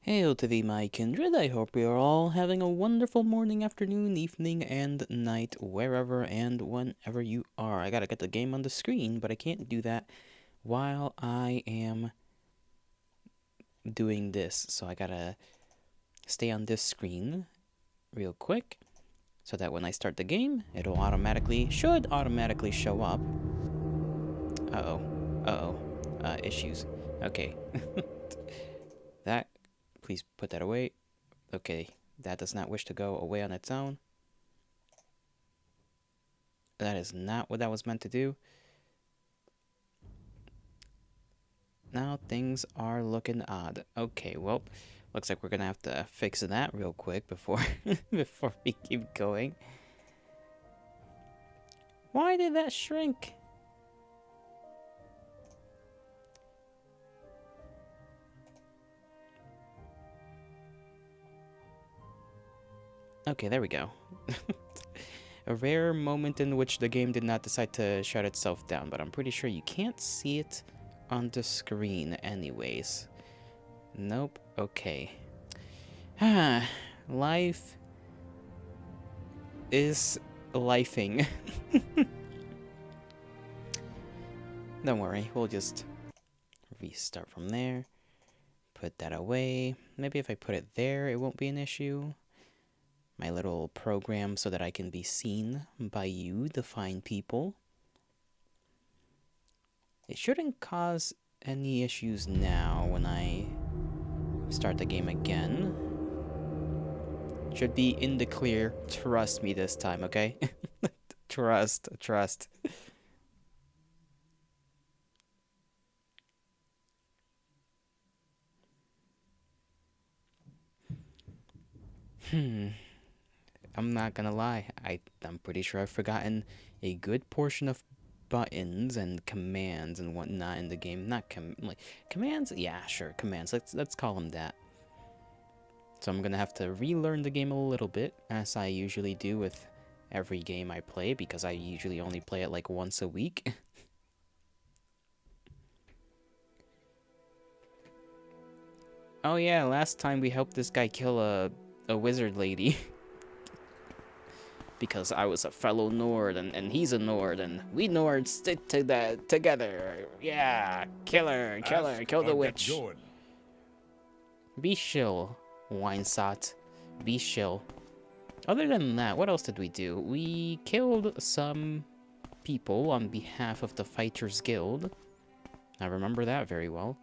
Hail to thee, my kindred. I hope we are all having a wonderful morning, afternoon, evening, and night, wherever and whenever you are. I gotta get the game on the screen, but I can't do that while I am doing this. So I gotta stay on this screen real quick so that when I start the game, should automatically show up. Issues. Okay. That, please put that away. Okay, that does not wish to go away on its own. That is not what that was meant to do. Now things are looking odd. Okay, well, looks like we're gonna have to fix that real quick before before we keep going. Why did that shrink? Okay, there we go. A rare moment in which the game did not decide to shut itself down, but I'm pretty sure you can't see it on the screen anyways. Nope, okay. Life is lifing. Don't worry, we'll just restart from there. Put that away. Maybe if I put it there, it won't be an issue. My little program so that I can be seen by you, the fine people. It shouldn't cause any issues now when I start the game again. Should be in the clear. Trust me this time, okay? Trust. I'm not gonna lie, I'm pretty sure I've forgotten a good portion of buttons and commands and whatnot in the game. Not commands? Yeah, sure, commands. Let's call them that. So I'm gonna have to relearn the game a little bit, as I usually do with every game I play, because I usually only play it like once a week. Oh yeah, last time we helped this guy kill a wizard lady. Because I was a fellow Nord, and he's a Nord, and we Nords stick to that together. Yeah, kill the witch. Be chill, Winesot. Be chill. Other than that, what else did we do? We killed some people on behalf of the Fighters Guild. I remember that very well.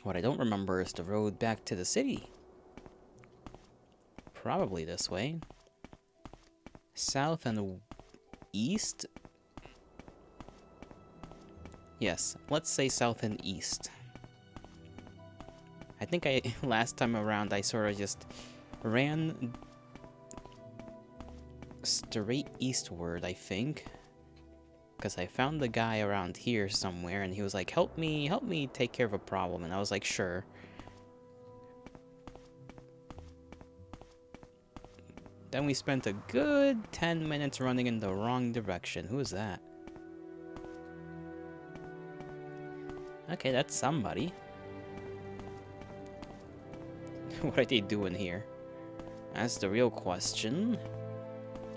What I don't remember is the road back to the city. Probably this way. South and east? Yes, let's say south and east. I think last time around I sort of just ran straight eastward, I think. Because I found the guy around here somewhere and he was like, help me take care of a problem. And I was like, sure. Then we spent a good 10 minutes running in the wrong direction. Who is that? Okay, that's somebody. What are they doing here? That's the real question.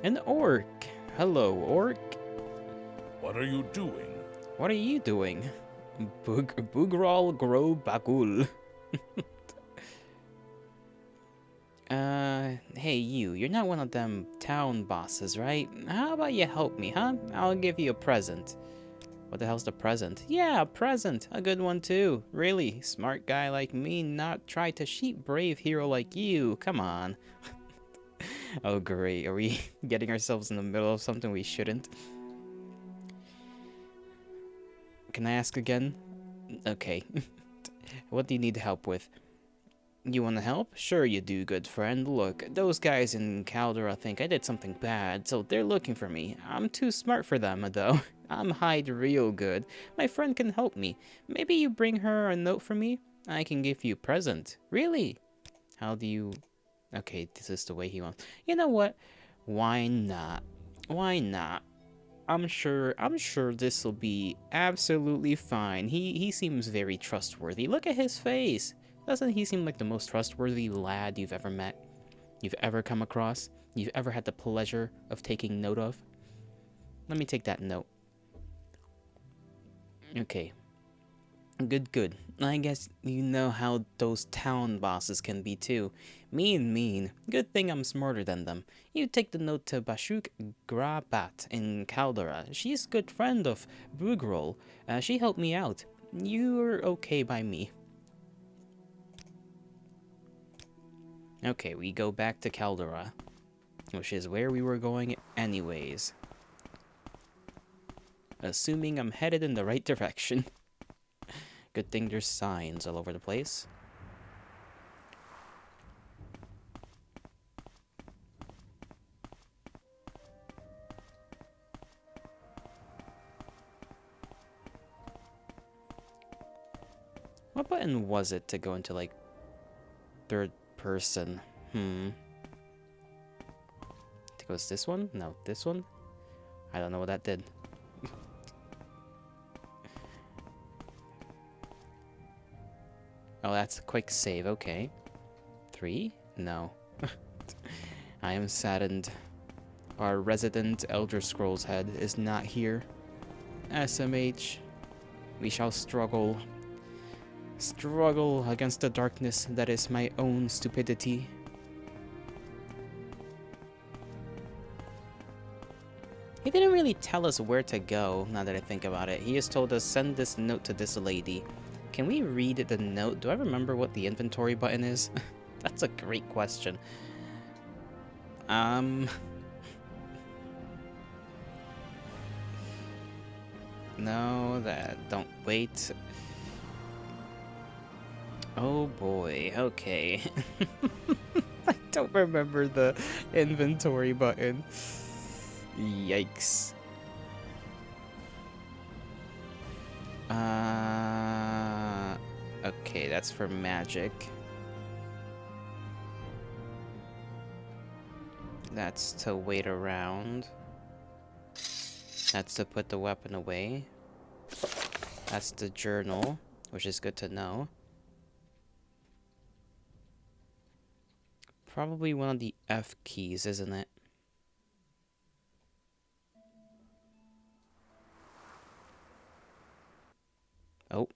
An orc. Hello, orc. What are you doing? What are you doing? Bugral Gro Bagul. Hey you're not one of them town bosses, right? How about you help me, huh? I'll give you a present. What the hell's the present? Yeah, a present. A good one too. Really, smart guy like me not try to cheat brave hero like you. Come on. Oh great, are we getting ourselves in the middle of something we shouldn't? Can I ask again? Okay. What do you need help with? You wanna help? Sure you do, good friend. Look, those guys in Caldera think I did something bad, so they're looking for me. I'm too smart for them, though. I'm hide real good. My friend can help me. Maybe you bring her a note from me? I can give you a present. Really? How do you... Okay, this is the way he wants. You know what? Why not? Why not? I'm sure this will be absolutely fine. He seems very trustworthy. Look at his face. Doesn't he seem like the most trustworthy lad you've ever met? You've ever come across? You've ever had the pleasure of taking note of? Let me take that note. Okay. Good, good. I guess you know how those town bosses can be too. Mean. Good thing I'm smarter than them. You take the note to Bashuk Grabat in Caldera. She's a good friend of Brugrol. She helped me out. You're okay by me. Okay, we go back to Caldera, which is where we were going anyways. Assuming I'm headed in the right direction. Good thing there's signs all over the place. What button was it to go into, like, third person? I think it was this one? No, this one? I don't know what that did. Oh, that's a quick save, okay. 3? No. I am saddened. Our resident Elder Scrolls head is not here. SMH. We shall struggle. Struggle against the darkness that is my own stupidity. He didn't really tell us where to go, now that I think about it. He just told us, send this note to this lady. Can we read the note? Do I remember what the inventory button is? That's a great question. No, don't wait. Oh boy, okay. I don't remember the inventory button. Yikes. Okay, that's for magic. That's to wait around. That's to put the weapon away. That's the journal, which is good to know. Probably one of the F keys, isn't it? Oh.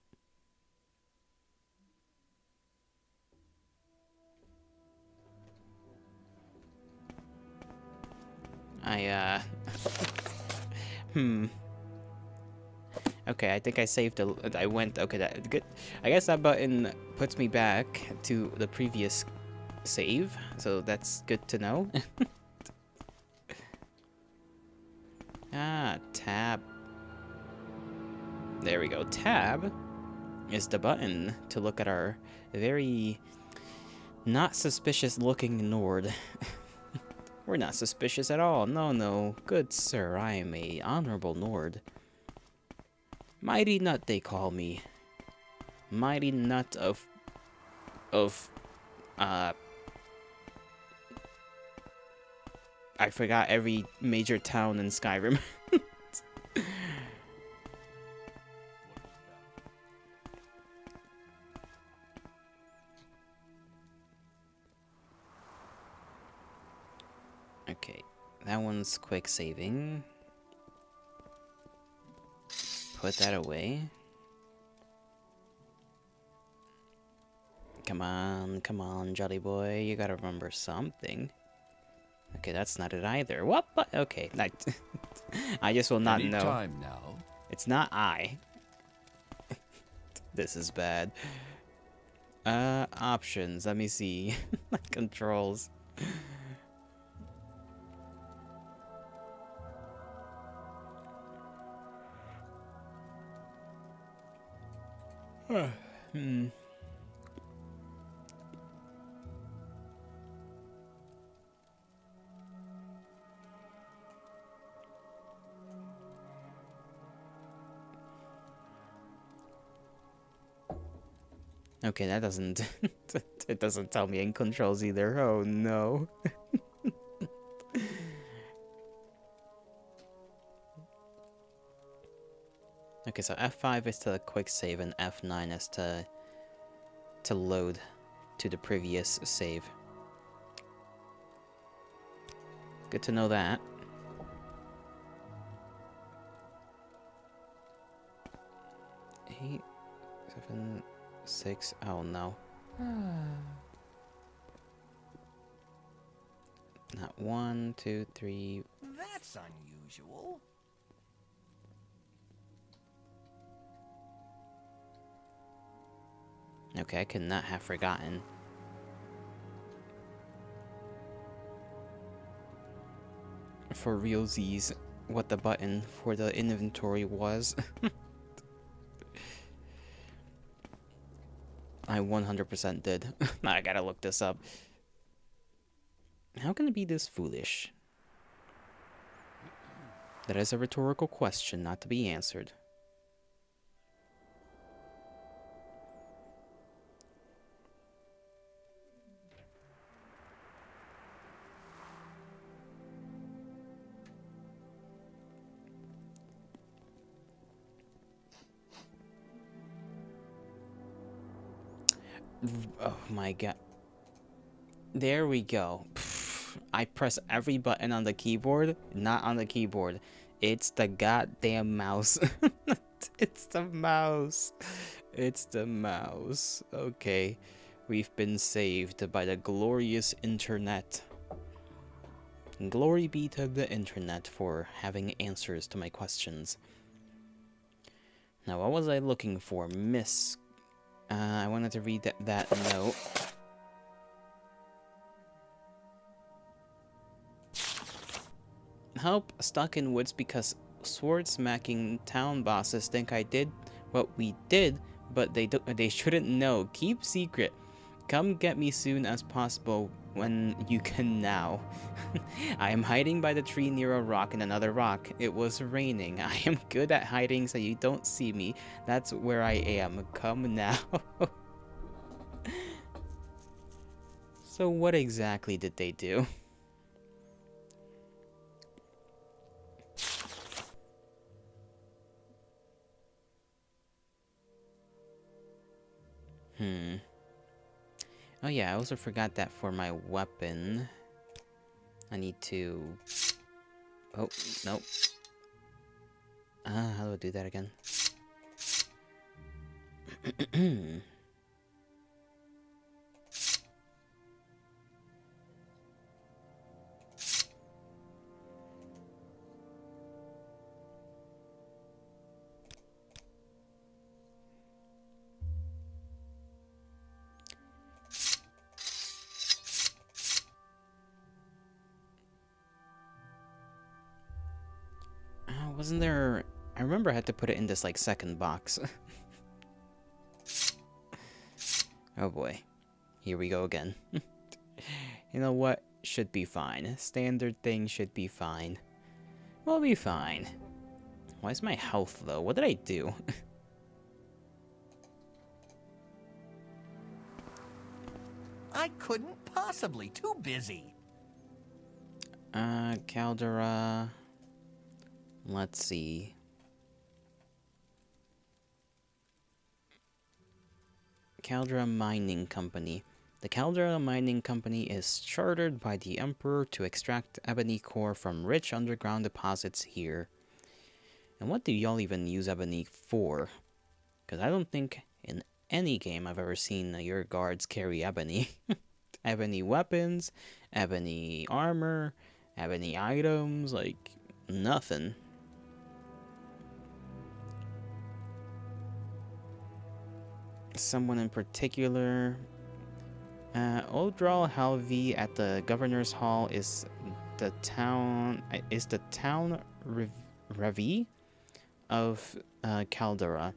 Okay, I think I saved I went, okay, that good. I guess that button puts me back to the previous save, so that's good to know. Tab. There we go. Tab is the button to look at our very not suspicious looking Nord. We're not suspicious at all. No. Good sir, I am a honorable Nord. Mighty Nut, they call me. Mighty Nut of I forgot every major town in Skyrim. Okay, that one's quick saving. Put that away. Come on, Jolly Boy. You gotta remember something. Okay, that's not it either. What? But okay, I just will not Any know. time now. It's not I. This is bad. Options. Let me see. Controls. Okay, that doesn't... it doesn't tell me in controls either. Oh, no. Okay, so F5 is to quick save and F9 is to to load to the previous save. Good to know that. Eight, 7, 6. Oh no. Not 1, 2, 3. That's unusual. Okay, I could not have forgotten. For realsies, what the button for the inventory was. I 100% did. I gotta look this up. How can it be this foolish? That is a rhetorical question not to be answered. Oh my god. There we go. I press every button on the keyboard, not on the keyboard. It's the goddamn mouse. It's the mouse. It's the mouse. Okay. We've been saved by the glorious internet. Glory be to the internet for having answers to my questions. Now, what was I looking for? Miss. I wanted to read that note. Help stuck in woods because sword-smacking town bosses think I did what we did, but they shouldn't know. Keep secret. Come get me soon as possible when you can now. I am hiding by the tree near a rock and another rock. It was raining. I am good at hiding so you don't see me. That's where I am. Come now. So what exactly did they do? Oh yeah, I also forgot that for my weapon, I need to... Oh, nope. How do I do that again? Wasn't there... I remember I had to put it in this, like, second box. Oh boy. Here we go again. You know what? Should be fine. Standard thing should be fine. We'll be fine. Why is my health low? What did I do? I couldn't possibly. Too busy. Caldera... Let's see. Caldera Mining Company. The Caldera Mining Company is chartered by the Emperor to extract ebony core from rich underground deposits here. And what do y'all even use ebony for? Because I don't think in any game I've ever seen your guards carry ebony. Ebony weapons, ebony armor, ebony items, like nothing. Someone in particular. Odral Halvi at the Governor's Hall is the town Revi of Caldera.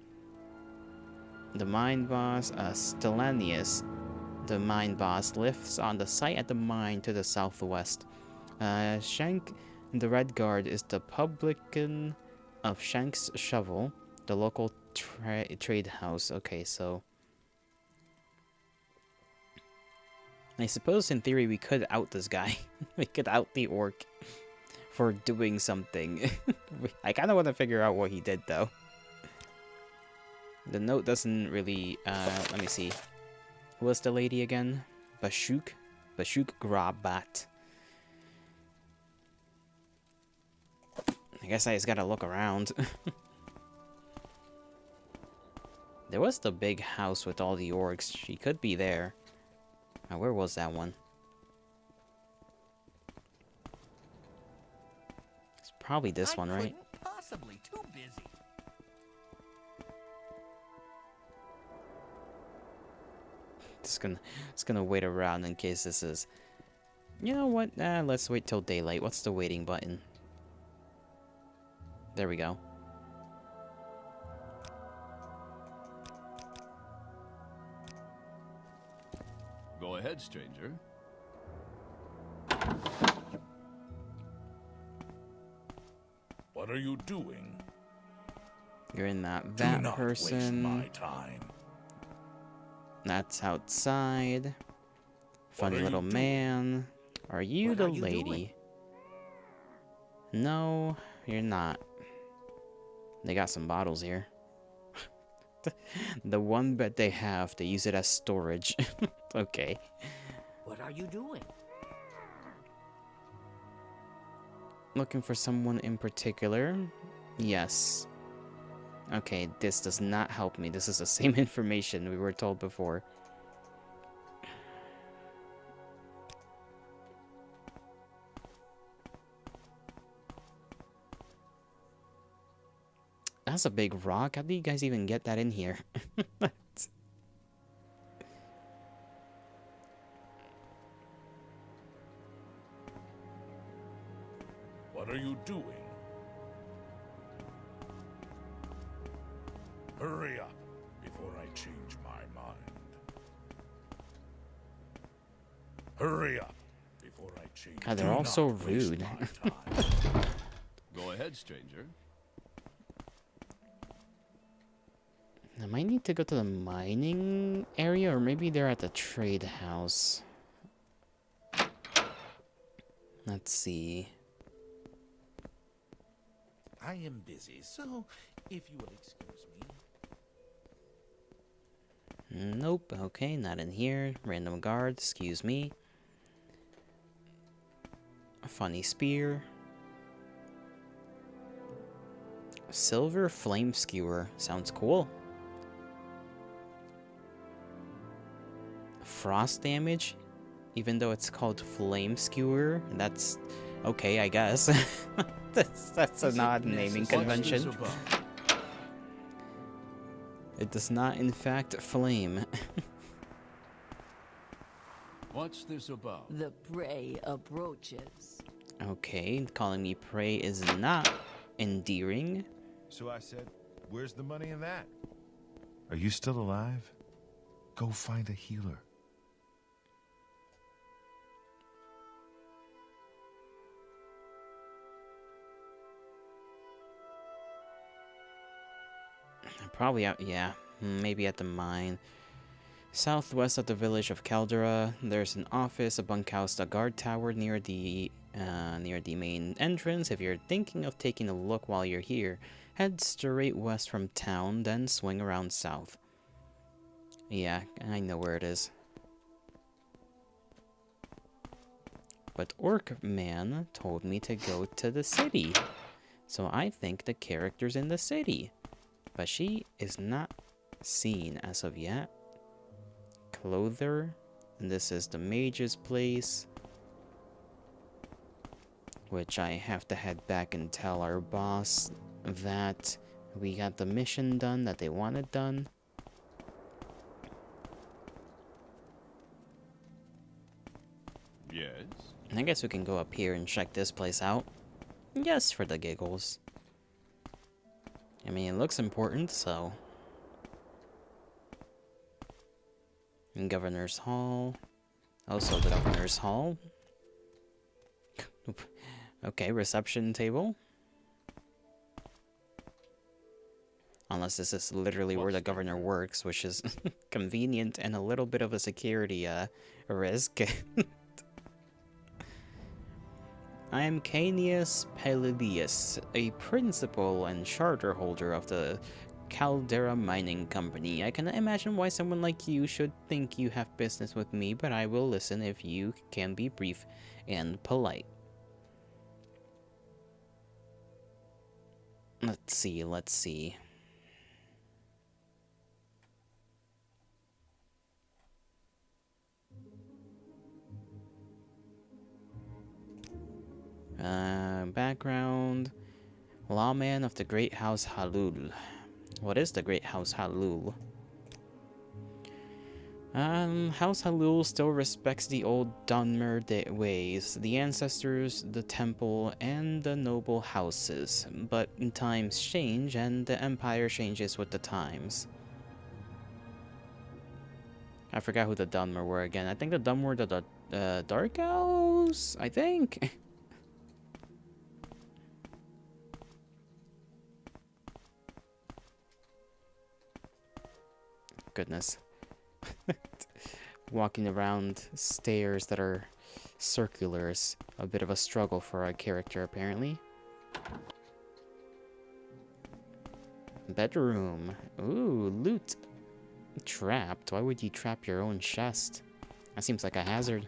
The mine boss, Stellanius, the mine boss, lives on the site at the mine to the southwest. Shank, the Red Guard, is the publican of Shank's Shovel, the local trade house. Okay, so I suppose in theory we could out this guy. We could out the orc for doing something. I kind of want to figure out what he did though. The note doesn't really, let me see. Who was the lady again? Bashuk? Bashuk Grabat. I guess I just gotta look around. There was the big house with all the orcs. She could be there. Now, where was that one? It's probably this one, right? Couldn't possibly. Too busy. Just gonna wait around in case this is... You know what? Let's wait till daylight. What's the waiting button? There we go. Go ahead, stranger. What are you doing? You're in that Do not person. waste my time. That's outside. Funny are you little doing? man. Are you What the are you lady? doing? No, you're not. They got some bottles here. The one bed they have, they use it as storage. Okay. What are you doing? Looking for someone in particular? Yes. Okay, this does not help me. This is the same information we were told before. That's a big rock. How do you guys even get that in here? What are you doing? Hurry up before I change my mind. Hurry up before I change. God, they're Do all not so waste rude. my time. Go ahead, stranger. I might need to go to the mining area, or maybe they're at the trade house. Let's see. I am busy, so if you will excuse me. Nope, okay, not in here. Random guard, excuse me. A funny spear. Silver flame skewer, sounds cool. Frost damage, even though it's called flame skewer, that's okay, I guess. that's an odd naming convention. It does not, in fact, flame. What's this about? The prey approaches. Okay, calling me prey is not endearing. So I said, where's the money in that? Are you still alive? Go find a healer. Probably out, yeah, maybe at the mine. Southwest of the village of Caldera, there's an office, a bunkhouse, a guard tower near the main entrance. If you're thinking of taking a look while you're here, head straight west from town, then swing around south. Yeah, I know where it is. But Orc Man told me to go to the city, so I think the character's in the city. But she is not seen as of yet. Clother. And this is the mage's place. Which I have to head back and tell our boss that we got the mission done that they wanted done. Yes. I guess we can go up here and check this place out. Yes, for the giggles. I mean, it looks important, so... And Governor's Hall. Also the Governor's Hall. Okay, reception table. Unless this is literally where the governor works, which is convenient and a little bit of a security risk. I am Canius Palladius, a principal and charter holder of the Caldera Mining Company. I can imagine why someone like you should think you have business with me, but I will listen if you can be brief and polite. Let's see. Background. Lawman of the Great House Halul. What is the Great House Halul? House Halul still respects the old Dunmer ways, the ancestors, the temple, and the noble houses. But times change, and the empire changes with the times. I forgot who the Dunmer were again. I think the Dunmer were the Dark Elves? I think. Goodness. Walking around stairs that are circular is a bit of a struggle for our character, apparently. Bedroom. Ooh, loot. Trapped? Why would you trap your own chest? That seems like a hazard.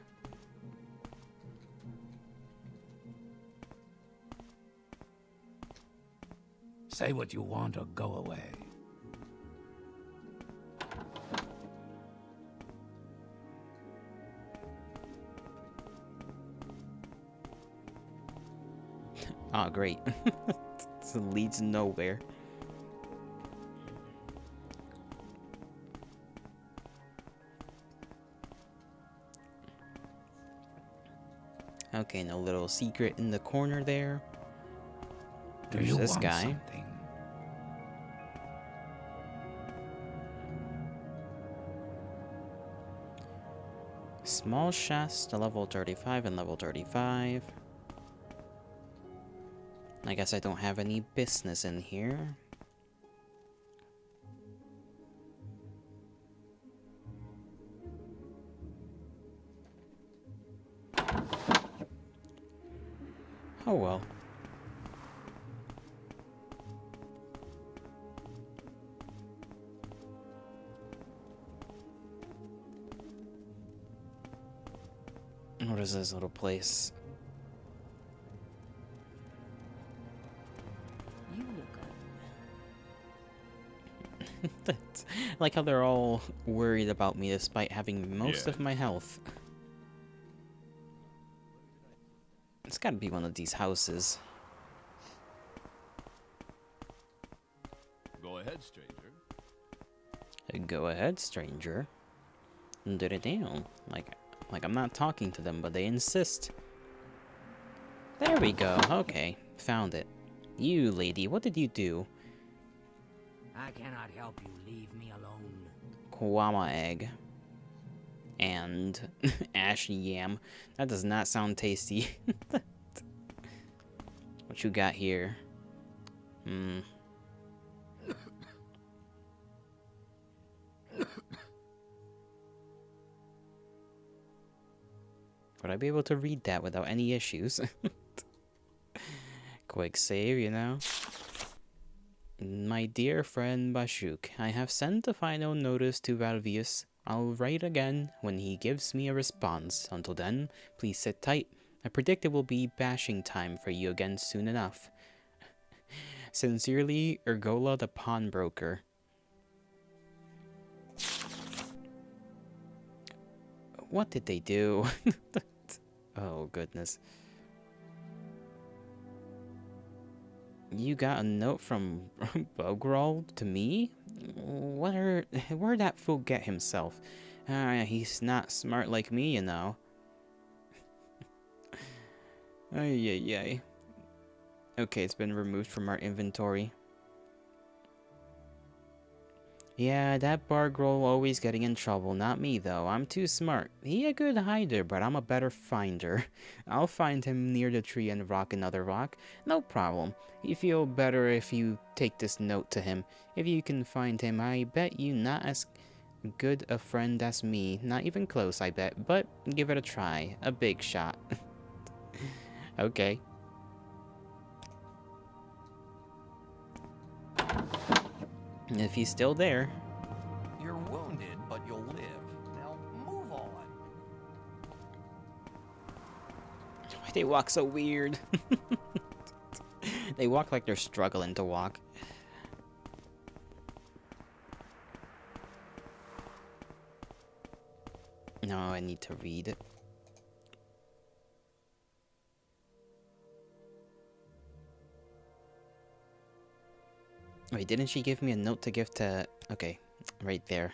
Say what you want or go away. Ah, great. This leads nowhere. Okay, no little secret in the corner there. There's this guy. Something? Small chest, a level 35 and level 35. I guess I don't have any business in here. Oh well. What is this little place? You look That's, I like how they're all worried about me despite having most of my health. It's gotta be one of these houses. Go ahead, stranger. Go ahead, stranger. Did it down. Like I'm not talking to them, but they insist. There we go. Okay, found it. You, lady, what did you do? I cannot help you. Leave me alone. Kwama egg. And ashy yam. That does not sound tasty. What you got here? Would I be able to read that without any issues? Quick save, you know? My dear friend Bashuk, I have sent a final notice to Valvius. I'll write again when he gives me a response. Until then, please sit tight. I predict it will be bashing time for you again soon enough. Sincerely, Ergola the pawnbroker. What did they do? Oh, goodness. You got a note from Bogrol to me? Where'd that fool get himself? He's not smart like me, you know. Ay. Okay, it's been removed from our inventory. Yeah, that Bargrol always getting in trouble. Not me, though. I'm too smart. He a good hider, but I'm a better finder. I'll find him near the tree and rock another rock. No problem. You feel better if you take this note to him. If you can find him, I bet you not as good a friend as me. Not even close, I bet. But give it a try. A big shot. Okay. If he's still there. You're wounded, but you'll live. Now move on. Why they walk so weird? They walk like they're struggling to walk. No, I need to read it. Wait, didn't she give me a note to give to... Okay, right there.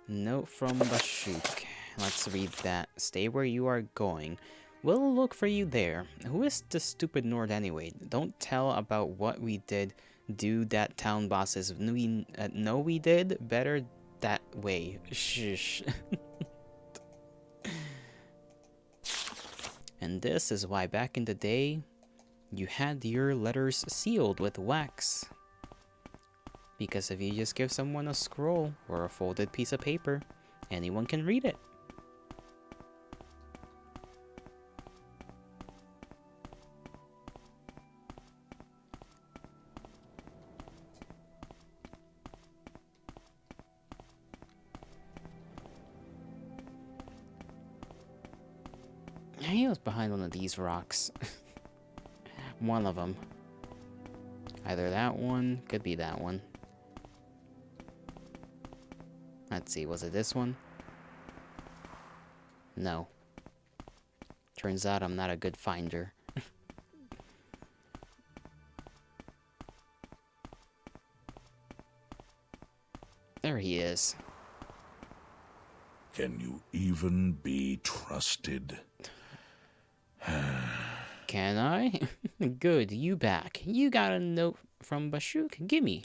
Note from Bashuk. Let's read that. Stay where you are going. We'll look for you there. Who is the stupid Nord anyway? Don't tell about what we did. Do that town bosses know we did? Better that way. Shush. And this is why back in the day, you had your letters sealed with wax. Because if you just give someone a scroll or a folded piece of paper, anyone can read it. He was behind one of these rocks. One of them. Either that one, could be that one. Let's see, was it this one? No. Turns out I'm not a good finder. There he is. Can you even be trusted? Can I? Good, you back. You got a note from Bashuk? Gimme.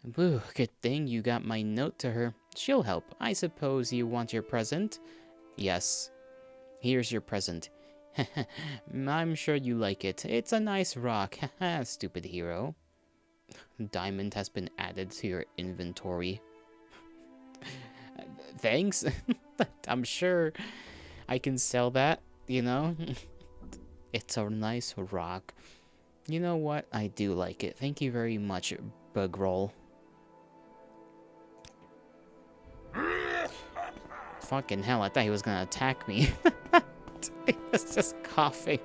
Boo, good thing you got my note to her. She'll help. I suppose you want your present? Yes. Here's your present. I'm sure you like it. It's a nice rock. Haha, stupid hero. Diamond has been added to your inventory. Thanks. I'm sure I can sell that, you know? It's a nice rock. You know what? I do like it. Thank you very much, Bugroll. Fucking hell, I thought he was gonna attack me. He was just coughing.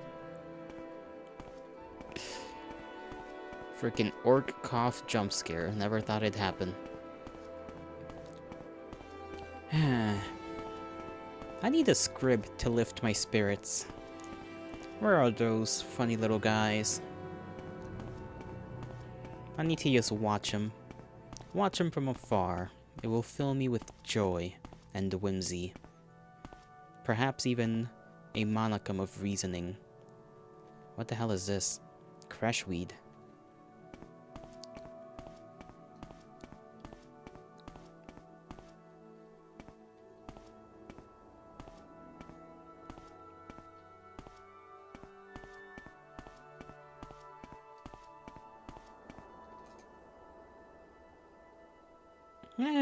Freaking orc cough jump scare. Never thought it'd happen. I need a scrib to lift my spirits. Where are those funny little guys? I need to just watch them. Watch them from afar. It will fill me with joy and whimsy. Perhaps even a monicum of reasoning. What the hell is this? Crashweed.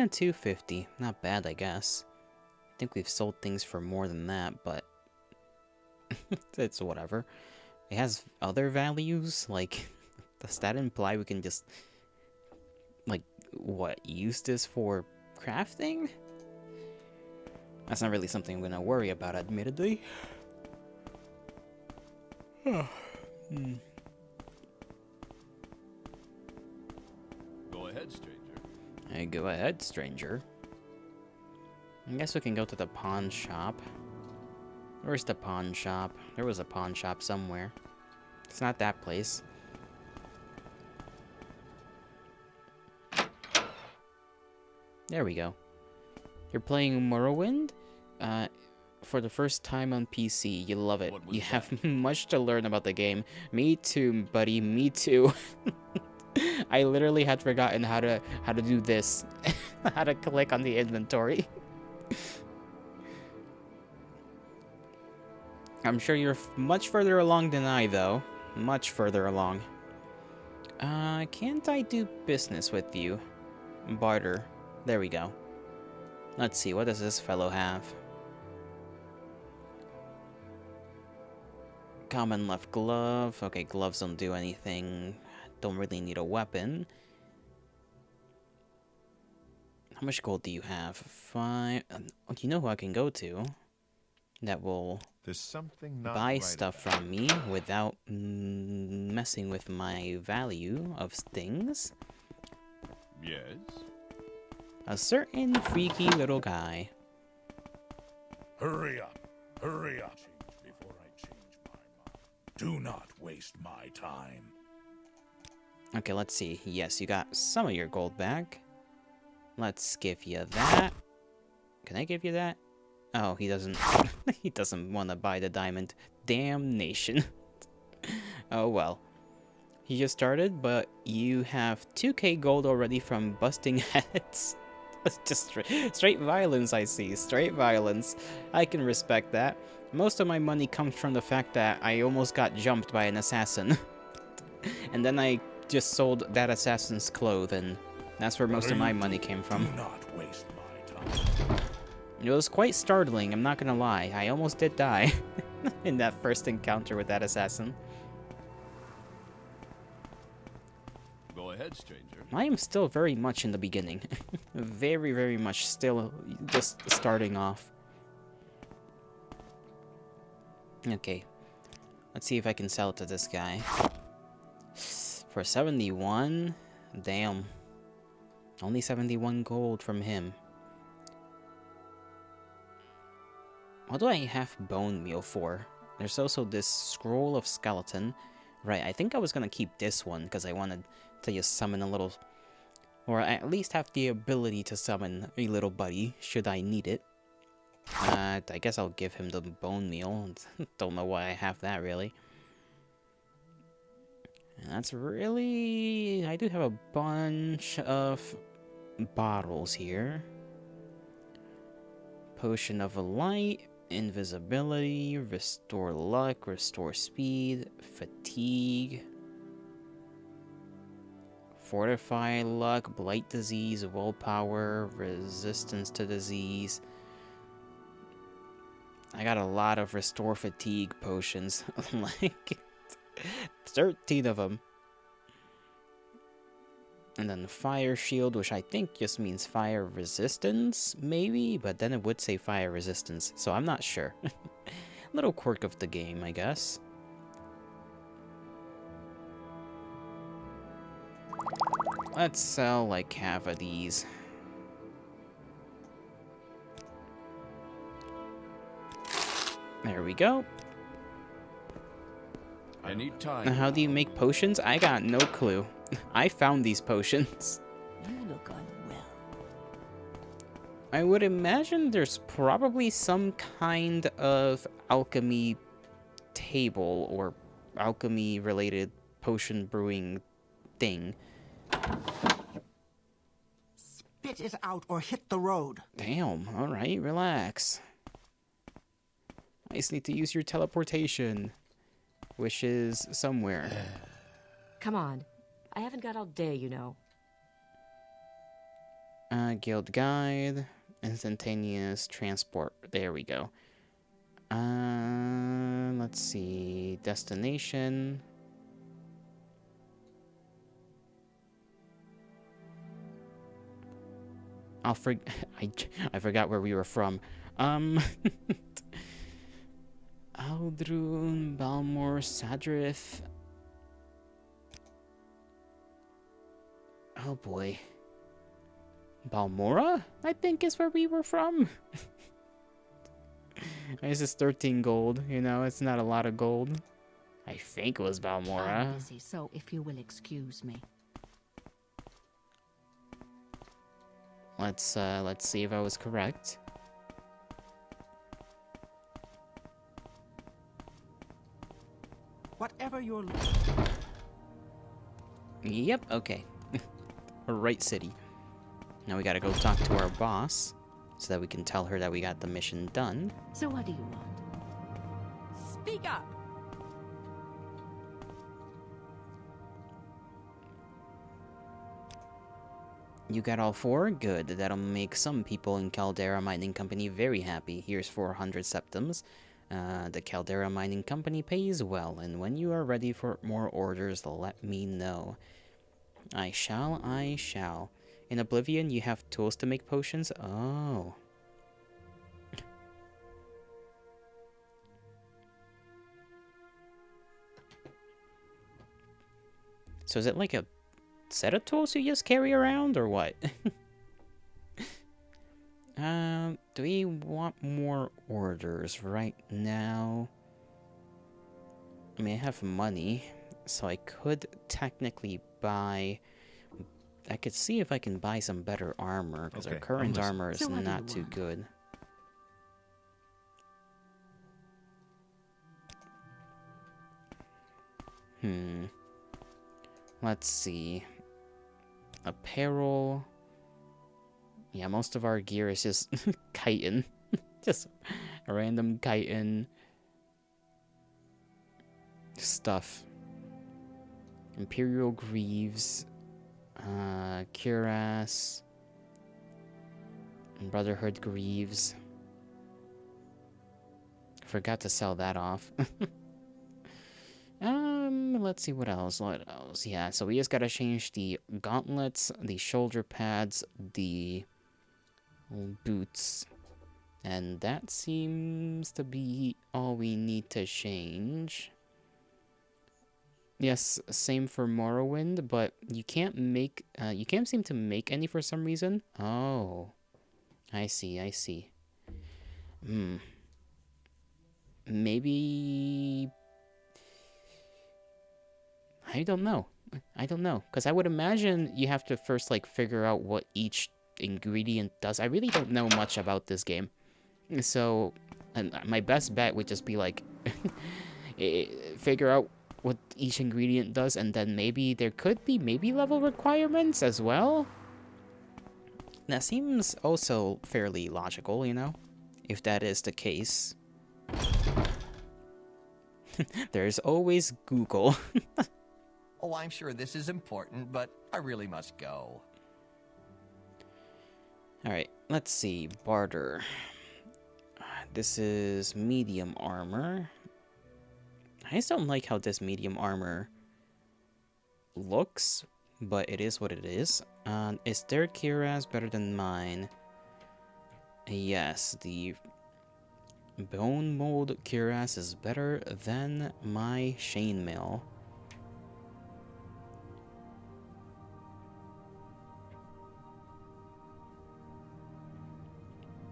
$250. Not bad, I guess. I think we've sold things for more than that, but it's whatever. It has other values, like, does that imply we can just, like, what, use this for crafting? That's not really something I'm gonna worry about, admittedly. Go ahead, stranger. Hey, go ahead, stranger. I guess we can go to the pawn shop. Where's the pawn shop? There was a pawn shop somewhere. It's not that place. There we go. You're playing Morrowind? For the first time on PC. You love it. You have much to learn about the game. Me too, buddy. Me too. I literally had forgotten how to do this. How to click on the inventory. I'm sure you're much further along than I, though. Much further along. Can't I do business with you? Barter. There we go. Let's see, what does this fellow have? Common left glove. Okay, gloves don't do anything. Don't really need a weapon. How much gold do you have? 5. Do you know who I can go to that will There's something not buy right stuff about from me without messing with my value of things? it. Yes? A certain freaky little guy. Hurry up. Hurry up. Before I change my mind. Do not waste my time. Okay, let's see. Yes, you got some of your gold back. Let's give you that. Can I give you that? Oh, he doesn't. He doesn't want to buy the diamond. Damnation. Oh well. He just started, but you have 2k gold already from busting heads. It's just straight violence, I see. Straight violence. I can respect that. Most of my money comes from the fact that I almost got jumped by an assassin. And then I just sold that assassin's clothes, and that's where most of my money came from. Do not waste my time. It was quite startling, I'm not gonna lie. I almost did die in that first encounter with that assassin. Go ahead, stranger. I am still very much in the beginning. Very, very much still just starting off. Okay. Let's see if I can sell it to this guy. For 71? Damn. Only 71 gold from him. What do I have bone meal for? There's also this scroll of skeleton. Right, I think I was gonna keep this one because I wanted to just summon a little, or at least have the ability to summon a little buddy should I need it. I guess I'll give him the bone meal. Don't know why I have that really. And that's really... I do have a bunch of bottles here. Potion of light, invisibility, restore luck, restore speed, fatigue, fortify luck, blight disease, willpower, resistance to disease. I got a lot of restore fatigue potions, like 13 of them. And then fire shield, which I think just means fire resistance, maybe? But then it would say fire resistance, so I'm not sure. Little quirk of the game, I guess. Let's sell like half of these. There we go. I need time. Now, how do you make potions? I got no clue. I found these potions. You look unwell. I would imagine there's probably some kind of alchemy table or alchemy related potion brewing thing. Spit it out or hit the road. Damn, alright, relax. I just need to use your teleportation, which is somewhere. Come on. I haven't got all day, you know. Guild guide, instantaneous transport. There we go. Let's see, destination. I forgot where we were from. Aldrun, Balmor, Sadrith. Oh boy. Balmora, I think is where we were from. This is 13 gold, you know, it's not a lot of gold. I think it was Balmora. I'm busy, so if you will excuse me. Let's see if I was correct. Whatever you're... Yep, okay. Right city. Now we gotta go talk to our boss, so that we can tell her that we got the mission done. So what do you want? Speak up! You got all 4? Good. That'll make some people in Caldera Mining Company very happy. Here's 400 septums. The Caldera Mining Company pays well, and when you are ready for more orders, let me know. I shall. In Oblivion, you have tools to make potions? Oh. So is it like a set of tools you just carry around, or what? Do we want more orders right now? I mean, I have money, so I could technically buy... I could see if I can buy some better armor, because our Okay, I'm current listening. armor is So what do not you too want? good. Let's see. Apparel. Yeah, most of our gear is just chitin. Just random chitin stuff. Imperial Greaves. Cuirass. Brotherhood Greaves. Forgot to sell that off. Let's see what else. What else? Yeah, so we just gotta change the gauntlets, the shoulder pads, the boots, and that seems to be all we need to change. Yes, same for Morrowind, but you can't make, you can't seem to make any for some reason. Oh, I see, I see. Maybe... I don't know. I don't know. Because I would imagine you have to first, like, figure out what each ingredient does. I really don't know much about this game. So, my best bet would just be, like, figure out what each ingredient does, and then maybe there could be maybe level requirements as well? That seems also fairly logical, you know? If that is the case. There's always Google. Oh, I'm sure this is important, but I really must go. Alright, let's see. Barter. This is medium armor. I just don't like how this medium armor looks, but it is what it is. Is their cuirass better than mine? Yes, the bone mold cuirass is better than my chainmail.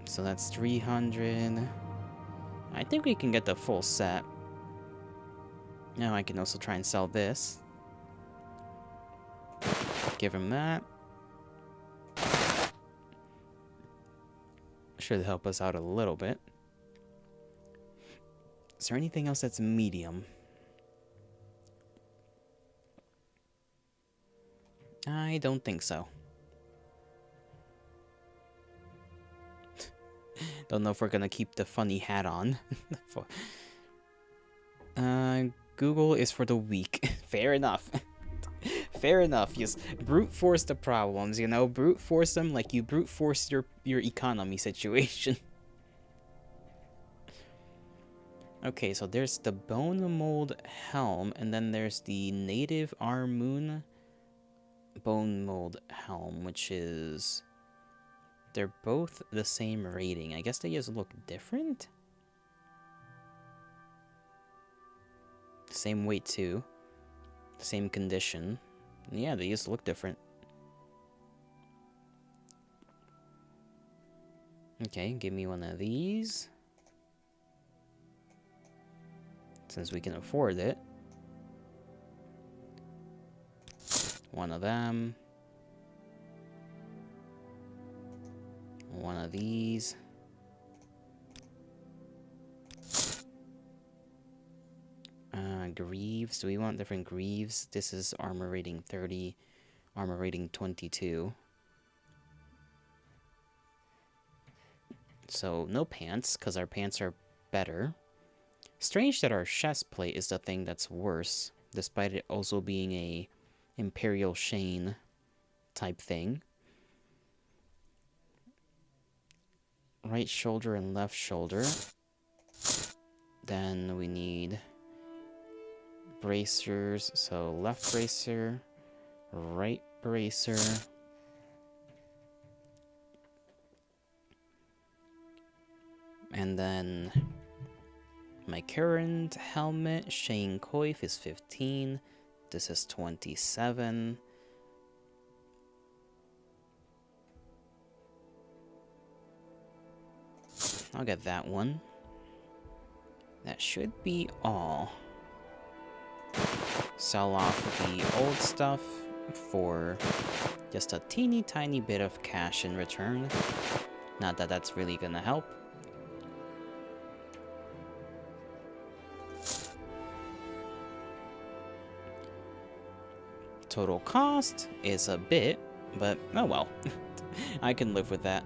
So that's 300. I think we can get the full set. Now I can also try and sell this. Give him that. Should help us out a little bit. Is there anything else that's medium? I don't think so. Don't know if we're gonna keep the funny hat on. Google is for the weak. Fair enough. Fair enough. Just brute force the problems, you know? Brute force them like you brute force your economy situation. Okay, so there's the bone mold helm, and then there's the native Armoon bone mold helm, which is... They're both the same rating. I guess they just look different? Same weight too. Same condition. Yeah, they just look different. Okay, give me one of these. Since we can afford it. One of them. One of these. Greaves. Do we want different greaves? This is armor rating 30. Armor rating 22. So, no pants, because our pants are better. Strange that our chest plate is the thing that's worse, despite it also being a Imperial Chain type thing. Right shoulder and left shoulder. Then we need bracers. So left bracer, right bracer. And then my current helmet, Shane Coif, is 15. This is 27. I'll get that one. That should be all. Sell off the old stuff for just a teeny tiny bit of cash in return. Not that that's really gonna help. Total cost is a bit, but oh well. I can live with that.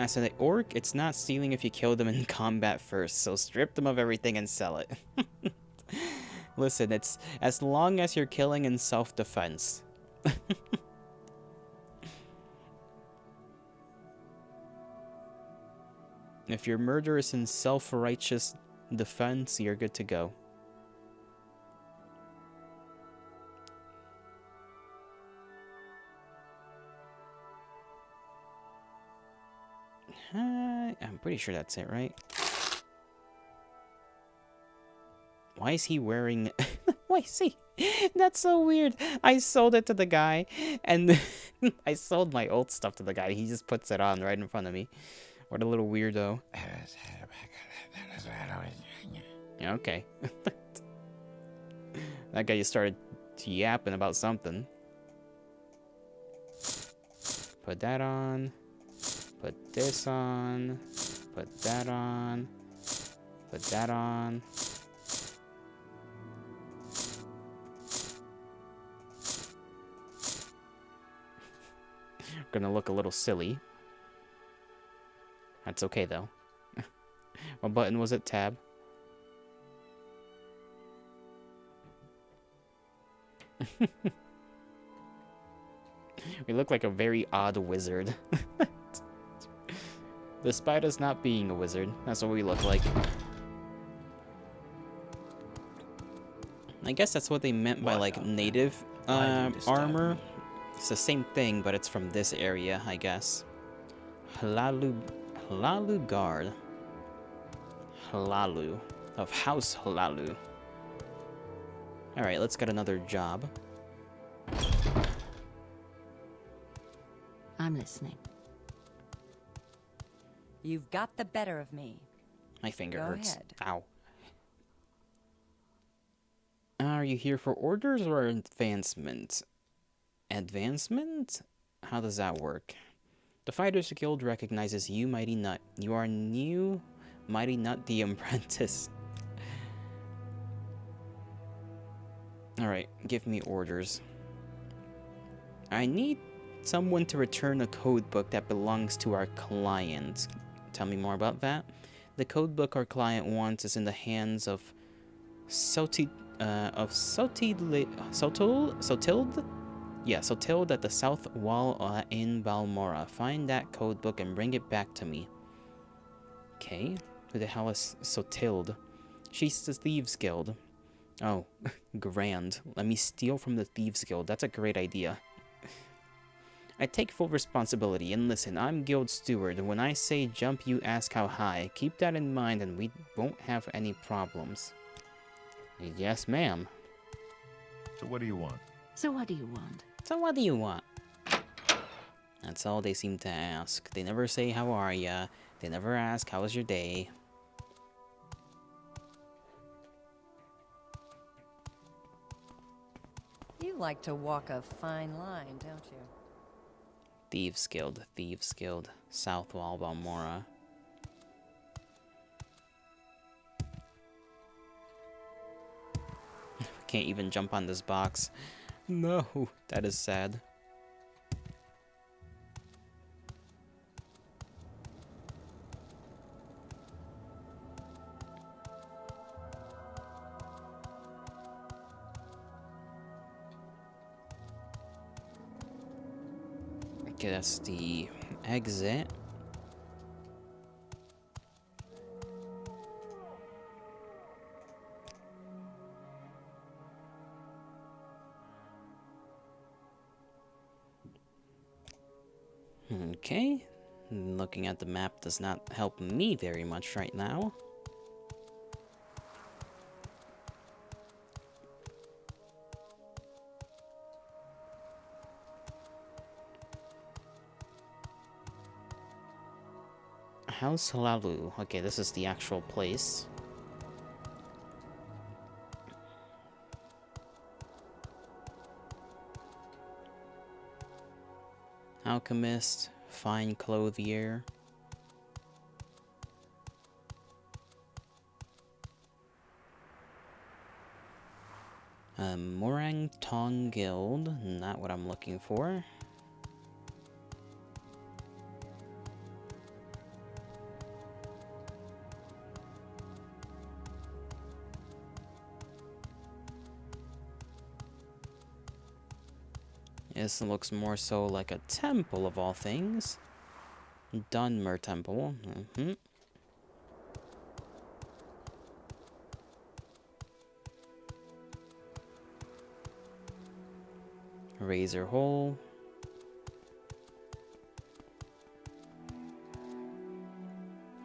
So the orc, it's not stealing if you kill them in combat first, so strip them of everything and sell it. Listen, it's as long as you're killing in self-defense. If your murder is in self-righteous defense, you're good to go. I'm pretty sure that's it, right? Why is he wearing... Why is he... That's so weird. I sold it to the guy, and I sold my old stuff to the guy. He just puts it on right in front of me. What a little weirdo. Yeah, okay. That guy just started yapping about something. Put that on. Put this on. Put that on. Put that on. Gonna look a little silly. That's okay though. What button was it? Tab? We look like a very odd wizard. Despite us not being a wizard, that's what we look like. I guess that's what they meant by like native armor. It's the same thing, but it's from this area, I guess. Hlalu Guard. Hlalu. Of House Hlalu. Alright, let's get another job. I'm listening. You've got the better of me. My finger Go hurts. ahead. Ow. Are you here for orders or advancement? Advancement? How does that work? The Fighters Guild recognizes you, Mighty Nut. You are new, Mighty Nut the Apprentice. Alright, give me orders. I need someone to return a code book that belongs to our client. Tell me more about that. The code book our client wants is in the hands of Sotilde? Yeah, Sotilde at the South Wall in Balmora. Find that code book and bring it back to me. Okay, who the hell is Sotilde? She's the Thieves Guild. Oh, grand. Let me steal from the Thieves Guild. That's a great idea. I take full responsibility, and listen, I'm Guild Steward. When I say jump, you ask how high. Keep that in mind and we won't have any problems. Yes, ma'am. So what do you want? So what do you want? So what do you want? That's all they seem to ask. They never say, how are ya? They never ask, how was your day? You like to walk a fine line, don't you? Thieves Guild, South Wall, Balmora. Can't even jump on this box. No, that is sad. Okay, that's the exit. Okay, Looking at the map does not help me very much right now. House Halalu. Okay, this is the actual place. Alchemist, fine clothier. Morang Tong Guild, not what I'm looking for. This looks more so like a temple of all things. Dunmer Temple. Razor Hole.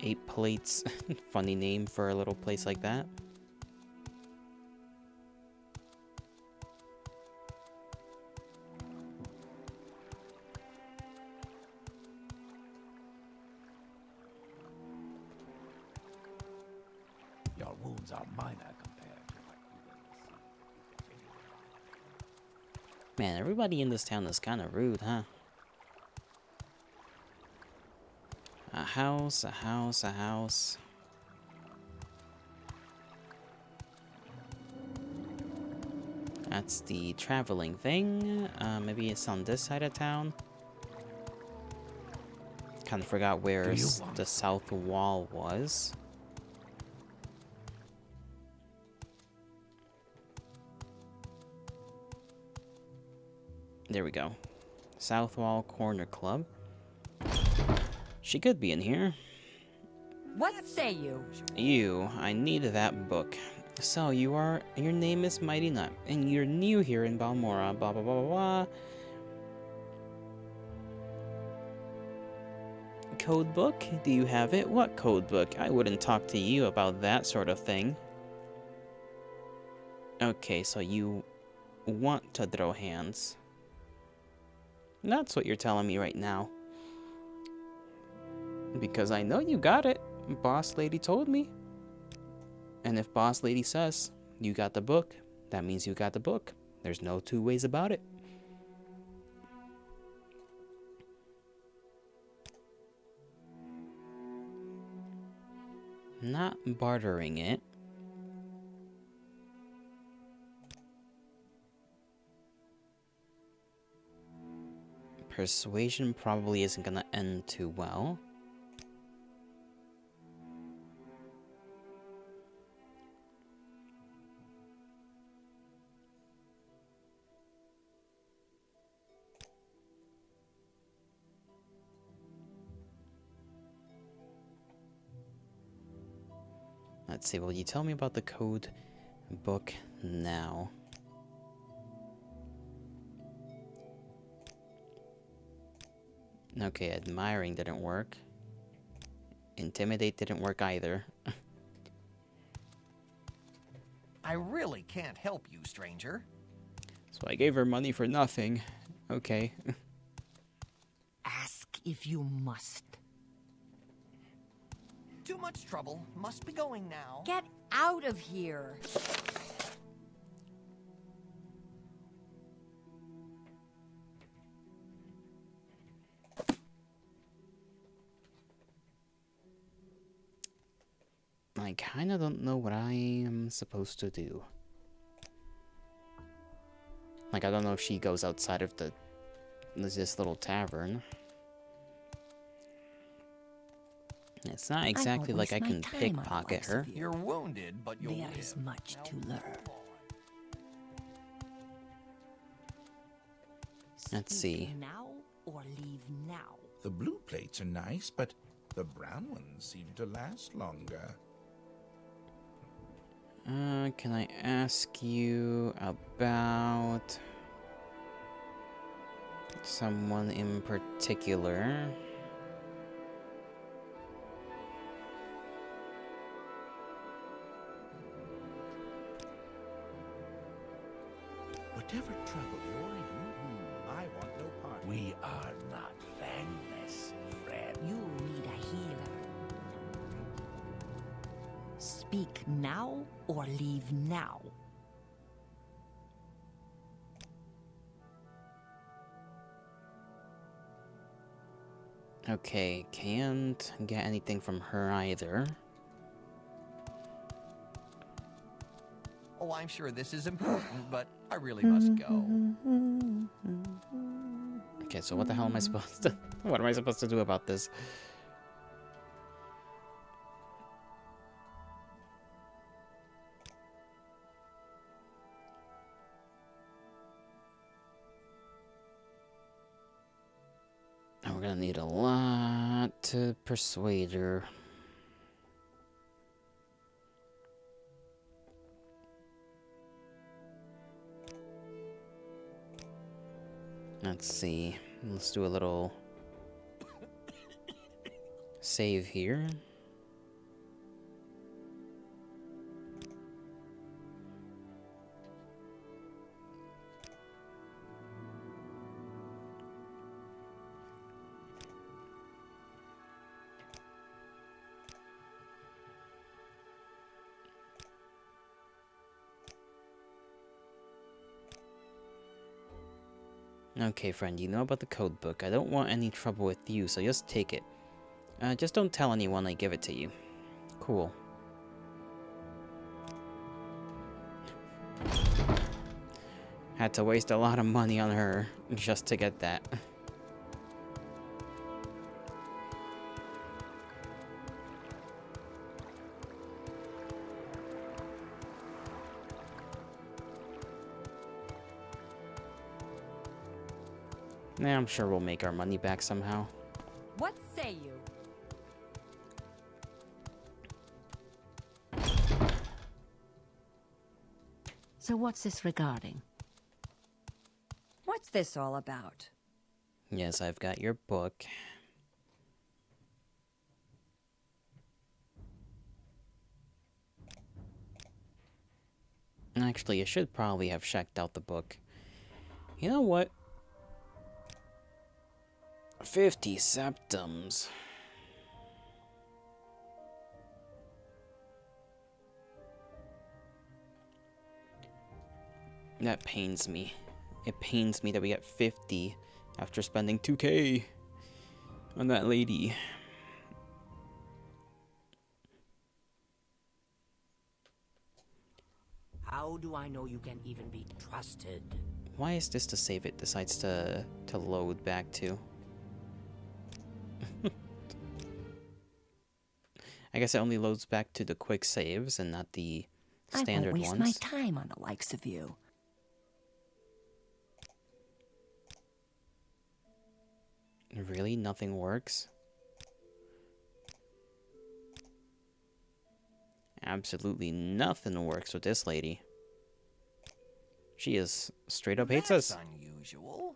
Eight Plates. Funny name for a little place like that. Your wounds are minor compared to what you will receive. Man, everybody in this town is kind of rude, huh? A house, a house, a house. That's the traveling thing. Maybe it's on this side of town. Kind of forgot where the south wall was. There we go. South Wall Corner Club. She could be in here. What say you? I need that book. So, your name is Mighty Nut, and you're new here in Balmora, blah blah blah blah blah. Code book? Do you have it? What code book? I wouldn't talk to you about that sort of thing. Okay, so you want to throw hands. That's what you're telling me right now. Because I know you got it. Boss lady told me. And if boss lady says you got the book, that means you got the book. There's no two ways about it. Not bartering it. Persuasion probably isn't gonna end too well. Let's see, will you tell me about the code book now? Okay, admiring didn't work. Intimidate didn't work either. I really can't help you, stranger. So I gave her money for nothing. Okay. Ask if you must. Too much trouble. Must be going now. Get out of here. I kind of don't know what I am supposed to do. Like, I don't know if she goes outside of this little tavern. It's not exactly like I can pickpocket her. You're wounded, but you'll There live. is much to learn. Let's see. Now or leave now. The blue plates are nice, but the brown ones seem to last longer. Can I ask you about someone in particular? perfect trouble you're in. I want no part. We are not fangless, friend. You need a healer. Speak now or leave now. Okay, can't get anything from her either. Oh, I'm sure this is important, but I really must go. Okay, so what the hell am I supposed to... What am I supposed to do about this? And we're gonna need a lot to persuade her. Let's see. Let's do a little save here. Okay, friend, you know about the code book. I don't want any trouble with you, so just take it. Just don't tell anyone I give it to you. Cool. Had to waste a lot of money on her just to get that. Nah, I'm sure we'll make our money back somehow. What say you? So what's this regarding? What's this all about? Yes, I've got your book. Actually, I should probably have checked out the book. You know what? 50 septums. That pains me. It pains me that we get 50 after spending 2K on that lady. How do I know you can even be trusted? Why is this to save it decides to load back to? I guess it only loads back to the quick saves and not the standard I won't waste ones. my time on the likes of you. Really? Nothing works? Absolutely nothing works with this lady. She is straight up hates us. That's unusual.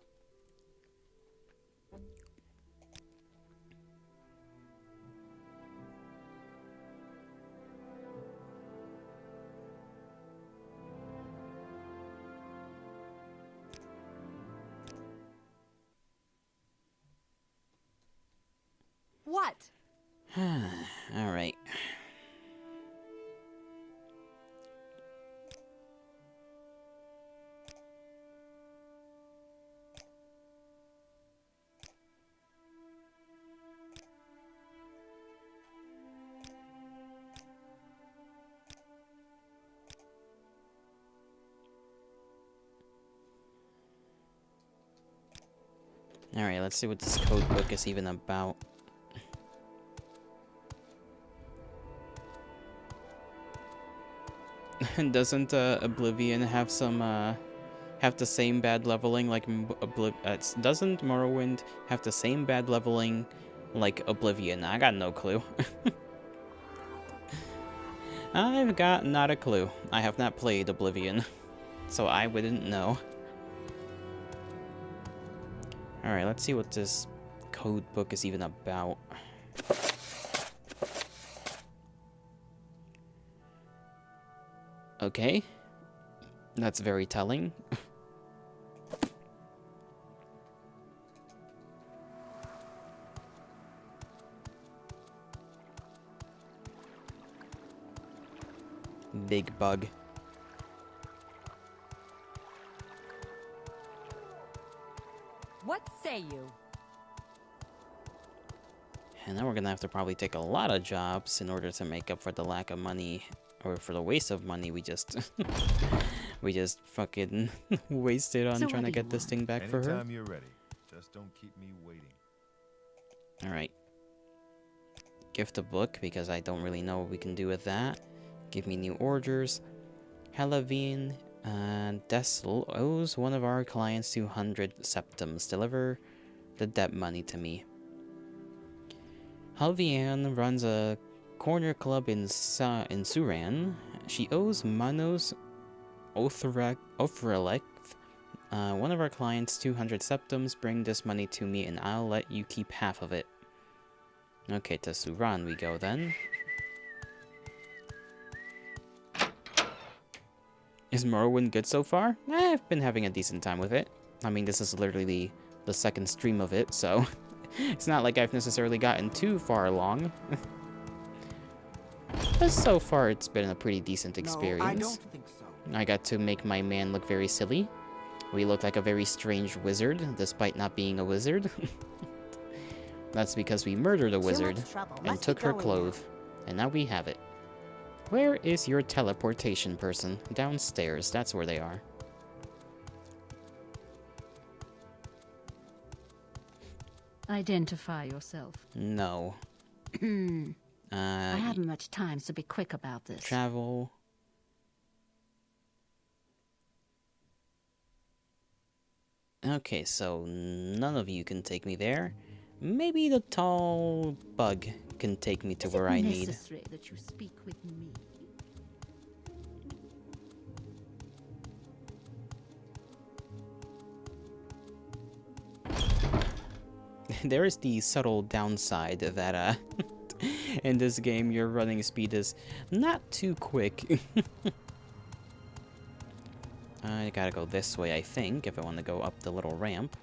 What? Alright. Alright, let's see what this code book is even about. Doesn't Oblivion have some have the same bad leveling like doesn't Morrowind have the same bad leveling like Oblivion? I got no clue. I've got not a clue. I have not played Oblivion, so I wouldn't know. Alright, let's see what this code book is even about. Okay. That's very telling. big bug. What say you? And now we're gonna have to probably take a lot of jobs in order to make up for the lack of money, or for the waste of money we just we just fucking wasted on So trying what to do you get this thing back for her. Anytime you're ready. Just don't keep me waiting. Alright. Gift a book, because I don't really know what we can do with that. Give me new orders. Halavine Dessel owes one of our clients 200 septums. Deliver the debt money to me. Halvian runs a corner club in Suran. She owes Manos Othrelek, one of our clients, 200 septums. Bring this money to me and I'll let you keep half of it. Okay, to Suran we go then. Is Morrowind good so far? I've been having a decent time with it. I mean, this is literally the second stream of it, so it's not like I've necessarily gotten too far along. But so far, it's been a pretty decent experience. No, I don't think so. I got to make my man look very silly. We looked like a very strange wizard, despite not being a wizard. That's because we murdered a wizard and took her clothes. And now we have it. Where is your teleportation person? Downstairs, that's where they are. Identify yourself. No. I haven't much time, so be quick about this. Travel. Okay, so none of you can take me there. Maybe the tall bug can take me to where I need. Is it necessary that you speak with me? There is the subtle downside that in this game your running speed is not too quick. I gotta go this way, I think, if I want to go up the little ramp.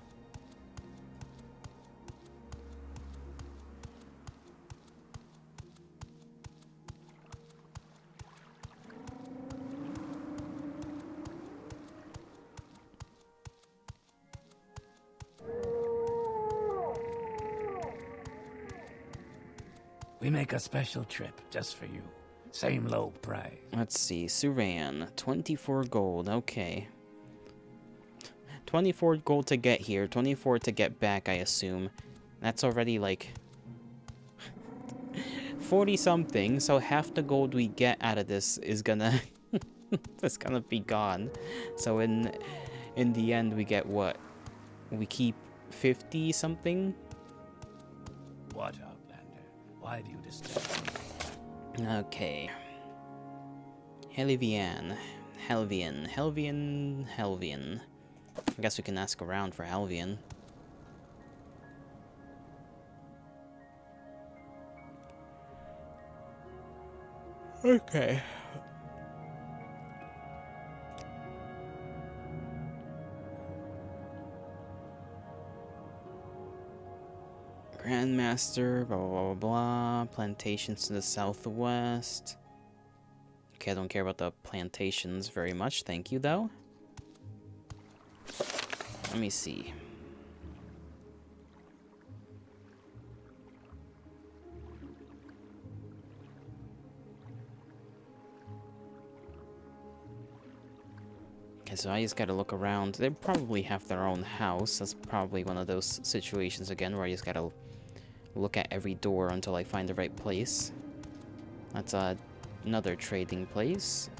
We make a special trip just for you. Same low price. Let's see, Suran, 24 gold, okay. 24 gold to get here, 24 to get back, I assume. That's already like 40 something, so half the gold we get out of this is gonna it's gonna be gone. So in the end we get what? We keep 50 something? What, Outlander? Why do you disturb me? Okay. Helvian. I guess we can ask around for Helvian. Okay. Grandmaster, blah, blah, blah, blah. Plantations to the southwest. Okay, I don't care about the plantations very much. Thank you, though. Let me see. Okay, so I just gotta look around. They probably have their own house. That's probably one of those situations again where I just gotta look at every door until I find the right place. That's another trading place.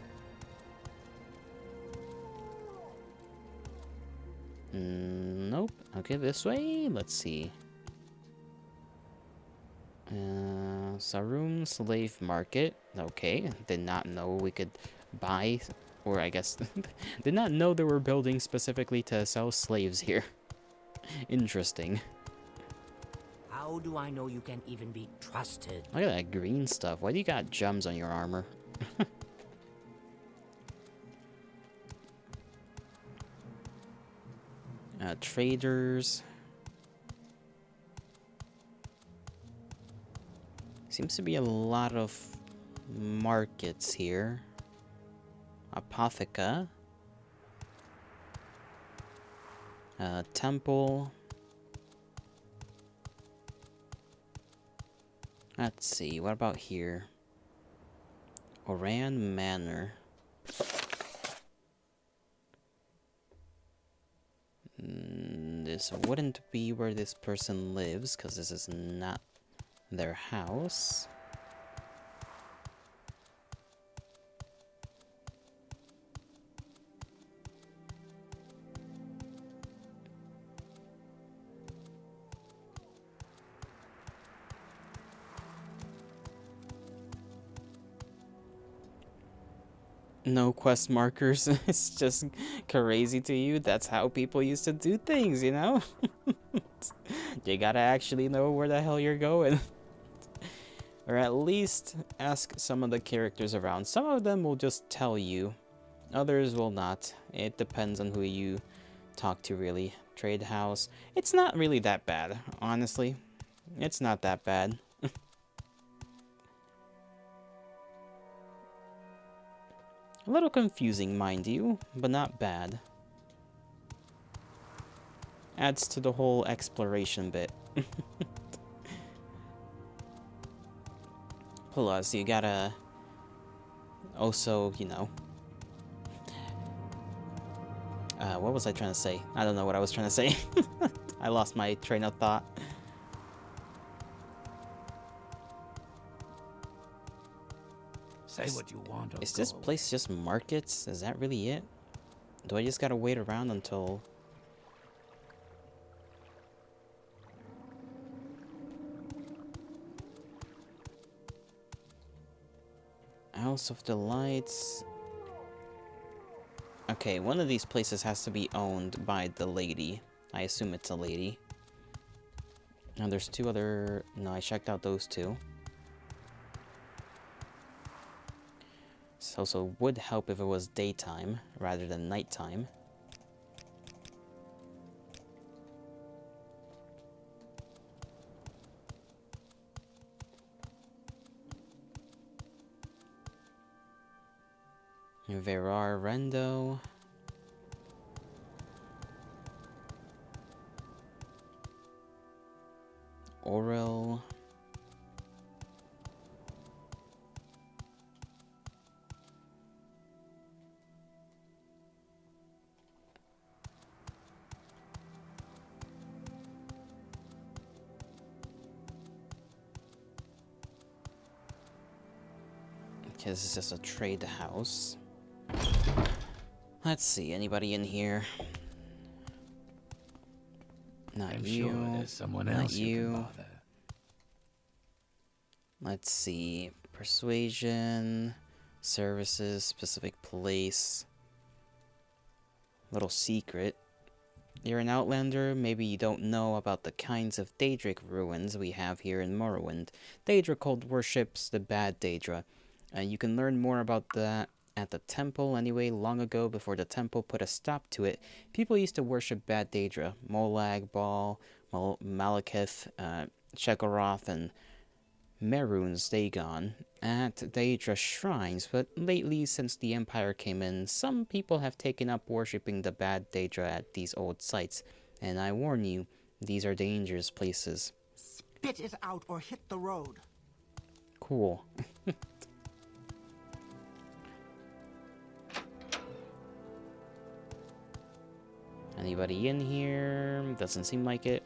Nope. Okay, this way. Let's see. Sarum Slave Market. Okay, did not know we could buy, or I guess, did not know they were building specifically to sell slaves here. Interesting. How do I know you can even be trusted? Look at that green stuff. Why do you got gems on your armor? Traders. Seems to be a lot of markets here. Apotheca. Temple. Let's see, what about here? Oran Manor. This wouldn't be where this person lives, because this is not their house. No quest markers. It's just crazy to you. That's how people used to do things, you know? You gotta actually know where the hell you're going. Or at least ask some of the characters around. Some of them will just tell you. Others will not. It depends on who you talk to, really. Trade house. It's not really that bad, honestly. It's not that bad. A little confusing, mind you, but not bad. Adds to the whole exploration bit. Plus, you gotta also, you know... what was I trying to say? I don't know what I was trying to say. I lost my train of thought. Say what you want. Is this place just markets? Is that really it? Do I just gotta wait around until... House of the Lights... Okay, one of these places has to be owned by the lady. I assume it's a lady. Now there's two other... No, I checked out those two. This also would help if it was daytime rather than nighttime. Verar Rendo. Orel. Okay, this is just a trade house. Let's see, anybody in here? Not I'm you. sure there's someone Not else you can bother. Let's see. Persuasion, services, specific place. Little secret. You're an outlander, maybe you don't know about the kinds of Daedric ruins we have here in Morrowind. Daedra cult worships the bad Daedra. You can learn more about that at the temple anyway. Long ago, before the temple put a stop to it, people used to worship bad Daedra. Molag, Baal, Malekith, Shekharath, and Merun's Dagon at Daedra shrines, but lately, since the Empire came in, some people have taken up worshipping the bad Daedra at these old sites, and I warn you, these are dangerous places. Spit it out or hit the road. Cool. Anybody in here? Doesn't seem like it.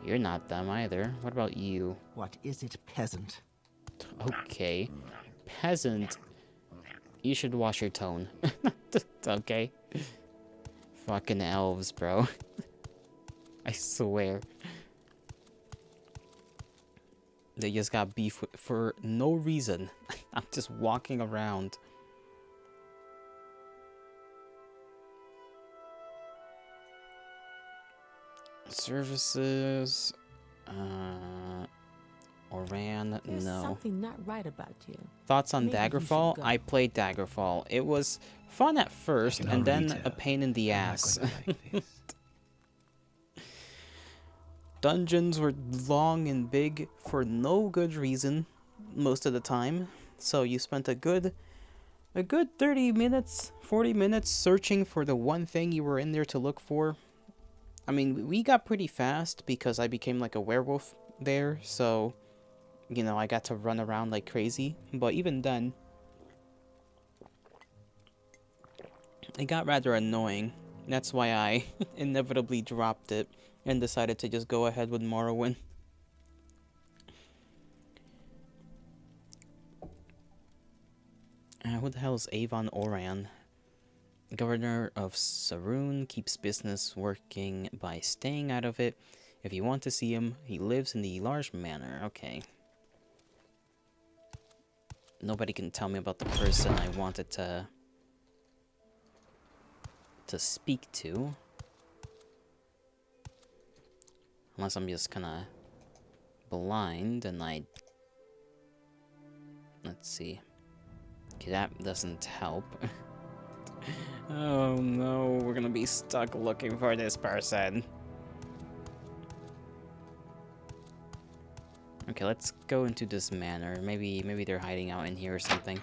You're not them either. What about you? What is it, peasant? Okay. Peasant. You should wash your tone. Okay. Fucking elves, bro. I swear. They just got beef for no reason. I'm just walking around. Services. Oran, There's no. something not right about you. Thoughts on Maybe you should Daggerfall? go. I played Daggerfall. It was fun at first, can and already then a tell pain in the I'm not ass. gonna like this. Dungeons were long and big for no good reason most of the time. So you spent a good 30 minutes, 40 minutes searching for the one thing you were in there to look for. I mean, we got pretty fast because I became like a werewolf there, so, you know, I got to run around like crazy. But even then, it got rather annoying. That's why I inevitably dropped it and decided to just go ahead with Morrowind. Who the hell is Avon Oran? Governor of Sarun keeps business working by staying out of it. If you want to see him, he lives in the large manor. Okay. Nobody can tell me about the person I wanted to speak to. Unless I'm just kinda blind and I... Let's see. Okay, that doesn't help. Oh no, we're gonna be stuck looking for this person. Okay, let's go into this manor. Maybe they're hiding out in here or something.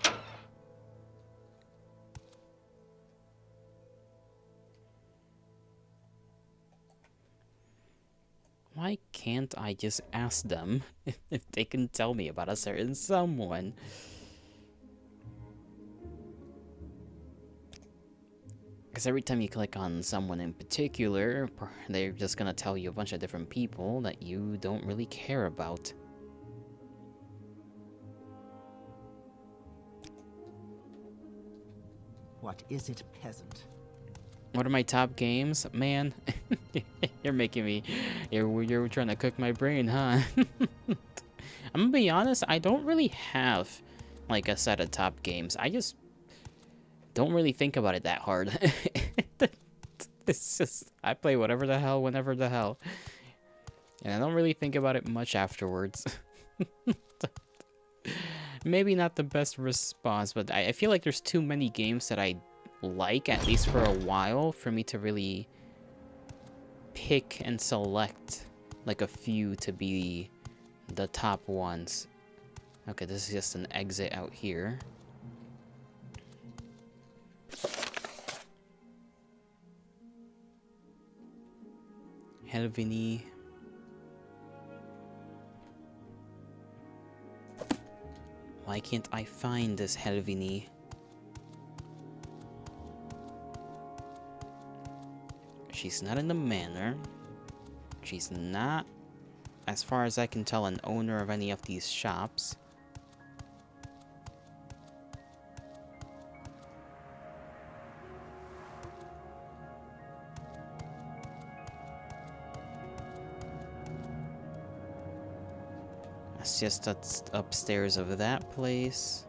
Why can't I just ask them if they can tell me about a certain someone? Because every time you click on someone in particular, they're just gonna tell you a bunch of different people that you don't really care about. What is it, peasant? What are my top games? Man, you're making me... You're trying to cook my brain, huh? I'm gonna be honest, I don't really have, like, a set of top games. I just don't really think about it that hard. It's just... I play whatever the hell, whenever the hell. And I don't really think about it much afterwards. Maybe not the best response, but I feel like there's too many games that I like, at least for a while, for me to really pick and select like a few to be the top ones. Okay, this is just an exit out here. Helvini. Why can't I find this Helvini? She's not in the manor. She's not, as far as I can tell, an owner of any of these shops. That's just upstairs of that place.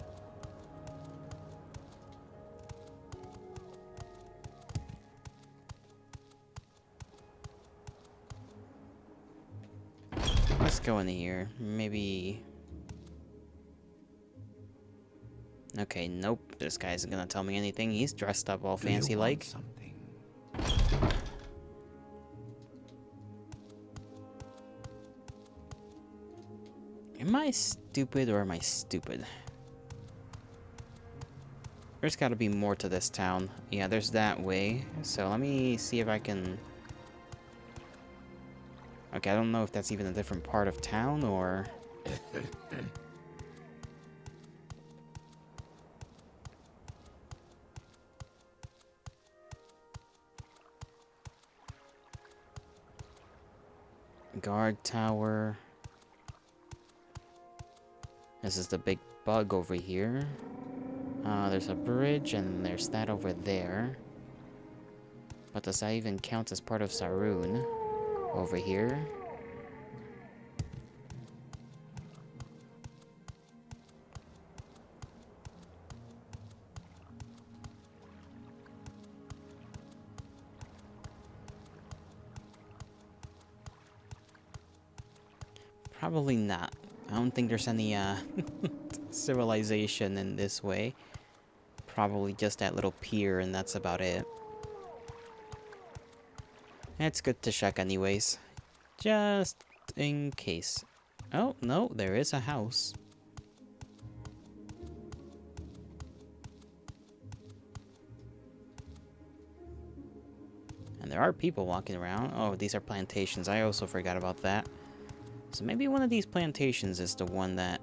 Let's go in here. Maybe... Okay, nope. This guy isn't gonna tell me anything. He's dressed up all fancy like. Something. Am I stupid or am I stupid? There's gotta be more to this town. Yeah, there's that way. So let me see if I can... Okay, I don't know if that's even a different part of town or... Guard tower. This is the big bug over here. There's a bridge and there's that over there. But does that even count as part of Sarun? Over here. Probably not. I don't think there's any civilization in this way. Probably just that little pier, and that's about it. It's good to check anyways. Just in case. Oh, no, there is a house. And there are people walking around. Oh, these are plantations. I also forgot about that. So maybe one of these plantations is the one that...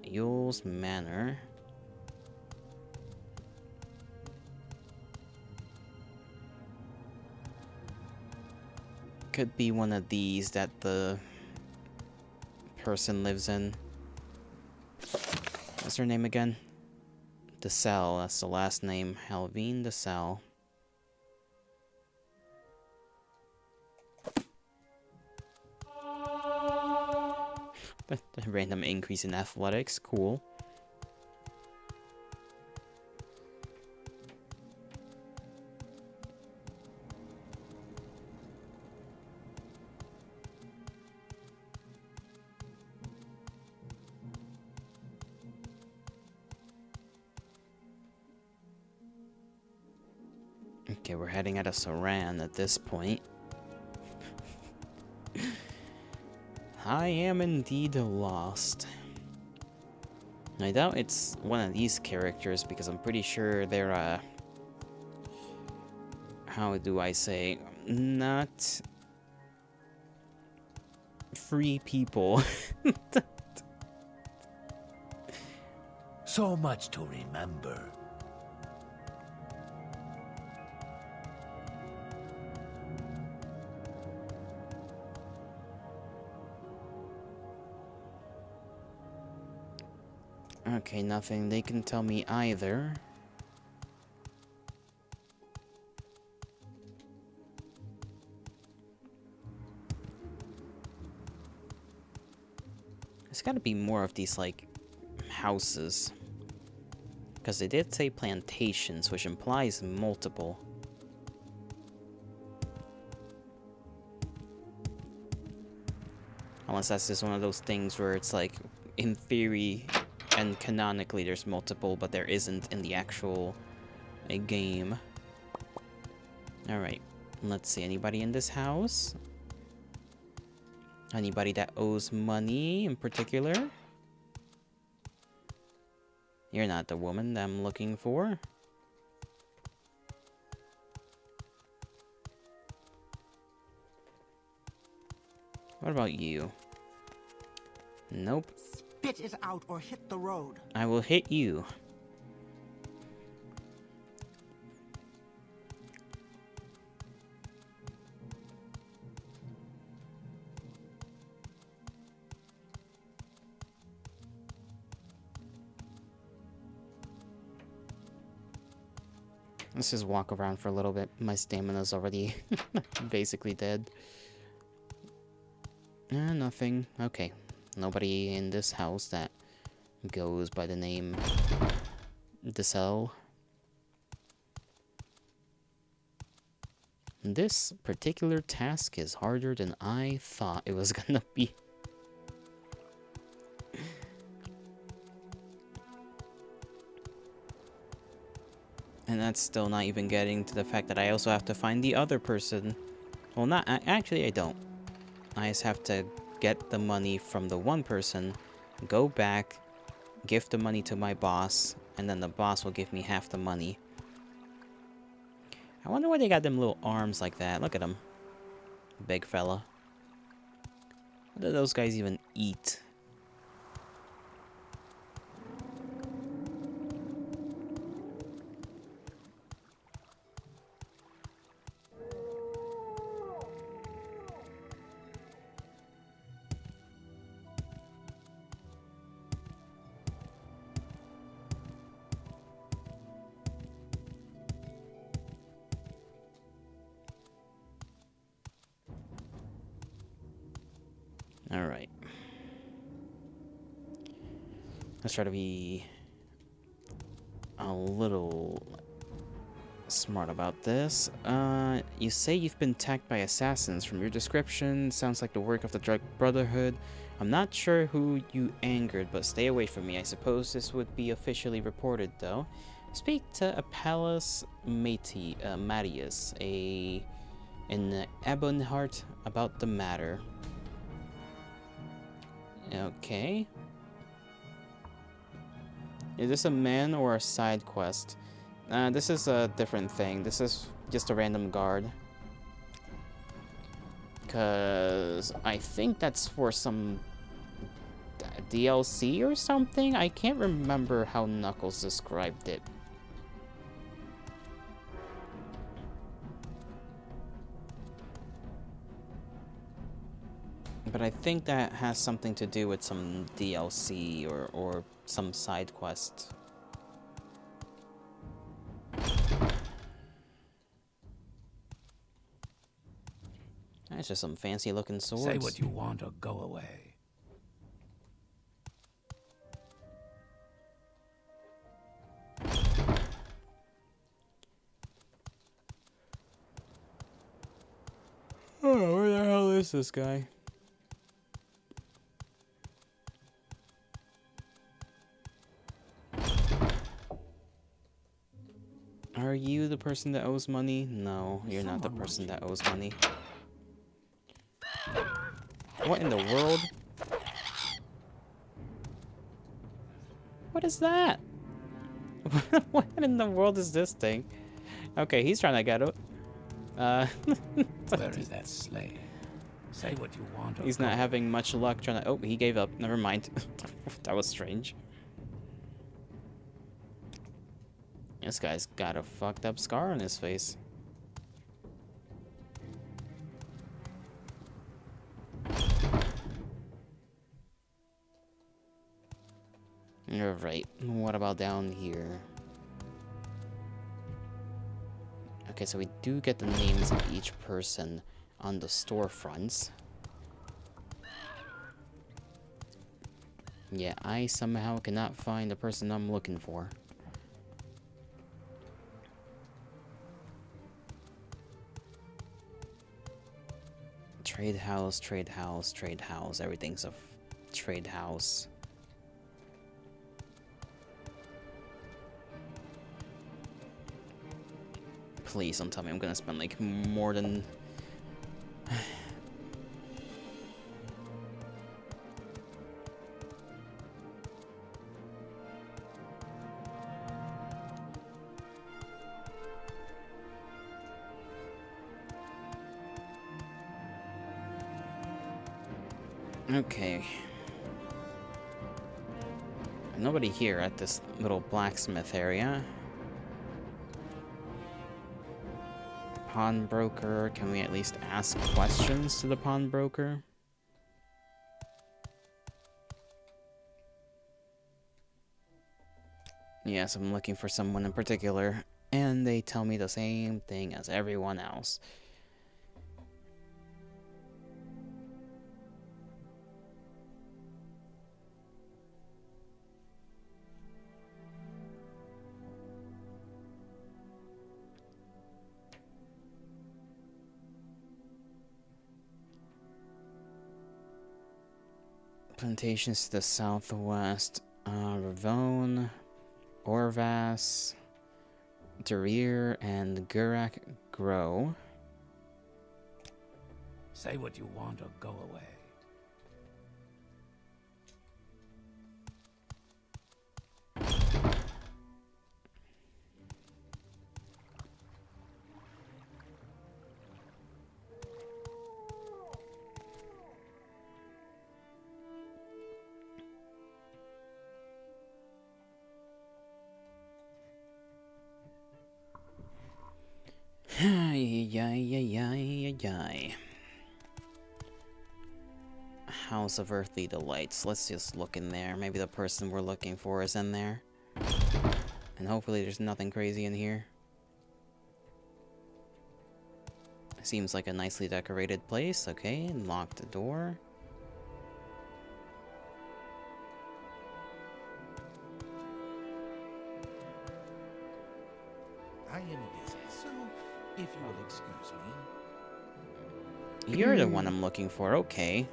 Yule's Manor. Could be one of these that the person lives in. What's her name again? DeSalle, that's the last name. Helvine DeSalle. A random increase in athletics, cool. Okay, we're heading out of Saran at this point. I am indeed lost. I doubt it's one of these characters because I'm pretty sure they're, how do I say, not free people. So much to remember. Okay, nothing they can tell me either. There's gotta be more of these, like, houses. Because they did say plantations, which implies multiple. Unless that's just one of those things where it's like, in theory and canonically there's multiple, but there isn't in the actual game. Alright, let's see, anybody in this house? Anybody that owes money in particular? You're not the woman that I'm looking for. What about you? Nope. Spit it out or hit the road. I will hit you. Let's just walk around for a little bit. My stamina's already basically dead. Nothing. Okay. Nobody in this house that goes by the name DeSalle. This particular task is harder than I thought it was gonna be. And that's still not even getting to the fact that I also have to find the other person. Well, not actually, I don't. I just have to get the money from the one person, go back, give the money to my boss, and then the boss will give me half the money. I wonder why they got them little arms like that. Look at them. Big fella. What do those guys even eat? Alright. Let's try to be a little smart about this. You say you've been attacked by assassins. From your description, sounds like the work of the Drug Brotherhood. I'm not sure who you angered, but stay away from me. I suppose this would be officially reported, though. Speak to Apelles Matius, in Ebonheart about the matter. Okay. Is this a man or a side quest? This is a different thing. This is just a random guard. Because I think that's for some DLC or something? I can't remember how Knuckles described it. But I think that has something to do with some DLC or some side quest. That's just some fancy looking swords. Say what you want or go away. Oh, where the hell is this guy? Are you the person that owes money? No, you're not the person that owes money. What in the world? What is that? What in the world is this thing? Okay, he's trying to get it. Where is that slave? Say what you want or He's go not having much luck trying to... Oh, he gave up. Never mind. That was strange. This guy's got a fucked up scar on his face. You're right. What about down here? Okay, so we do get the names of each person on the storefronts. Yeah, I somehow cannot find the person I'm looking for. Trade house, trade house, trade house. Everything's a trade house. Please don't tell me I'm gonna spend like more than... Okay. Nobody here at this little blacksmith area. Pawnbroker. Can we at least ask questions to the pawnbroker? Yes, I'm looking for someone in particular, and they tell me the same thing as everyone else. Plantations to the southwest. Ravone, Orvas, Derir, and Gurak grow. Say what you want or go away. House of Earthly Delights. Let's just look in there. Maybe the person we're looking for is in there. And hopefully there's nothing crazy in here. Seems like a nicely decorated place. Okay, lock the door. I am busy. If you will excuse me. You're the one I'm looking for, okay.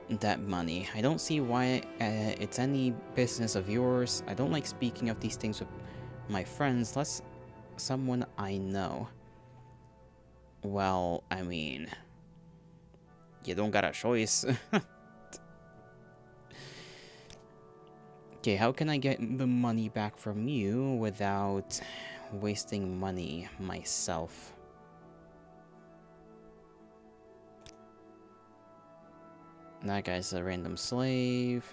That money. I don't see why it's any business of yours. I don't like speaking of these things with my friends, unless someone I know. Well, I mean, you don't got a choice. Okay, how can I get the money back from you without wasting money myself? That guy's a random slave.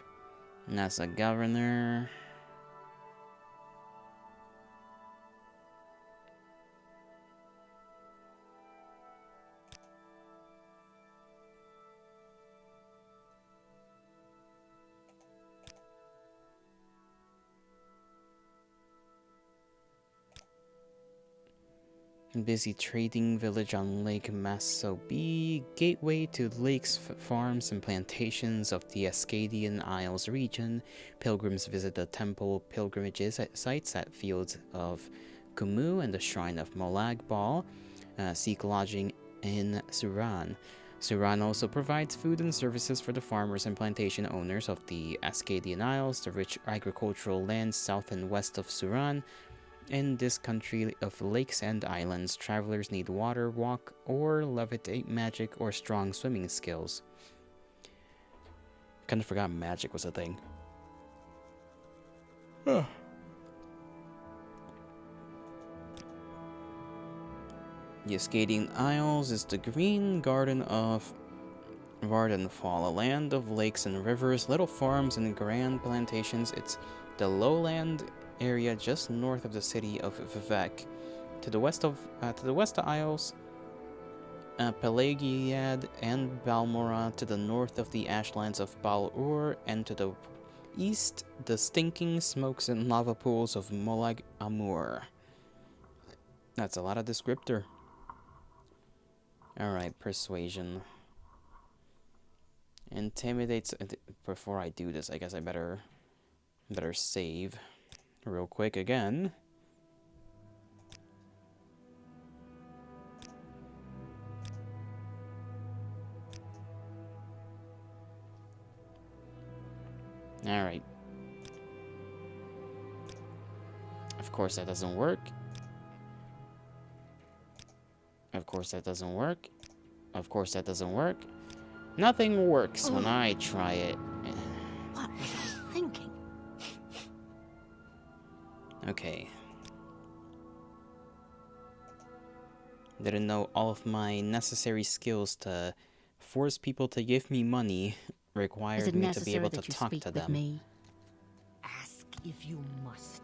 And that's a governor. Busy trading village on Lake Masobi, gateway to lakes, farms, and plantations of the Ascadian Isles region. Pilgrims visit the temple pilgrimages sites at Fields of Kumu and the Shrine of Molag Bal. Seek lodging in Suran. Suran also provides food and services for the farmers and plantation owners of the Ascadian Isles, the rich agricultural lands south and west of Suran. In this country of lakes and islands, travelers need water, walk, or levitate magic or strong swimming skills. Kinda forgot magic was a thing. The Ascadian Isles is the green garden of Vardenfall, a land of lakes and rivers, little farms and grand plantations. It's the lowland area just north of the city of Vivek. To the west of the Isles, Pelagiad and Balmora. To the north of the ashlands of Bal-Ur, and to the east, the stinking smokes and lava pools of Molag Amur. That's a lot of descriptor. Alright, persuasion. Intimidates. Before I do this, I guess I better save real quick again. Alright. Of course that doesn't work. Of course that doesn't work. Of course that doesn't work. Nothing works when I try it. What was I thinking? Okay. Didn't know all of my necessary skills to force people to give me money Is required it me to be necessary able to that you talk speak to with them. me? Ask if you must.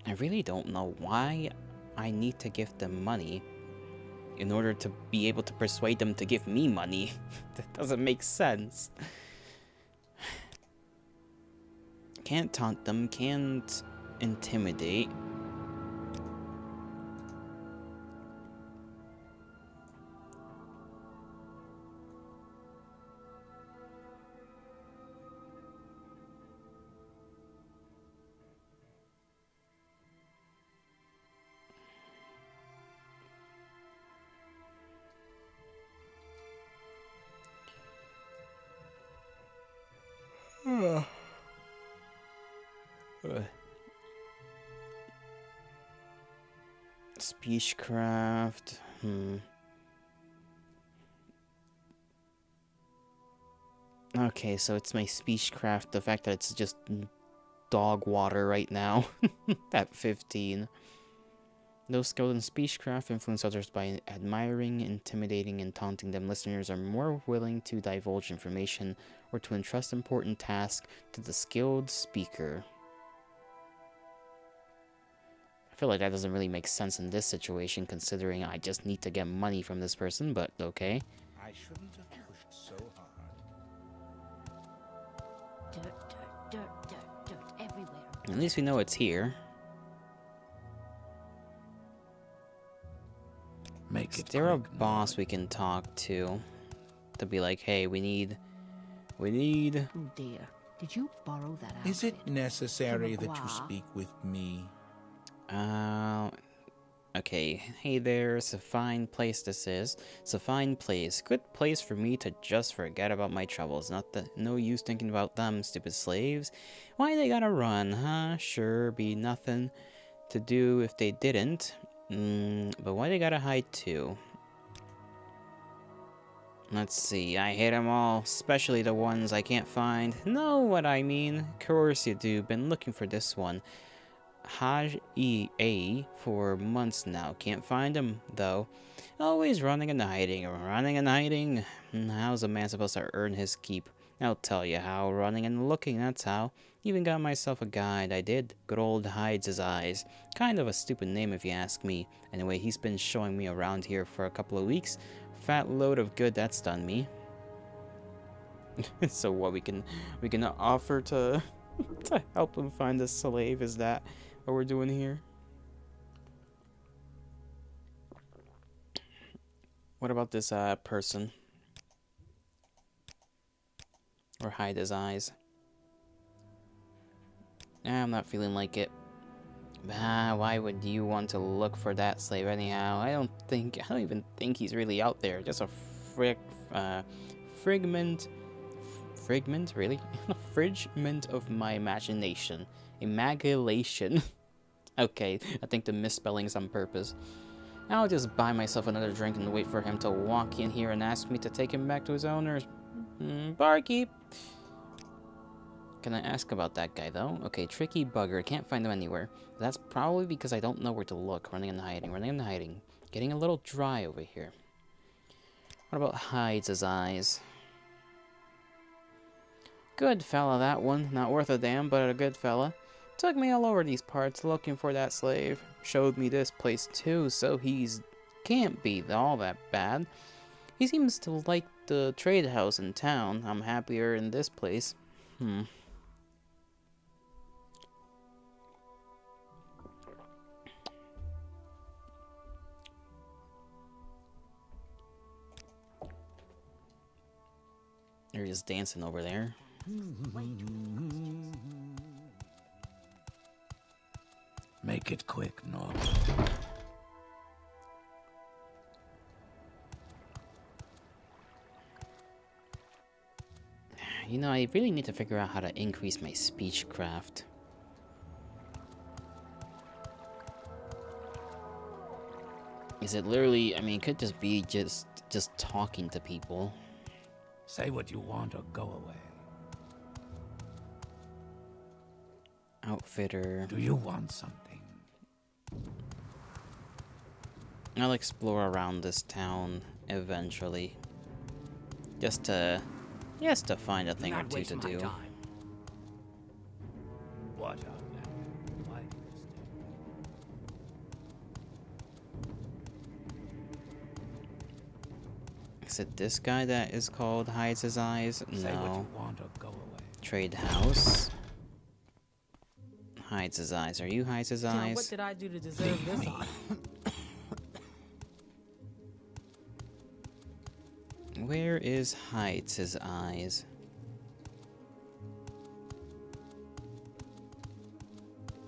I really don't know why I need to give them money in order to be able to persuade them to give me money. That doesn't make sense. Can't taunt them, can't intimidate. Speechcraft. Okay, so it's my speechcraft, the fact that it's just dog water right now at 15. Those skilled in speechcraft influence others by admiring, intimidating, and taunting them. Listeners are more willing to divulge information or to entrust important tasks to the skilled speaker. I feel like that doesn't really make sense in this situation, considering I just need to get money from this person, but okay. I shouldn't have pushed so hard. Dirt everywhere. At least we know it's here. Make Is it there a quick, boss we can talk to be like, hey, we need Oh dear. Did you borrow that outfit? Is it necessary that you Gras? speak with me? Okay. Hey there, it's a fine place this is. It's a fine place. Good place for me to just forget about my troubles. No use thinking about them, stupid slaves. Why they gotta run, huh? Sure, be nothing to do if they didn't. But why they gotta hide too? Let's see, I hate them all, especially the ones I can't find. Know what I mean? Of course you do, been looking for this one. Haj E.A. for months now. Can't find him, though. Always running and hiding, running and hiding. How's a man supposed to earn his keep? I'll tell you how, running and looking, that's how. Even got myself a guide, I did. Good old Hides His Eyes. Kind of a stupid name if you ask me. Anyway, he's been showing me around here for a couple of weeks. Fat load of good that's done me. So what we can offer to to help him find a slave, is that what we're doing here? What about this person? Or Hide His Eyes? I'm not feeling like it. Why would you want to look for that slave anyhow? I don't even think he's really out there. Just a fragment, really? A fridgment of my imagination. Imagination. Okay, I think the misspelling's on purpose. I'll just buy myself another drink and wait for him to walk in here and ask me to take him back to his owners. Barkeep! Can I ask about that guy, though? Okay, tricky bugger. Can't find him anywhere. That's probably because I don't know where to look. Running and hiding. Getting a little dry over here. What about Hides His Eyes? Good fella, that one. Not worth a damn, but a good fella. Took me all over these parts looking for that slave. Showed me this place, too, so can't be all that bad. He seems to like the trade house in town. I'm happier in this place. They're just dancing over there. Make it quick, Norman. You know, I really need to figure out how to increase my speech craft. Is it literally, I mean, it could just be just talking to people. Say what you want or go away. Outfitter. Do you want something? I'll explore around this town eventually. Just to find a thing or two to do. What of that? Why do you stay? Is it this guy that is called Hides His Eyes? Say what No. you want or go away. Trade house. Hides His Eyes. Are you Hides His Eyes? What did I do to deserve this honor? Where is Hides His Eyes?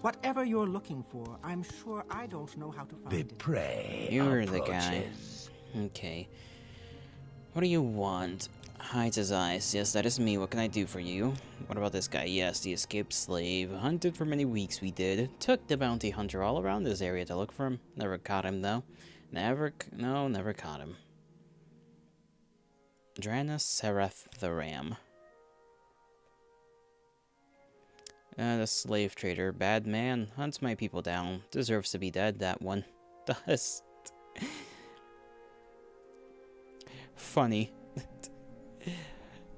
Whatever you're looking for, I'm sure I don't know how to find it. Prey You're the guy. approaches. Okay. What do you want? Hides His Eyes. Yes, that is me. What can I do for you? What about this guy? Yes, the escaped slave. Hunted for many weeks we did. Took the bounty hunter all around this area to look for him. Never caught him, though. Never caught him. Drana Sereth the Ram. The slave trader. Bad man. Hunts my people down. Deserves to be dead, that one. Does. Funny.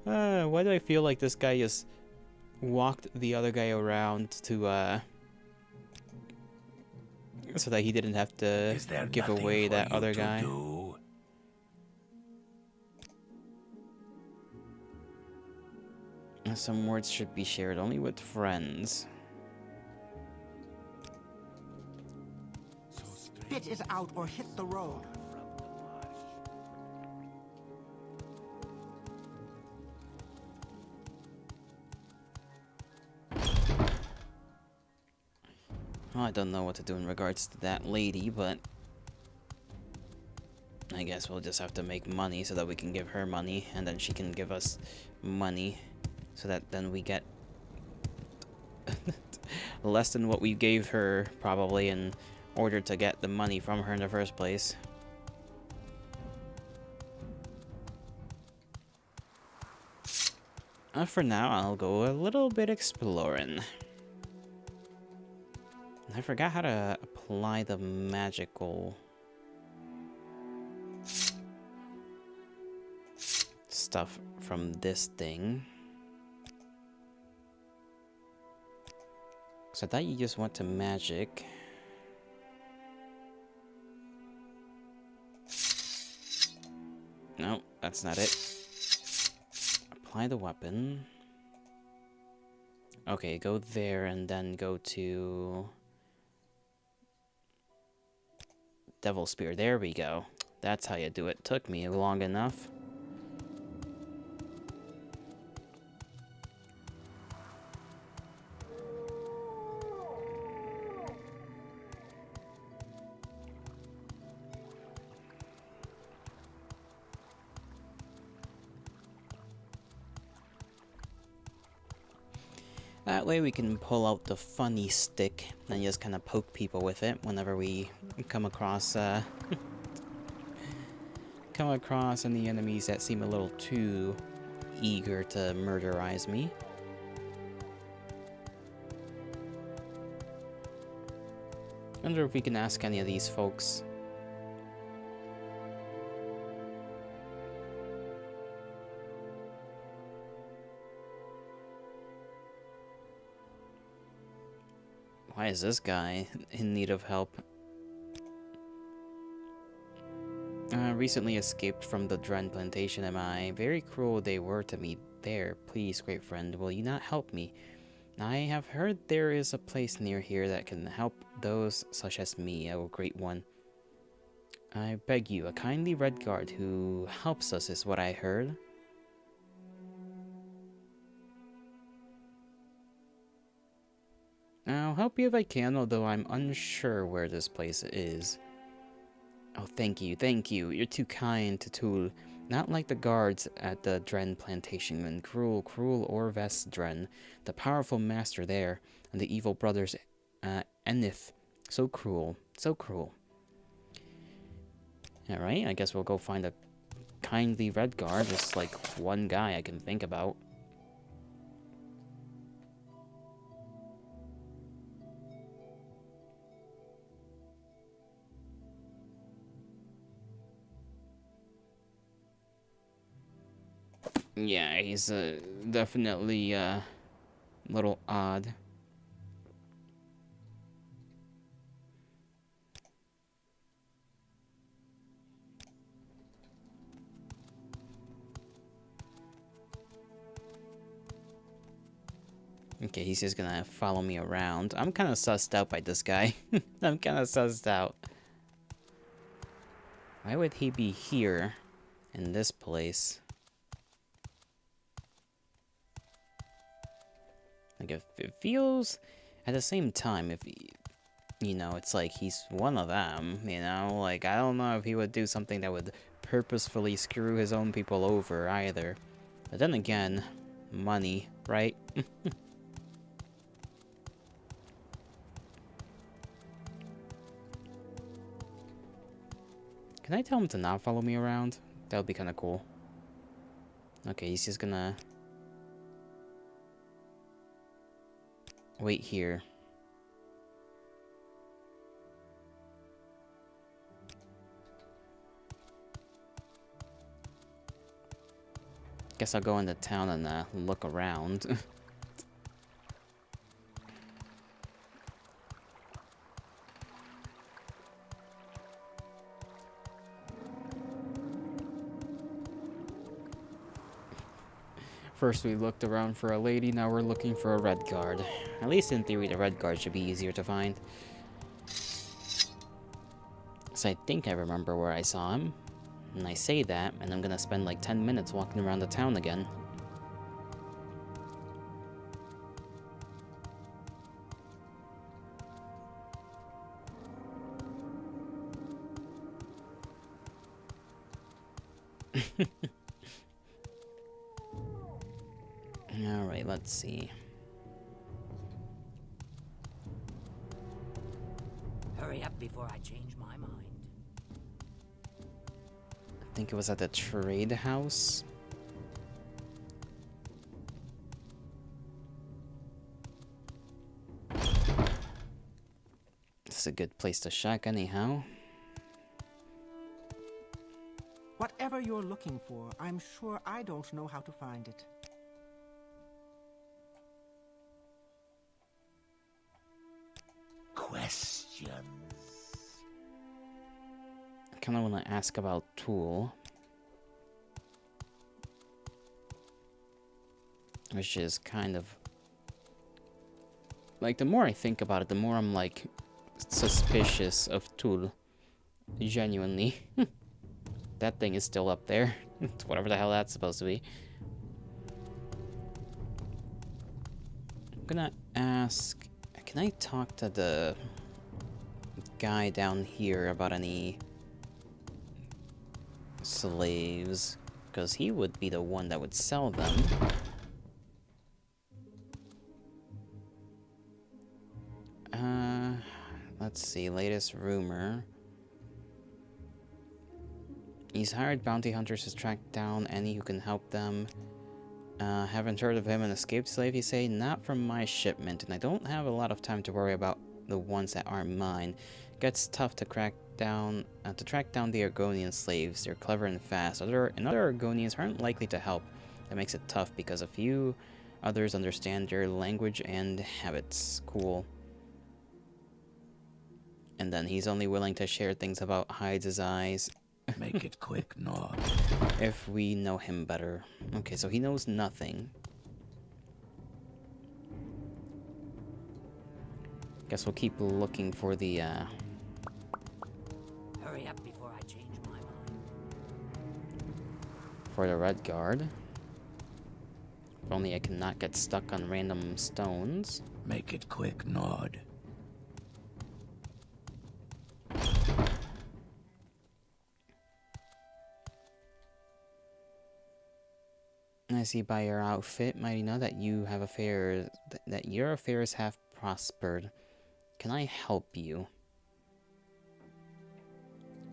Why do I feel like this guy just walked the other guy around to, so that he didn't have to give away that other guy? Some words should be shared only with friends. Spit it out or hit the road. Well, I don't know what to do in regards to that lady, but I guess we'll just have to make money so that we can give her money, and then she can give us money, so that then we get less than what we gave her, probably, in order to get the money from her in the first place. For now, I'll go a little bit exploring. I forgot how to apply the magical stuff from this thing. So I thought you just went to magic. No, that's not it. Apply the weapon. Okay, go there and then go to Devil Spear. There we go. That's how you do it. Took me long enough. That way we can pull out the funny stick and just kind of poke people with it whenever we come across any enemies that seem a little too eager to murderize me. I wonder if we can ask any of these folks. Why is this guy in need of help? Recently escaped from the Dren plantation, am I? Very cruel they were to me there. Please, great friend, will you not help me? I have heard there is a place near here that can help those such as me, O great one. I beg you, a kindly red guard who helps us is what I heard. I'll help you if I can, although I'm unsure where this place is. Oh, thank you, thank you. You're too kind to Tool. Not like the guards at the Dren plantation when cruel Orves Dren, the powerful master there, and the evil brothers Enith. So cruel, so cruel. Alright, I guess we'll go find a kindly red guard, just like one guy I can think about. Yeah, he's definitely a little odd. Okay, he's just gonna follow me around. I'm kind of sussed out by this guy. I'm kind of sussed out. Why would he be here in this place? Like, it feels, at the same time, if, you know, it's like he's one of them, you know? Like, I don't know if he would do something that would purposefully screw his own people over, either. But then again, money, right? Can I tell him to not follow me around? That would be kind of cool. Okay, he's just gonna wait here. Guess I'll go into town and look around. First we looked around for a lady, now we're looking for a red guard. At least in theory the red guard should be easier to find. So I think I remember where I saw him. And I say that, and I'm gonna spend like 10 minutes walking around the town again. Alright, let's see. Hurry up before I change my mind. I think it was at the trade house. This is a good place to check anyhow. Whatever you're looking for, I'm sure I don't know how to find it. Questions. I kind of want to ask about Tool. Which is kind of... like, the more I think about it, the more I'm, like, suspicious of Tool. Genuinely. That thing is still up there. Whatever the hell that's supposed to be. I'm gonna ask... can I talk to the guy down here about any slaves? Because he would be the one that would sell them. Let's see, latest rumor. He's hired bounty hunters to track down any who can help them. Haven't heard of him, an escaped slave, you say? Not from my shipment, and I don't have a lot of time to worry about the ones that aren't mine. Gets tough to track down the Argonian slaves. They're clever and fast. Other Argonians aren't likely to help. That makes it tough because a few others understand their language and habits. Cool. And then he's only willing to share things about hides his eyes. Make it quick, nod. If we know him better. Okay, so he knows nothing. Guess we'll keep looking for the, Hurry up before I change my mind. for the red guard. If only I cannot get stuck on random stones. Make it quick, nod. I see by your outfit, mighty know that you have affairs, that your affairs have prospered. Can I help you?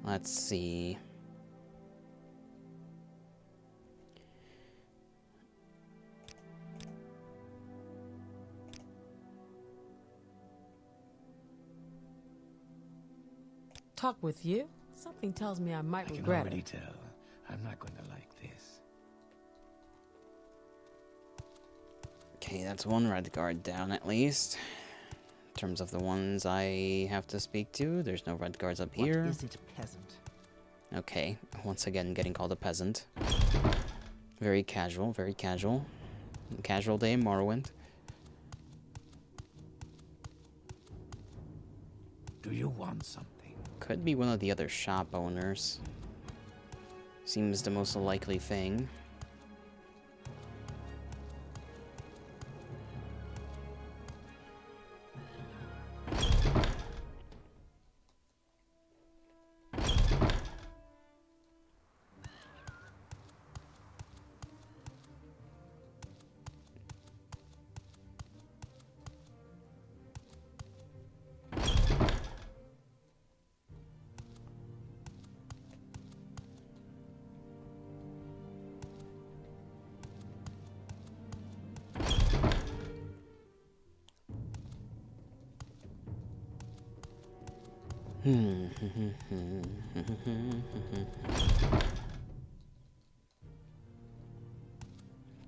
Let's see. Talk with you? Something tells me I might I can regret already it. tell. I'm not going to like this. Okay, that's one red guard down at least. In terms of the ones I have to speak to, there's no red guards up here. What is it, peasant? Okay, once again getting called a peasant. Very casual, very casual. Casual day in Morrowind. Do you want something? Could be one of the other shop owners. Seems the most likely thing.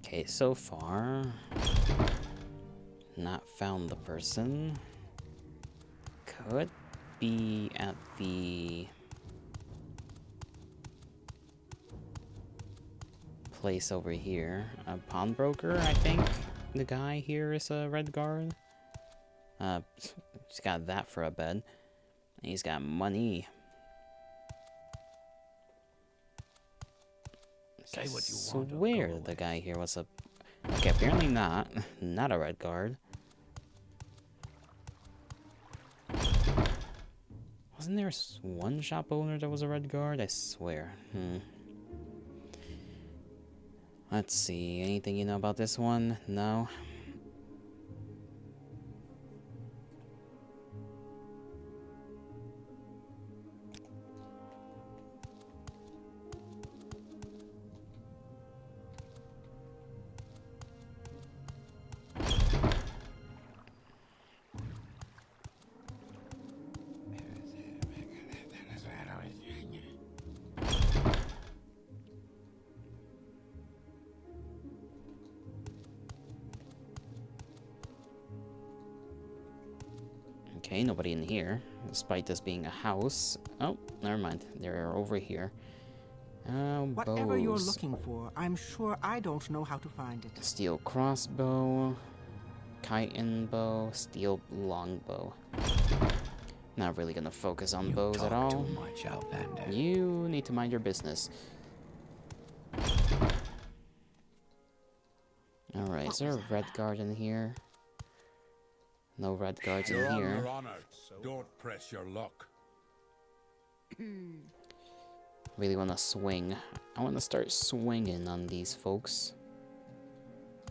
Okay, so far, not found the person. Could be at the place over here. A pawnbroker, I think. The guy here is a red guard. He's got that for a bed. He's got money. Say what you want. Swear the guy here was a... Okay, apparently not. Not a red guard. Wasn't there one shop owner that was a red guard? I swear. Let's see, anything you know about this one? No? Okay, nobody in here, despite this being a house. Oh, never mind. They're over here. Whatever you're Bows. looking for, I'm sure I don't know how to find it. Steel crossbow, chitin bow, steel longbow. Not really gonna focus on bows at all. Too much, Outlander. You need to mind your business. Alright, is there a red guard in here? No red guards in You're on here. your honor. Don't press your luck. Really want to swing. I want to start swinging on these folks.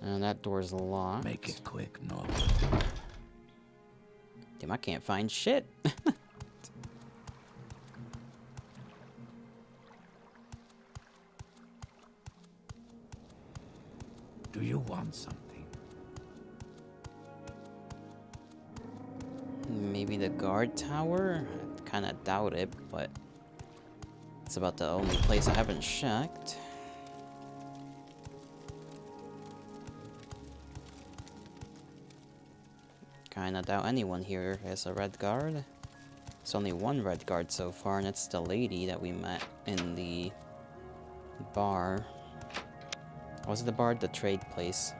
And that door's locked. Make it quick, no. Damn, I can't find shit. Do you want something? Maybe the guard tower? I kind of doubt it, but it's about the only place I haven't checked. Kinda doubt anyone here is a red guard. There's only one red guard so far, and it's the lady that we met in the bar. Was it the bar? The trade place.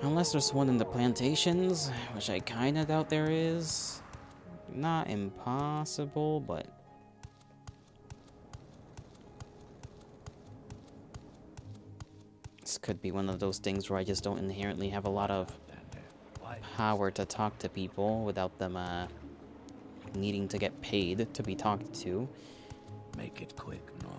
Unless there's one in the plantations, which I kinda doubt there is. Not impossible, but... this could be one of those things where I just don't inherently have a lot of power to talk to people without them, needing to get paid to be talked to. Make it quick, Nod.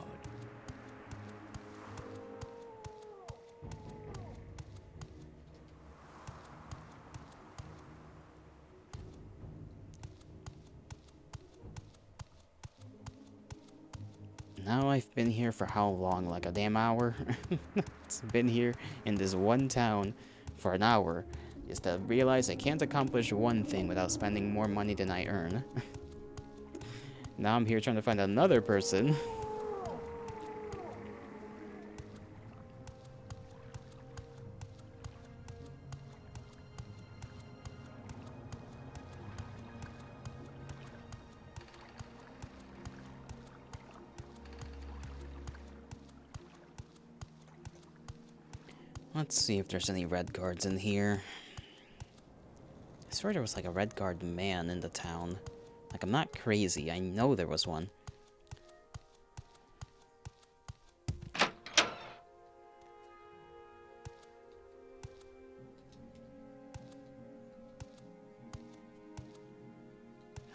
Now I've been here for how long? Like a damn hour? It's been here in this one town for an hour. Just to realize I can't accomplish one thing without spending more money than I earn. Now I'm here trying to find another person. Let's see if there's any red guards in here. I swear there was like a red guard man in the town. Like, I'm not crazy. I know there was one.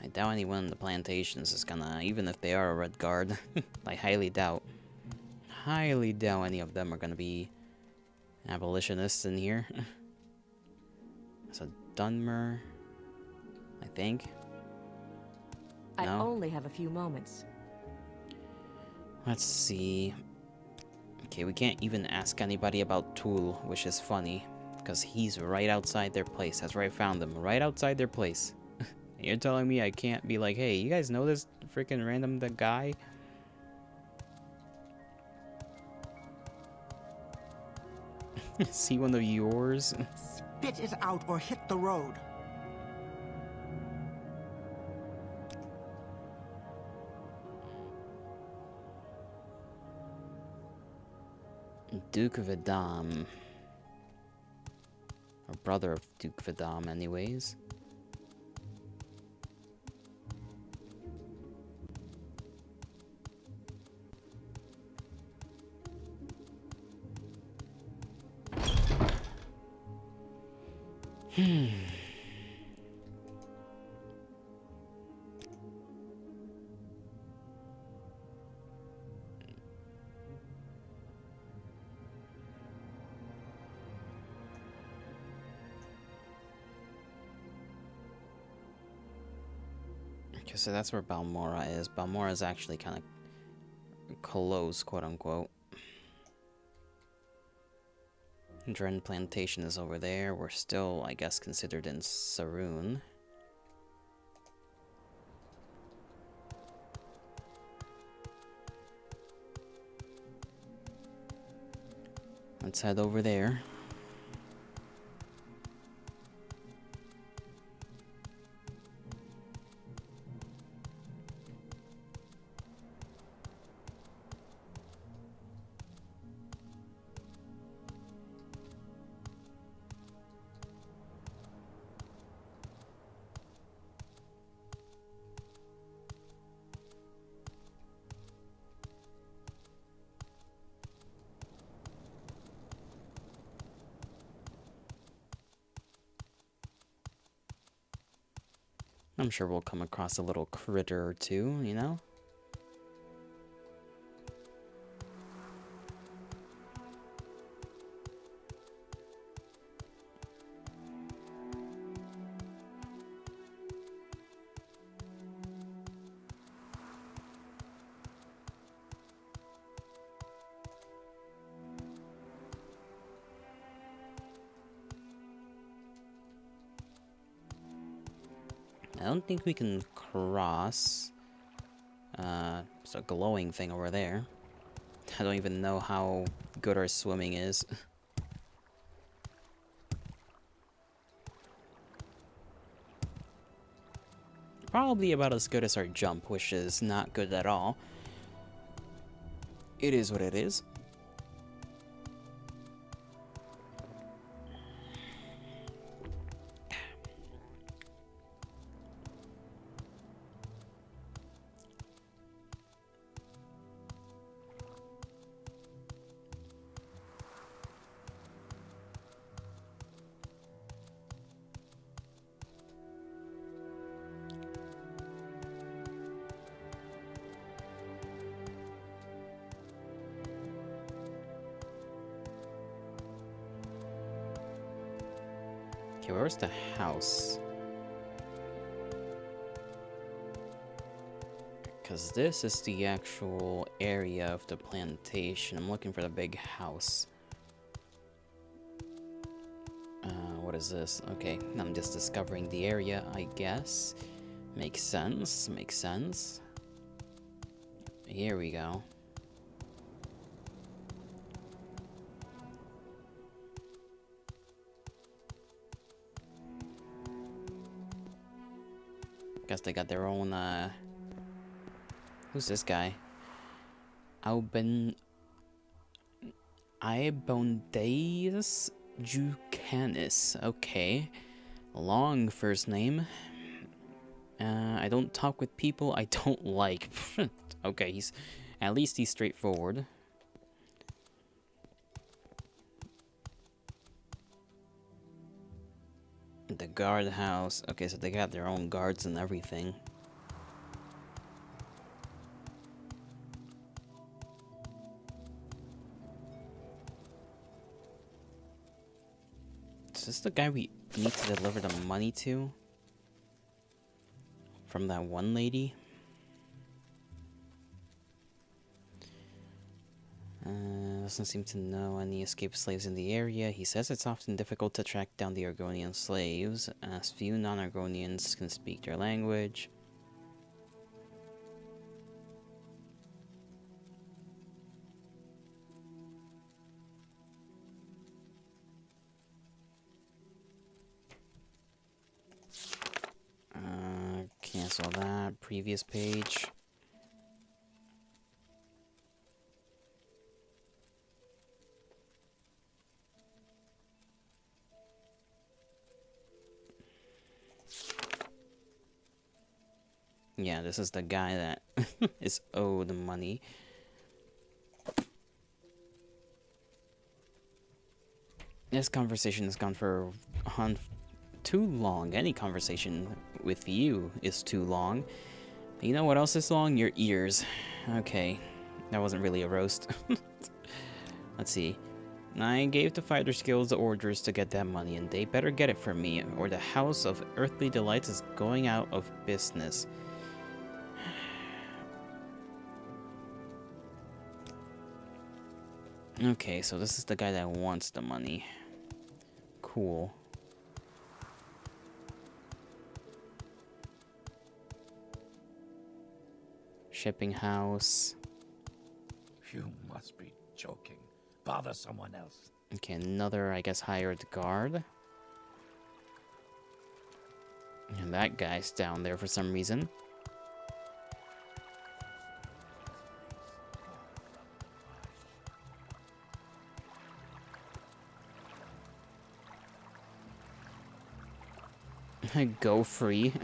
I doubt anyone in the plantations is gonna, even if they are a red guard, I highly doubt any of them are gonna be abolitionists in here. There's a Dunmer, I think. I No? only have a few moments. Let's see. Okay, we can't even ask anybody about Tool, which is funny, because he's right outside their place. That's where I found him, right outside their place. You're telling me I can't be like, hey, you guys know this freaking random guy? Is he one of yours? Spit it out or hit the road. Duke Vidam. Or brother of Duke Vidam, anyways. Okay, so that's where Balmora is. Balmora is actually kind of close, quote-unquote. Dren Plantation is over there. We're still, I guess, considered in Saroon. Let's head over there. I'm sure we'll come across a little critter or two, you know? I don't think we can cross. There's a glowing thing over there. I don't even know how good our swimming is. Probably about as good as our jump, which is not good at all. It is what it is. Okay, where's the house? Because this is the actual area of the plantation. I'm looking for the big house. What is this? Okay, I'm just discovering the area, I guess. Makes sense, makes sense. Here we go. Guess they got their own, who's this guy? Ibondaeus Jucanis. Okay. Long first name. I don't talk with people I don't like. Okay, at least he's straightforward. The guardhouse. Okay, so they got their own guards and everything. Is this the guy we need to deliver the money to? From that one lady? Doesn't seem to know any escaped slaves in the area. He says it's often difficult to track down the Argonian slaves, as few non-Argonians can speak their language. Cancel that. Previous page. Yeah, this is the guy that is owed money. This conversation has gone on too long. Any conversation with you is too long. You know what else is long? Your ears. Okay, that wasn't really a roast. Let's see. I gave the fighter skills the orders to get that money, and they better get it from me, or the House of Earthly Delights is going out of business. Okay, so this is the guy that wants the money. Cool. Shipping house. You must be joking. Bother someone else. Okay, another, I guess, hired guard. And that guy's down there for some reason. Go free.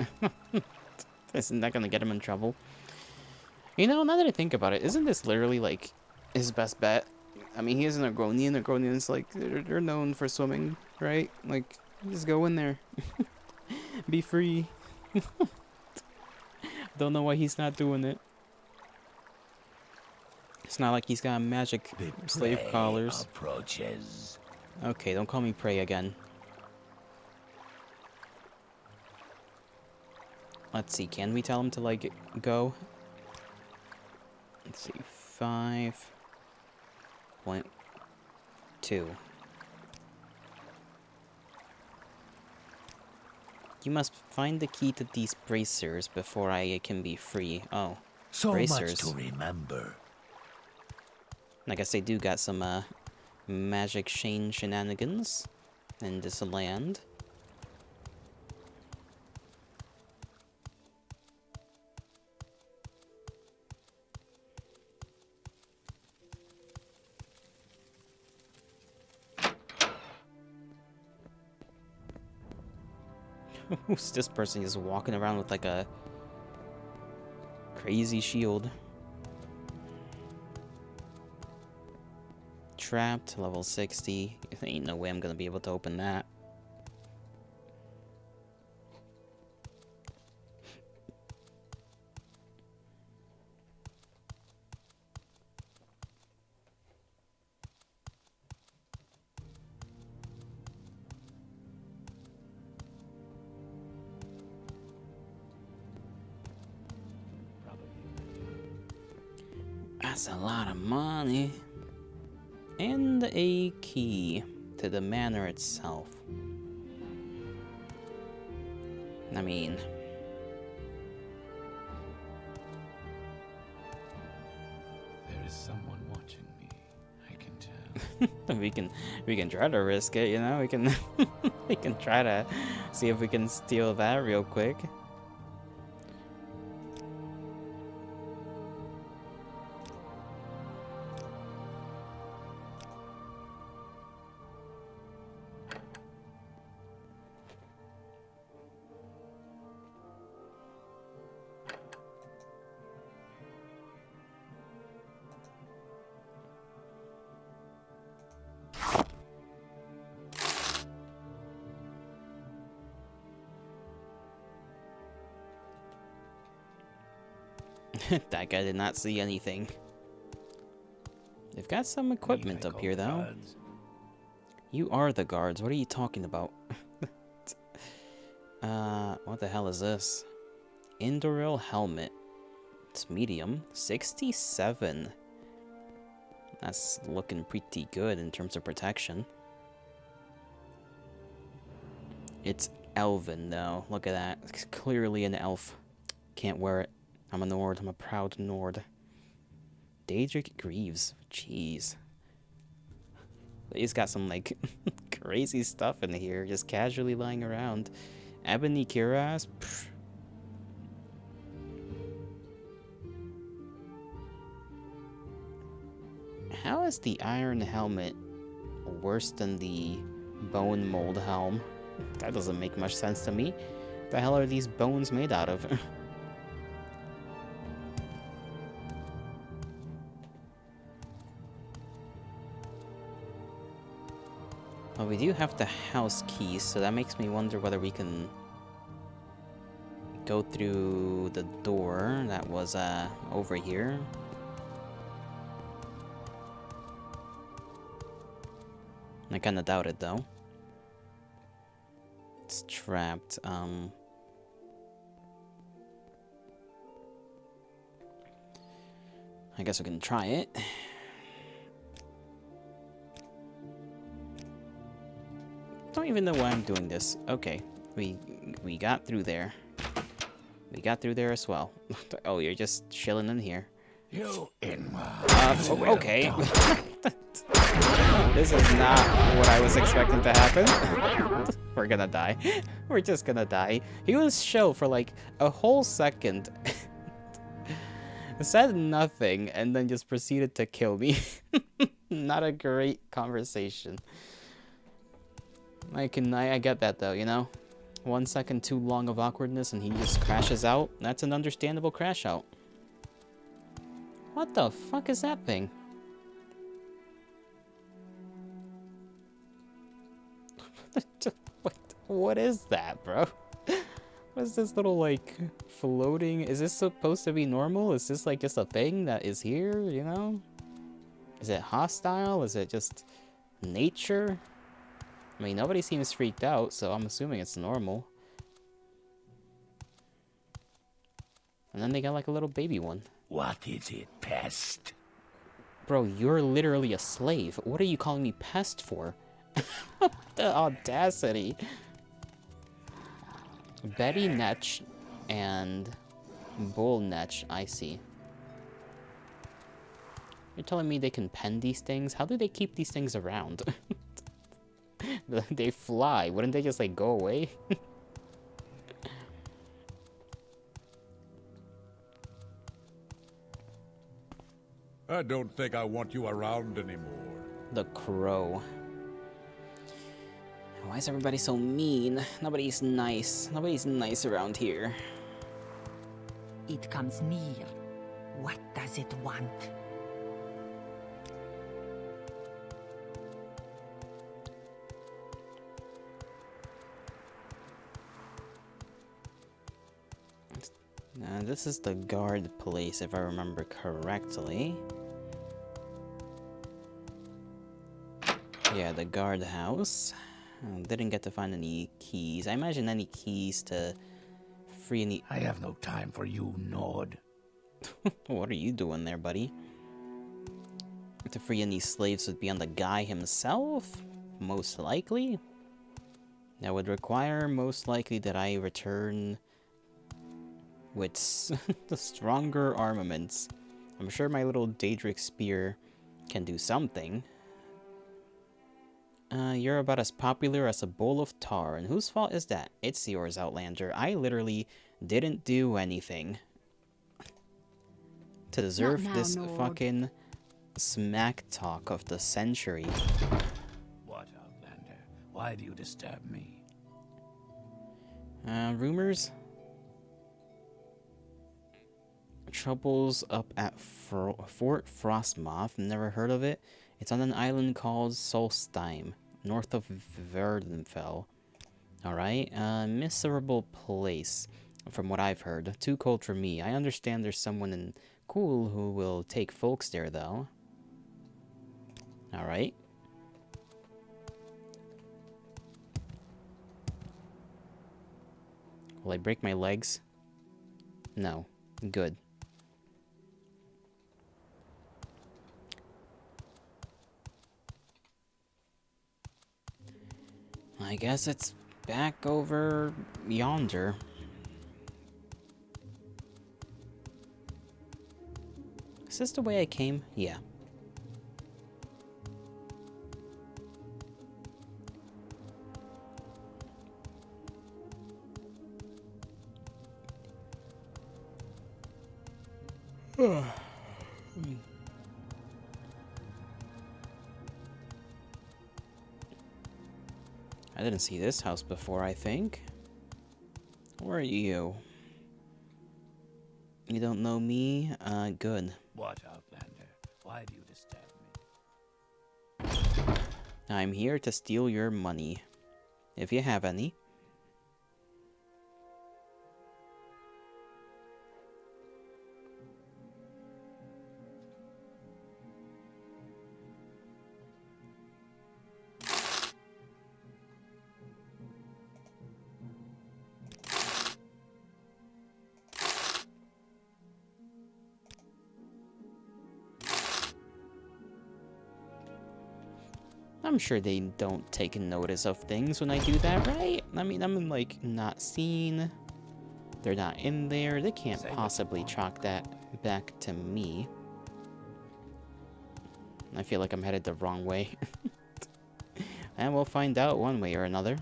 Isn't that gonna get him in trouble? You know, now that I think about it, isn't this literally, like, his best bet? I mean, he is an Agronian. Agronians, like, they're known for swimming, right? Like, just go in there. Be free. Don't know why he's not doing it. It's not like he's got magic slave collars. Approaches. Okay, don't call me prey again. Let's see, can we tell him to, like, go? Let's see, 5.2. You must find the key to these bracers before I can be free. Oh, So bracers. much to remember. I guess they do got some, magic chain shenanigans in this land. Who's this person just walking around with like a crazy shield? Trapped, level 60. Ain't no way I'm gonna be able to open that. That's a lot of money. And a key to the manor itself. I mean... There is someone watching me. I can tell. we can try to risk it, you know? We can we can try to see if we can steal that real quick. That guy did not see anything. They've got some equipment up here, though. You are the guards. What are you talking about? What the hell is this? Indoril helmet. It's medium. 67. That's looking pretty good in terms of protection. It's elven, though. Look at that. It's clearly an elf. Can't wear it. I'm a Nord. I'm a proud Nord. Daedric Greaves. Jeez. He's got some, like, crazy stuff in here, just casually lying around. Ebony Cuirass? Pfft. How is the iron helmet worse than the bone mold helm? That doesn't make much sense to me. What the hell are these bones made out of? Well, we do have the house keys, so that makes me wonder whether we can go through the door that was over here. I kinda doubt it, though. It's trapped. I guess we can try it. even know why I'm doing this. Okay, we got through there. We got through there as well. Oh, you're just chilling in here. You in okay. This is not what I was expecting to happen. We're gonna die. We're just gonna die. He was chill for like a whole second. Said nothing and then just proceeded to kill me. Not a great conversation. I get that though, you know? 1 second too long of awkwardness and he just crashes out. That's an understandable crash out. What the fuck is that thing? What is that, bro? What is this little, like, floating? Is this supposed to be normal? Is this, like, just a thing that is here, you know? Is it hostile? Is it just nature? I mean, nobody seems freaked out, so I'm assuming it's normal. And then they got, like, a little baby one. What is it, pest? Bro, you're literally a slave. What are you calling me pest for? The audacity. Betty Netch and Bull Netch, I see. You're telling me they can pen these things? How do they keep these things around? They fly. Wouldn't they just, like, go away? I don't think I want you around anymore. The crow. Why is everybody so mean? Nobody's nice. Nobody's nice around here. It comes near. What does it want? This is the guard place, if I remember correctly. Yeah, the guard house. Didn't get to find any keys. I imagine any keys to free any... I have no time for you, Nord. What are you doing there, buddy? To free any slaves would be on the guy himself? Most likely? That would require, most likely, that I return with the stronger armaments. I'm sure my little Daedric spear can do something. You're about as popular as a bowl of tar, and whose fault is that? It's yours, Outlander. I literally didn't do anything to deserve this fucking smack talk of the century. What, Outlander? Why do you disturb me? Rumors? Troubles up at Fort Frostmoth. Never heard of it. It's on an island called Solstheim, north of Verdenfell. Alright, miserable place, from what I've heard. Too cold for me. I understand there's someone in cool who will take folks there, though. Alright. Will I break my legs? No. Good. I guess it's back over yonder. Is this the way I came? Yeah. I didn't see this house before, I think. Where are you? You don't know me? Good. What, Outlander? Why do you disturb me? I'm here to steal your money. If you have any. I'm sure they don't take notice of things when I do that, right? I mean, I'm like not seen. They're not in there. They can't possibly track that back to me. I feel like I'm headed the wrong way. And we'll find out one way or another.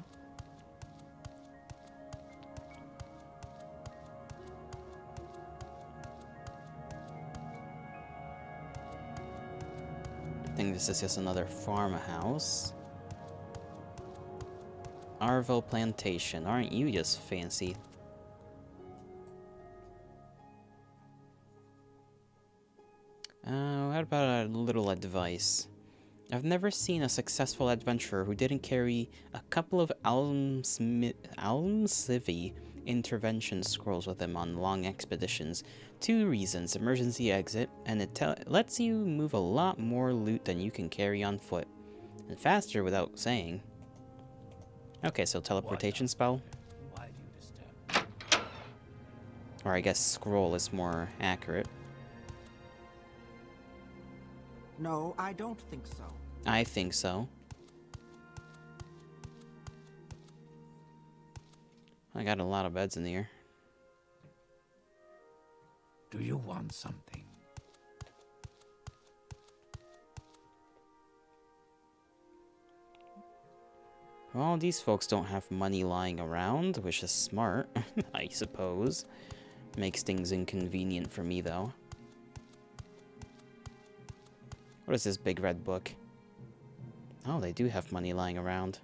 I think this is just another farmhouse. Arville Plantation. Aren't you just fancy? What about a little advice? I've never seen a successful adventurer who didn't carry a couple of Almsivy intervention scrolls with him on long expeditions. 2 reasons: emergency exit, and it lets you move a lot more loot than you can carry on foot. And faster without saying. Okay, so teleportation spell. Or I guess scroll is more accurate. No, I don't think so. I think so. I got a lot of beds in here. Do you want something? Well, these folks don't have money lying around, which is smart, I suppose. Makes things inconvenient for me, though. What is this big red book? Oh, they do have money lying around.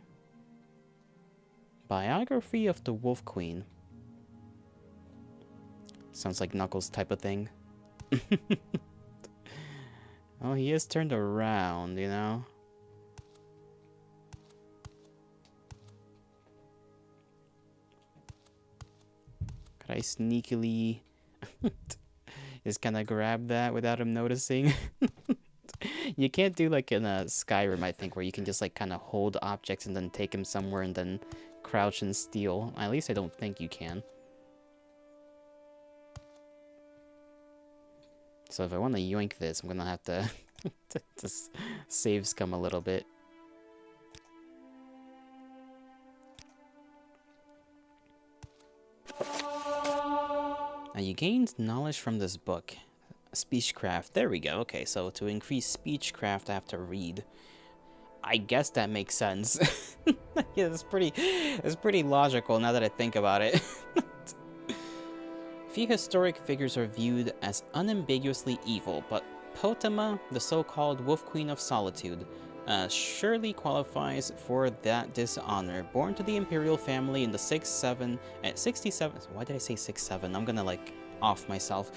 Biography of the Wolf Queen. Sounds like Knuckles type of thing. Oh, he is turned around, you know? Could I sneakily just kind of grab that without him noticing? You can't do like in a Skyrim, I think, where you can just like kind of hold objects and then take them somewhere and then crouch and steal. At least I don't think you can. So if I want to yoink this, I'm gonna have to just save scum a little bit. Now you gained knowledge from this book. Speechcraft. There we go. Okay, so to increase speechcraft, I have to read. I guess that makes sense. Yeah, it's pretty logical now that I think about it. Few historic figures are viewed as unambiguously evil, but Potema, the so-called Wolf Queen of Solitude, surely qualifies for that dishonor. Born to the imperial family in the 67. Why did I say 67? I'm gonna like off myself.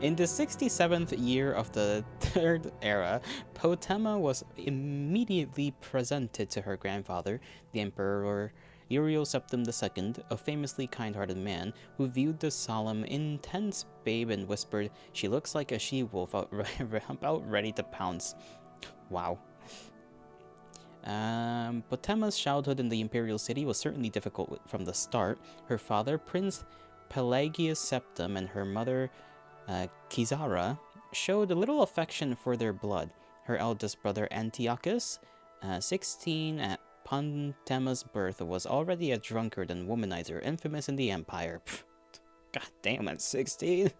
In the 67th year of the Third Era, Potema was immediately presented to her grandfather, the Emperor Uriel Septim II, a famously kind-hearted man who viewed the solemn, intense babe and whispered, "She looks like a she-wolf about ready to pounce." Wow. Potema's childhood in the imperial city was certainly difficult from the start. Her father, Prince Pelagius Septim, and her mother, Kizara, showed a little affection for their blood. Her eldest brother, Antiochus, 16 at Potema's birth, was already a drunkard and womanizer, infamous in the empire. God damn, at 16.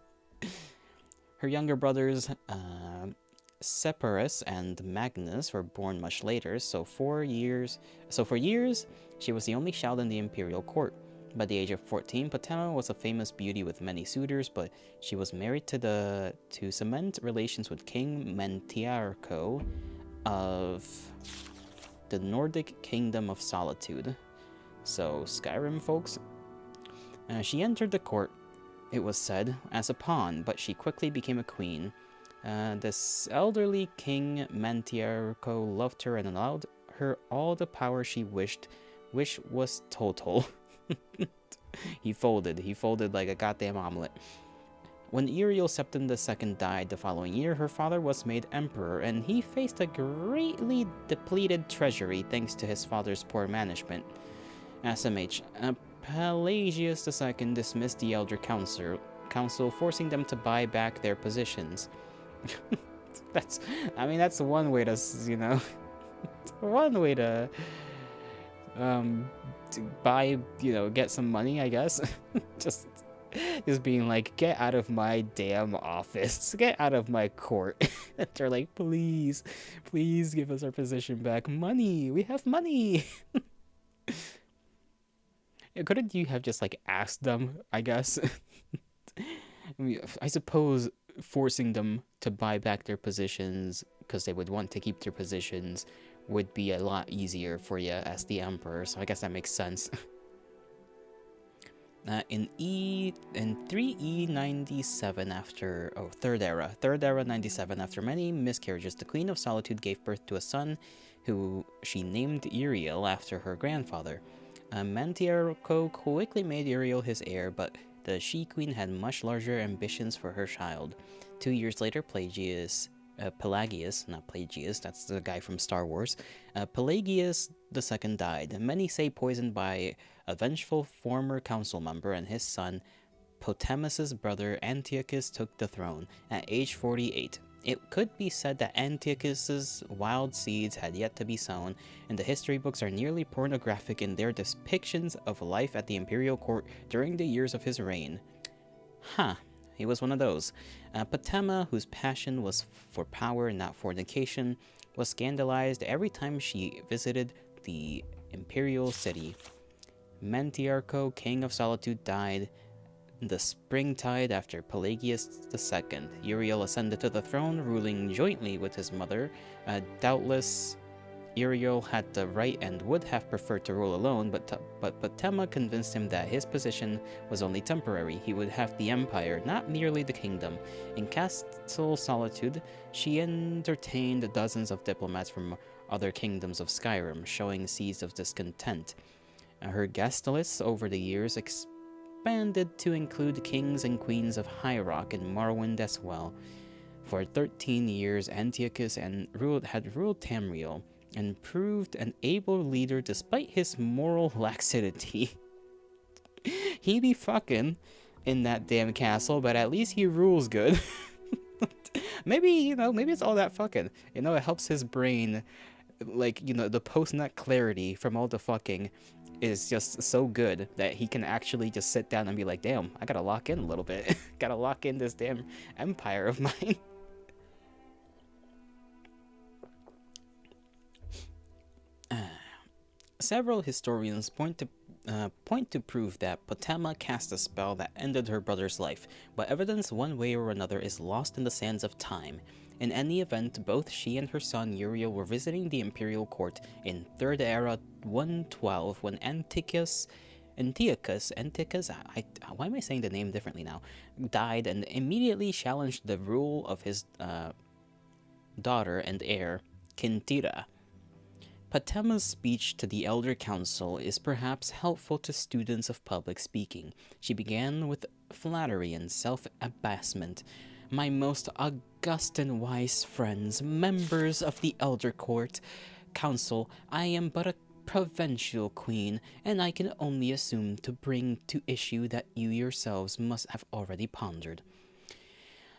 Her younger brothers, Seppurus and Magnus, were born much later, so for years, she was the only child in the imperial court. By the age of 14, Potema was a famous beauty with many suitors, but she was married to cement relations with King Mentiarco of the Nordic Kingdom of Solitude. So, Skyrim, folks. She entered the court, it was said, as a pawn, but she quickly became a queen. This elderly King Mentiarco loved her and allowed her all the power she wished, which was total. He folded like a goddamn omelet. When Uriel Septim II died the following year, her father was made emperor, and he faced a greatly depleted treasury thanks to his father's poor management. SMH, Pelagius II dismissed the elder council, forcing them to buy back their positions. That's one way to, One way to buy, get some money, I guess. just being like, get out of my damn office, get out of my court. They're like, please give us our position back. Money, we have money. Couldn't you have just like asked them, I guess? I suppose forcing them to buy back their positions because they would want to keep their positions would be a lot easier for you as the emperor, so I guess that makes sense. In 3E97 after Third Era 97, after many miscarriages, the Queen of Solitude gave birth to a son who she named Uriel after her grandfather. Mantiarco quickly made Uriel his heir, but the she-queen had much larger ambitions for her child. 2 years later, Pelagius, not Pelagius, that's the guy from Star Wars, Pelagius II died, many say poisoned by a vengeful former council member, and his son, Potamus's brother Antiochus, took the throne at age 48. It could be said that Antiochus's wild seeds had yet to be sown, and the history books are nearly pornographic in their depictions of life at the imperial court during the years of his reign. He was one of those. Potema, whose passion was for power and not fornication, was scandalized every time she visited the imperial city. Mantiarco, king of Solitude, died the springtide after Pelagius II. Uriel ascended to the throne, ruling jointly with his mother. Doubtless, Uriel had the right and would have preferred to rule alone, but Potema convinced him that his position was only temporary. He would have the empire, not merely the kingdom. In Castle Solitude, she entertained dozens of diplomats from other kingdoms of Skyrim, showing seeds of discontent. Her guest list over the years expanded to include kings and queens of High Rock and Morrowind as well. For 13 years, Antiochus had ruled Tamriel, and proved an able leader despite his moral laxity. He be fucking in that damn castle, but at least he rules good. Maybe it's all that fucking. It helps his brain, the post-nut clarity from all the fucking is just so good that he can actually just sit down and be like, damn, I gotta lock in a little bit. Gotta lock in this damn empire of mine. Several historians point to prove that Potema cast a spell that ended her brother's life, but evidence one way or another is lost in the sands of time. In any event, both she and her son Uriel were visiting the imperial court in Third Era 112 when Antiochus, why am I saying the name differently now, died and immediately challenged the rule of his daughter and heir, Kintira. Potema's speech to the Elder Council is perhaps helpful to students of public speaking. She began with flattery and self-abasement. My most august and wise friends, members of the Elder Council, I am but a provincial queen, and I can only assume to bring to issue that you yourselves must have already pondered.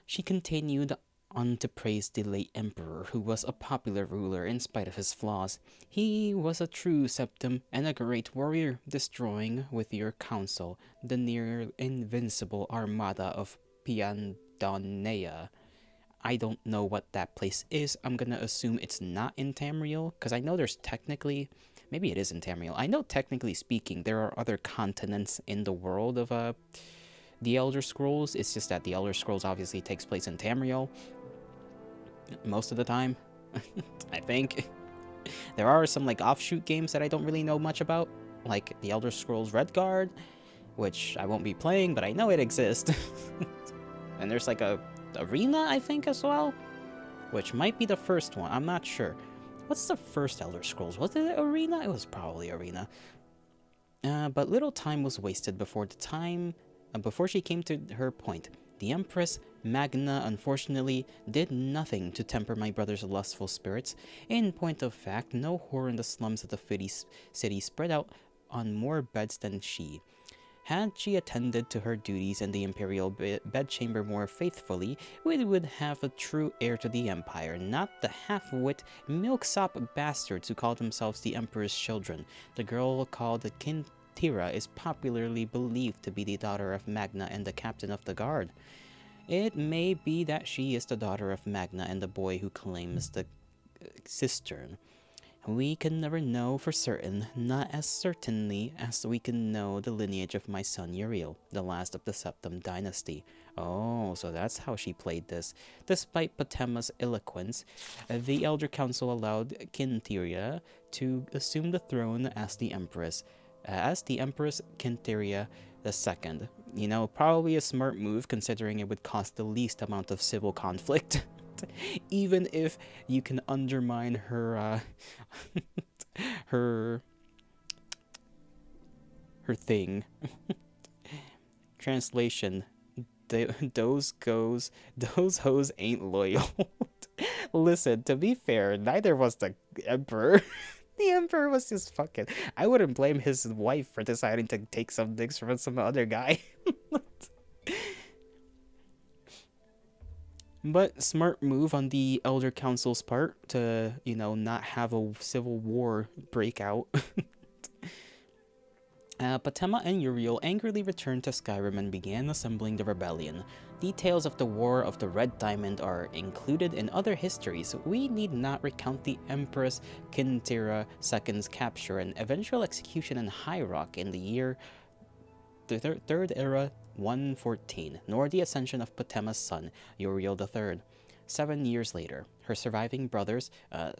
She continued on to praise the late emperor, who was a popular ruler in spite of his flaws. He was a true septim and a great warrior, destroying with your counsel the near invincible armada of Piandonea. I don't know what that place is. I'm gonna assume it's not in Tamriel, because I know there's technically, maybe it is in Tamriel. I know technically speaking there are other continents in the world of the Elder Scrolls. It's just that the Elder Scrolls obviously takes place in Tamriel most of the time. I think there are some offshoot games that I don't really know much about, like the Elder Scrolls Redguard, which I won't be playing, but I know it exists. And there's a arena, I think, as well, which might be the first one. I'm not sure. What's the first Elder Scrolls? Was it arena? It was probably arena. But little time was wasted before she came to her point. The Empress Magna, unfortunately, did nothing to temper my brother's lustful spirits. In point of fact, no whore in the slums of the city spread out on more beds than she. Had she attended to her duties in the imperial bedchamber more faithfully, we would have a true heir to the empire, not the half-wit, milksop bastards who call themselves the emperor's children. The girl called Kintira is popularly believed to be the daughter of Magna and the captain of the guard. It may be that she is the daughter of Magna and the boy who claims the cistern. We can never know for certain, not as certainly as we can know the lineage of my son Uriel, the last of the Septim dynasty. Oh, so that's how she played this. Despite Potema's eloquence, the Elder Council allowed Kintiria to assume the throne as the Empress Kintiria II. You know, probably a smart move considering it would cause the least amount of civil conflict. Even if you can undermine her her thing. Translation: those hoes ain't loyal. Listen, to be fair, neither was the emperor. The emperor was just fucking. I wouldn't blame his wife for deciding to take some dicks from some other guy. But smart move on the Elder Council's part to, you know, not have a civil war break out. Potema and Uriel angrily returned to Skyrim and began assembling the rebellion. Details of the War of the Red Diamond are included in other histories. We need not recount the Empress Kintira II's capture and eventual execution in High Rock in the year the Third Era 114, nor the ascension of Potema's son, Uriel III. 7 years later, her surviving brothers,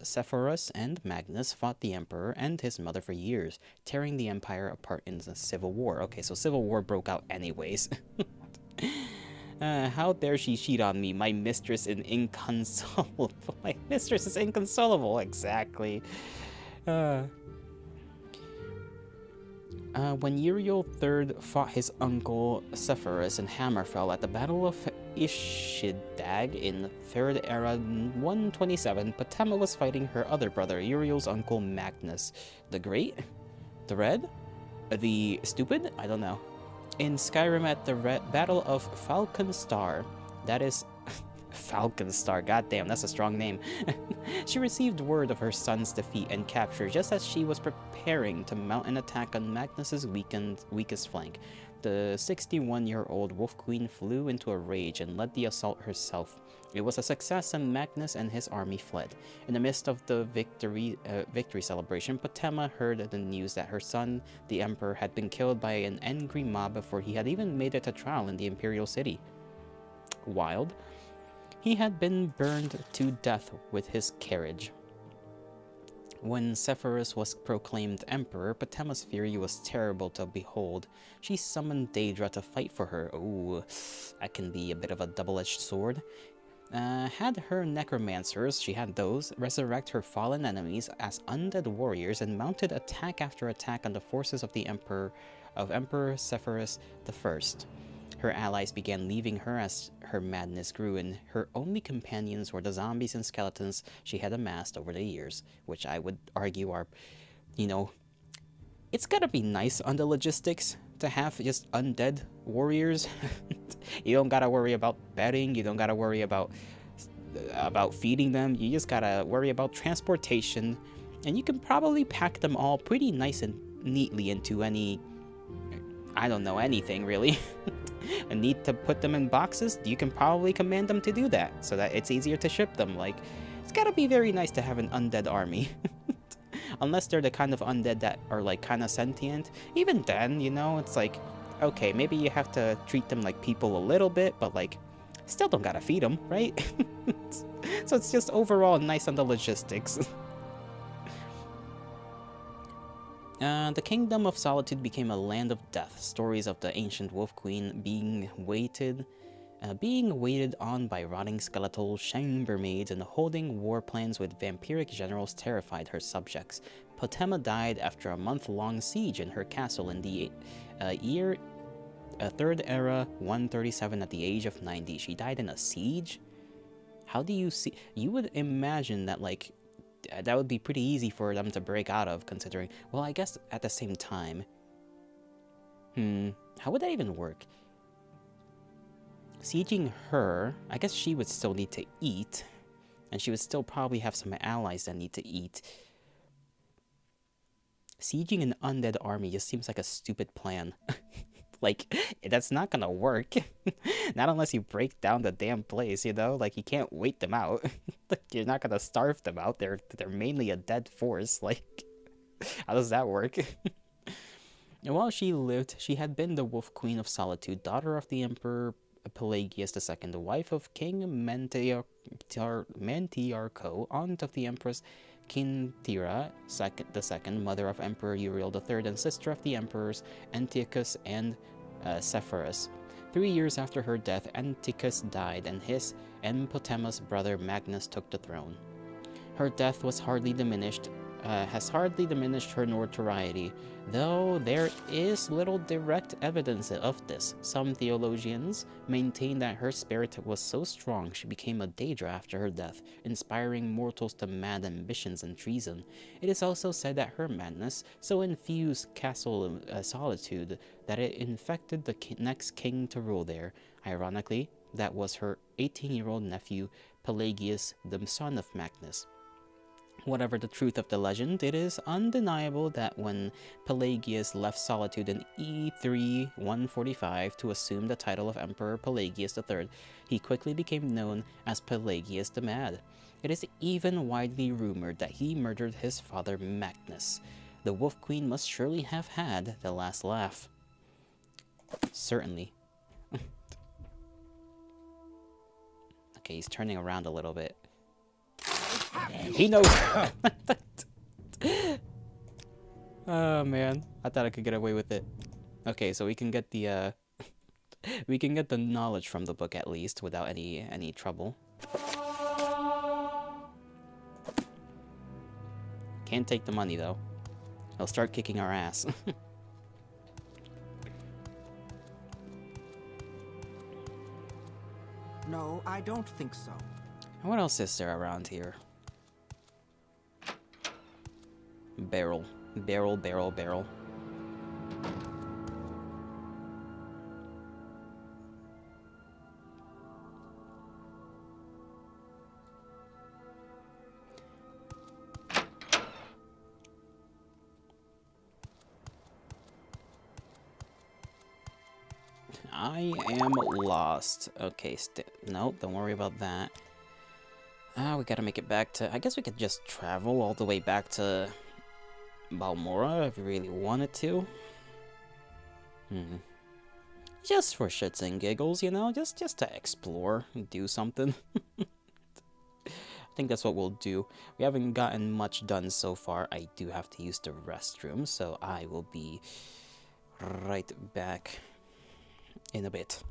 Sepphoris and Magnus, fought the Emperor and his mother for years, tearing the Empire apart in the Civil War. Okay, so Civil War broke out anyways. How dare she cheat on me? My mistress is inconsolable. My mistress is inconsolable, exactly. When Uriel III fought his uncle Sepphoris in Hammerfell at the Battle of Ishiddag in 3rd Era 127, Potema was fighting her other brother, Uriel's uncle Magnus. The Great? The Red? The Stupid? I don't know. In Skyrim at the Battle of Falkenstar, that is... Falkenstar, goddamn, that's a strong name. She received word of her son's defeat and capture just as she was preparing to mount an attack on Magnus's weakest flank. The 61-year-old Wolf Queen flew into a rage and led the assault herself. It was a success and Magnus and his army fled. In the midst of the victory celebration, Potema heard the news that her son, the Emperor, had been killed by an angry mob before he had even made it to trial in the Imperial City. Wild. He had been burned to death with his carriage. When Sepphoris was proclaimed emperor, Potema's fury was terrible to behold. She summoned Daedra to fight for her. Ooh, that can be a bit of a double-edged sword. Had her necromancers, she had those, resurrect her fallen enemies as undead warriors and mounted attack after attack on the forces of the Emperor Sepphoris I. Her allies began leaving her as her madness grew, and her only companions were the zombies and skeletons she had amassed over the years, which I would argue are, you know, it's gotta be nice on the logistics to have just undead warriors. You don't gotta worry about bedding, you don't gotta worry about feeding them, you just gotta worry about transportation, and you can probably pack them all pretty nice and neatly into any, I don't know, anything really. And need to put them in boxes, you can probably command them to do that so that it's easier to ship them. Like, it's gotta be very nice to have an undead army. Unless they're the kind of undead that are like kind of sentient. Even then, you know, it's like, okay, maybe you have to treat them like people a little bit, but like, still don't gotta feed them, right? So it's just overall nice on the logistics. The Kingdom of Solitude became a land of death. Stories of the ancient Wolf Queen being waited on by rotting skeletal chambermaids and holding war plans with vampiric generals terrified her subjects. Potema died after a month-long siege in her castle in the year 3rd Era 137 at the age of 90. She died in a siege? How do you see? You would imagine that, like, that would be pretty easy for them to break out of, considering, well, I guess at the same time, How would that even work? Sieging her, I guess she would still need to eat. And she would still probably have some allies that need to eat. Sieging an undead army just seems like a stupid plan. Like, that's not gonna work. Not unless you break down the damn place, you know? Like, you can't wait them out. You're not gonna starve them out. They're mainly a dead force. Like, how does that work? And while she lived, she had been the Wolf Queen of Solitude, daughter of the Emperor Pelagius II, the wife of King Mantiarco, aunt of the Empress Quintira II, mother of Emperor Uriel III, and sister of the Emperors Antiochus and Sepphoris. 3 years after her death, Antiochus died, and his Empotemus brother Magnus took the throne. Her death has hardly diminished her notoriety, though there is little direct evidence of this. Some theologians maintain that her spirit was so strong she became a Daedra after her death, inspiring mortals to mad ambitions and treason. It is also said that her madness so infused Castle Solitude that it infected the next king to rule there. Ironically, that was her 18-year-old nephew, Pelagius, the son of Magnus. Whatever the truth of the legend, it is undeniable that when Pelagius left Solitude in E3 145 to assume the title of Emperor Pelagius III, he quickly became known as Pelagius the Mad. It is even widely rumored that he murdered his father Magnus. The Wolf Queen must surely have had the last laugh. Certainly. Okay, he's turning around a little bit. He knows. Oh man, I thought I could get away with it. Okay, so we can get the we can get the knowledge from the book at least without any trouble. Can't take the money though. He'll start kicking our ass. No, I don't think so. What else is there around here? Barrel. Barrel, barrel, barrel. I am lost. Okay, nope, don't worry about that. We gotta make it back to... I guess we could just travel all the way back to Balmora if we really wanted to. Just for shits and giggles, you know? Just to explore and do something. I think that's what we'll do. We haven't gotten much done so far. I do have to use the restroom, so I will be right back in a bit.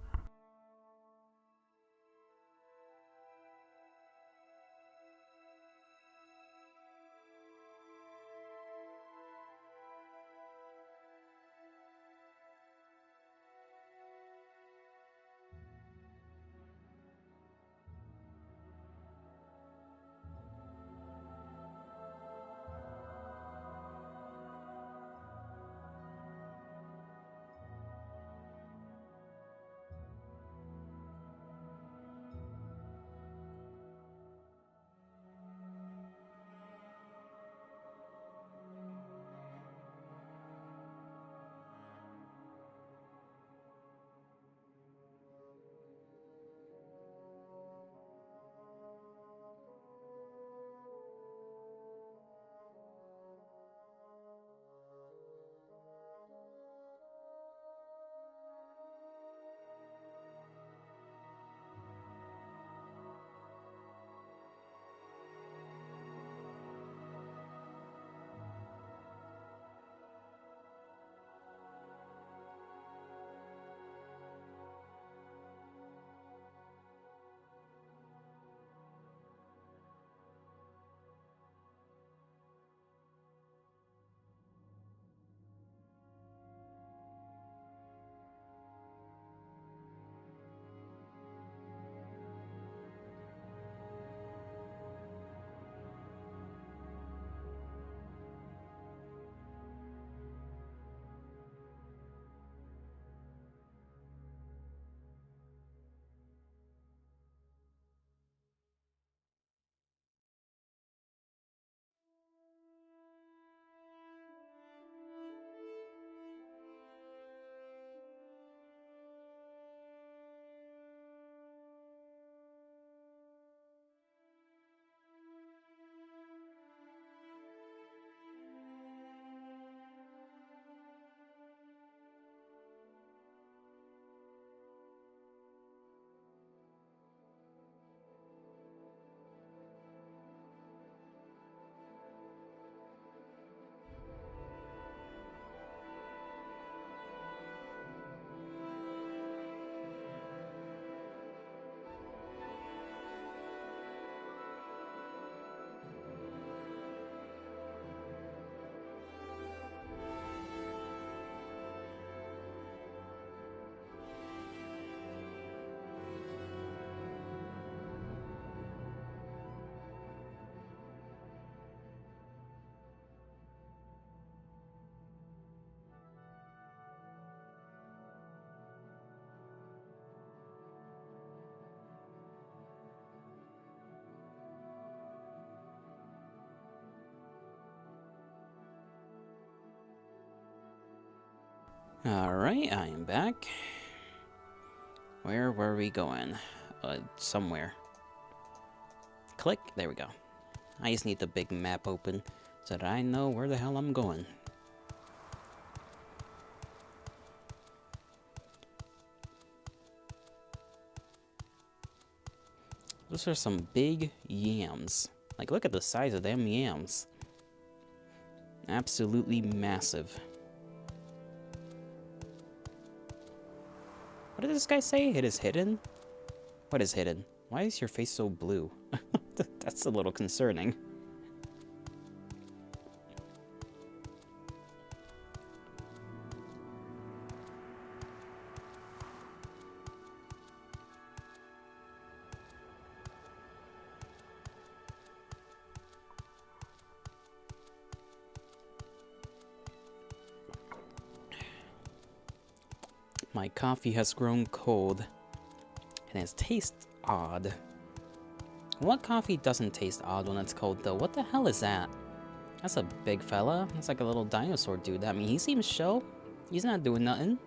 Alright, I am back. Where were we going? Somewhere. Click. There we go. I just need the big map open so that I know where the hell I'm going. Those are some big yams. Like, look at the size of them yams. Absolutely massive. What did this guy say? It is hidden? What is hidden? Why is your face so blue? That's a little concerning. My coffee has grown cold, and it tastes odd. What coffee doesn't taste odd when it's cold, though? What the hell is that? That's a big fella. That's like a little dinosaur dude. I mean, he seems chill. He's not doing nothing.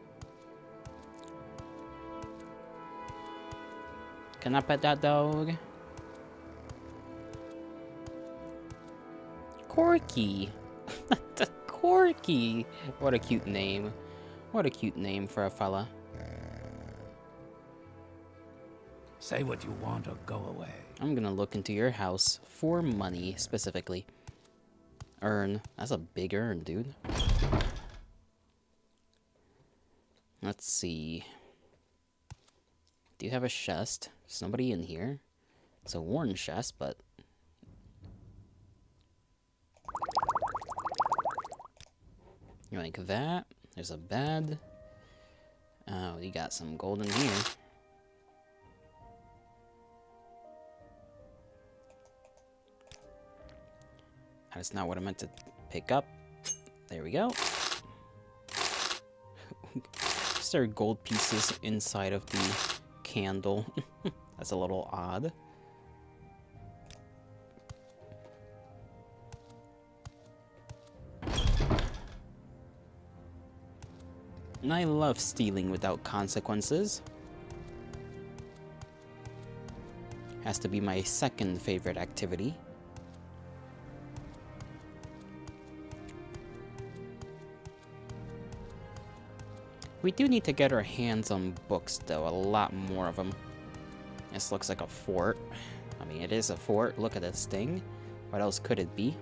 Can I pet that dog? Corky. Corky. What a cute name. What a cute name for a fella. Say what you want or go away. I'm gonna look into your house for money, specifically. Urn. That's a big urn, dude. Let's see. Do you have a chest? There's nobody in here. It's a worn chest, but... like that. There's a bed. Oh, you got some gold in here. That's not what I meant to pick up. There we go. Is there gold pieces inside of the candle? That's a little odd. And I love stealing without consequences. Has to be my second favorite activity. We do need to get our hands on books, though. A lot more of them. This looks like a fort. I mean, it is a fort. Look at this thing. What else could it be?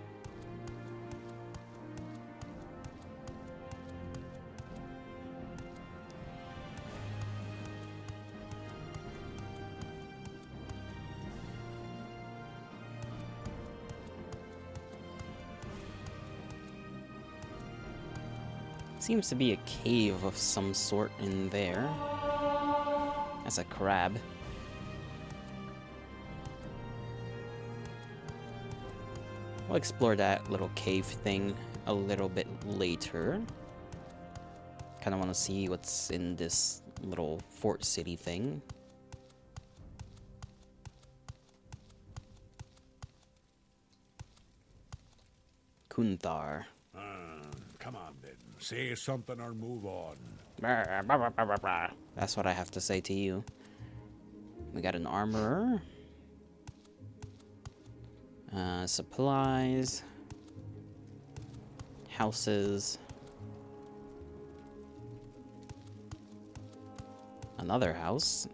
Seems to be a cave of some sort in there. That's a crab. We'll explore that little cave thing a little bit later. Kind of want to see what's in this little fort city thing. Kunthar. Come on, then. Say something or move on. That's what I have to say to you. We got an armorer. Supplies. Houses. Another house.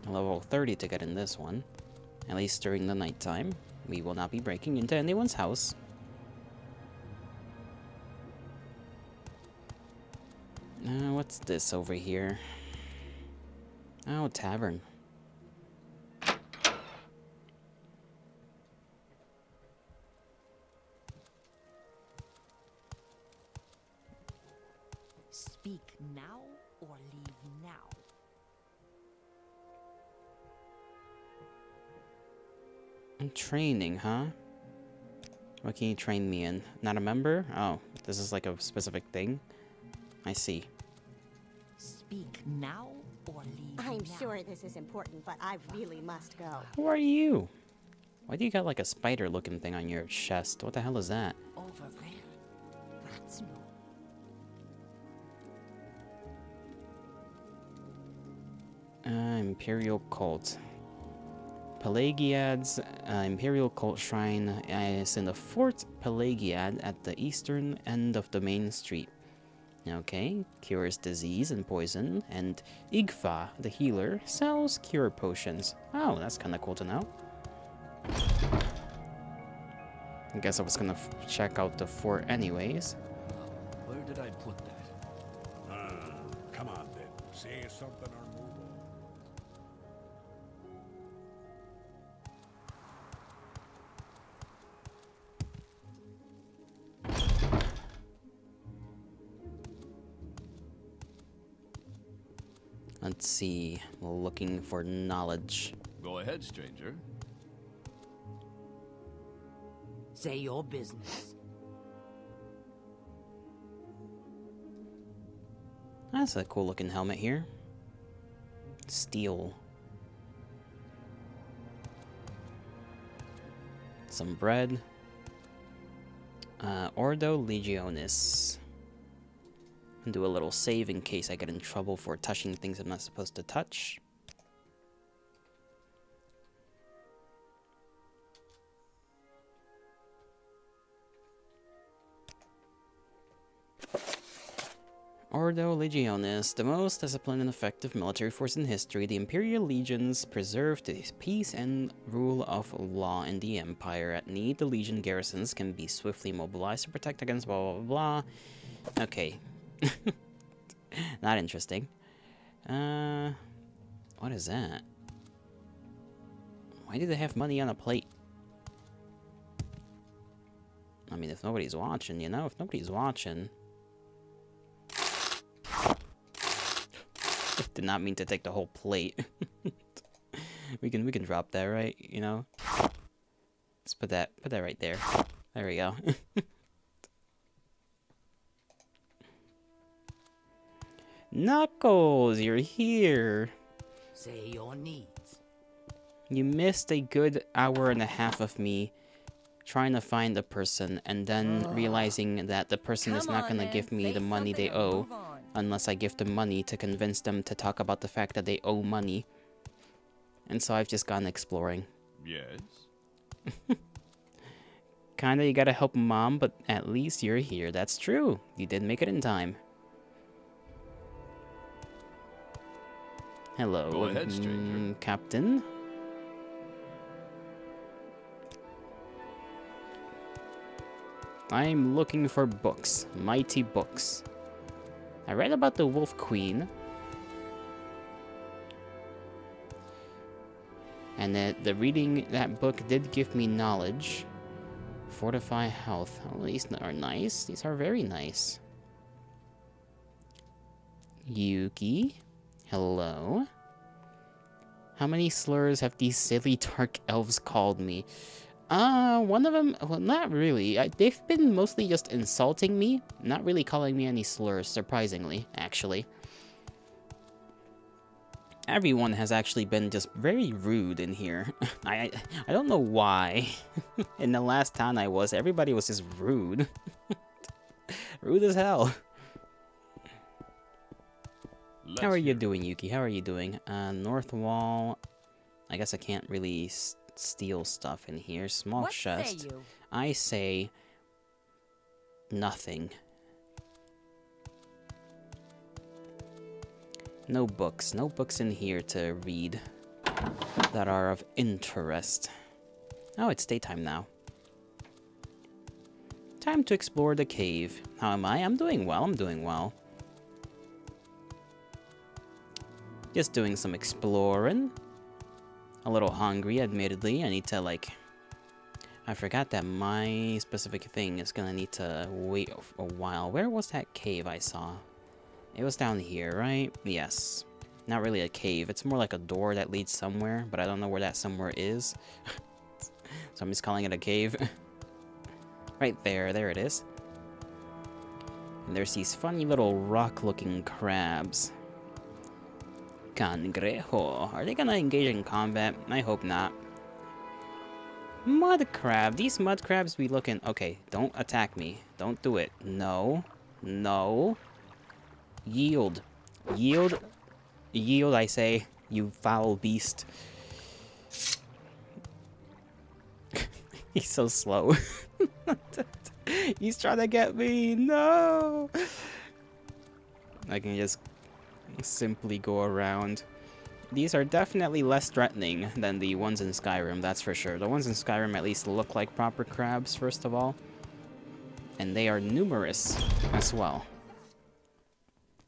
Level 30 to get in this one. At least during the nighttime. We will not be breaking into anyone's house. What's this over here? Oh, tavern. Speak now or leave now. Training, huh? What can you train me in? Not a member? Oh, this is like a specific thing. I see. Speak now or leave now. I'm sure this is important, but I really must go. Who are you? Why do you got like a spider-looking thing on your chest? What the hell is that? Over there. That's no. Imperial Cult. Pelagiad's Imperial Cult Shrine is in the Fort Pelagiad at the eastern end of the main street. Okay, cures disease and poison, and Igfa, the healer, sells cure potions. Oh, that's kind of cool to know. I guess I was gonna check out the fort anyways. Where did I put that? Come on then. Say something or move on. Let's see, looking for knowledge. Go ahead, stranger. Say your business. That's a cool looking helmet here. Steel. Some bread. Ordo Legionis. Do a little save in case I get in trouble for touching things I'm not supposed to touch. Ordo Legionis, the most disciplined and effective military force in history, the Imperial Legions preserved the peace and rule of law in the Empire. At need, the Legion garrisons can be swiftly mobilized to protect against blah blah blah. Okay. Not interesting. What is that? Why do they have money on a plate? I mean, if nobody's watching, you know, if nobody's watching. Did not mean to take the whole plate. we can drop that, right? You know. Let's put that right there. There we go. Knuckles, you're here. Say your needs. You missed a good hour and a half of me trying to find a person and then realizing that the person is not going to give me the money they owe unless I give them money to convince them to talk about the fact that they owe money. And so I've just gone exploring. Yes? Kinda, you gotta help Mom, but at least you're here. That's true. You did make it in time. Hello, Go ahead, stranger. Captain. I'm looking for books. Mighty books. I read about the Wolf Queen. And the reading that book did give me knowledge. Fortify health. Oh, these are nice. These are very nice. Yuki. Hello. How many slurs have these silly dark elves called me? One of them, well, not really. They've been mostly just insulting me, not really calling me any slurs, surprisingly, actually. Everyone has actually been just very rude in here. I don't know why. In the last town I was, everybody was just rude. Rude as hell. How are you doing, Yuki? How are you doing? North wall. I guess I can't really steal stuff in here. Small chest. Say you? I say nothing. No books. No books in here to read that are of interest. Oh, it's daytime now. Time to explore the cave. How am I? I'm doing well. I'm doing well. Just doing some exploring. A little hungry, admittedly. I need to, like... I forgot that my specific thing is gonna need to wait a while. Where was that cave I saw? It was down here, right? Yes. Not really a cave. It's more like a door that leads somewhere, but I don't know where that somewhere is. So I'm just calling it a cave. Right there. There it is. And there's these funny little rock-looking crabs. Cangrejo. Are they gonna engage in combat? I hope not. Mud crab. These mud crabs be looking... Okay, don't attack me. Don't do it. No. No. Yield. Yield. Yield, I say. you foul beast. He's so slow. He's trying to get me. No. I can just simply go around. These are definitely less threatening than the ones in Skyrim, that's for sure. The ones in Skyrim at least look like proper crabs, first of all. And they are numerous as well.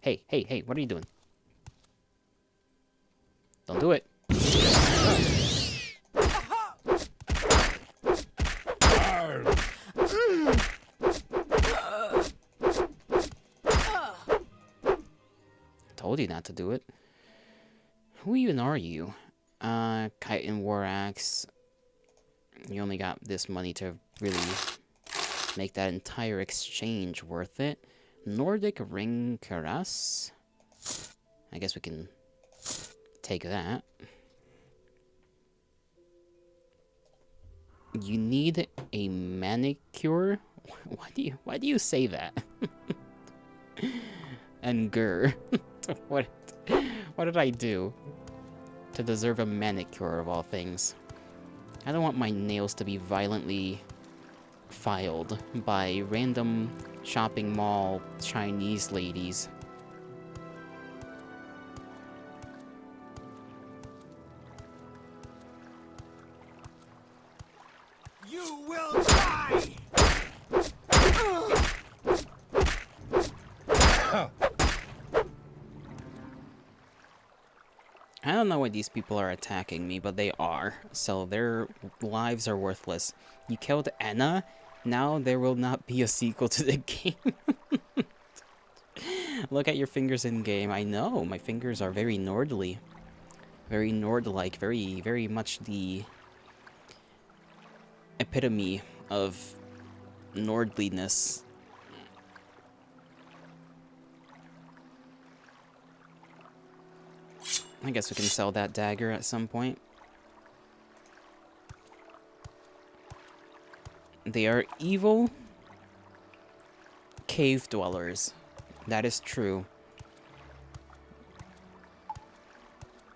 Hey, hey, hey, what are you doing? Don't do it. Told you not to do it. Who even are you? Kite and War Axe. You only got this money to really make that entire exchange worth it. Nordic Ring Caress. I guess we can take that. You need a manicure? Why do you say that? And Gur. What did I do to deserve a manicure of all things? I don't want my nails to be violently filed by random shopping mall Chinese ladies. You will die! I don't know why these people are attacking me, but they are. So their lives are worthless. You killed Anna? Now there will not be a sequel to the game. Look at your fingers in game. I know, my fingers are very Nordly. Very Nord-like. Very, very much the epitome of Nordliness. I guess we can sell that dagger at some point. They are evil cave dwellers. That is true.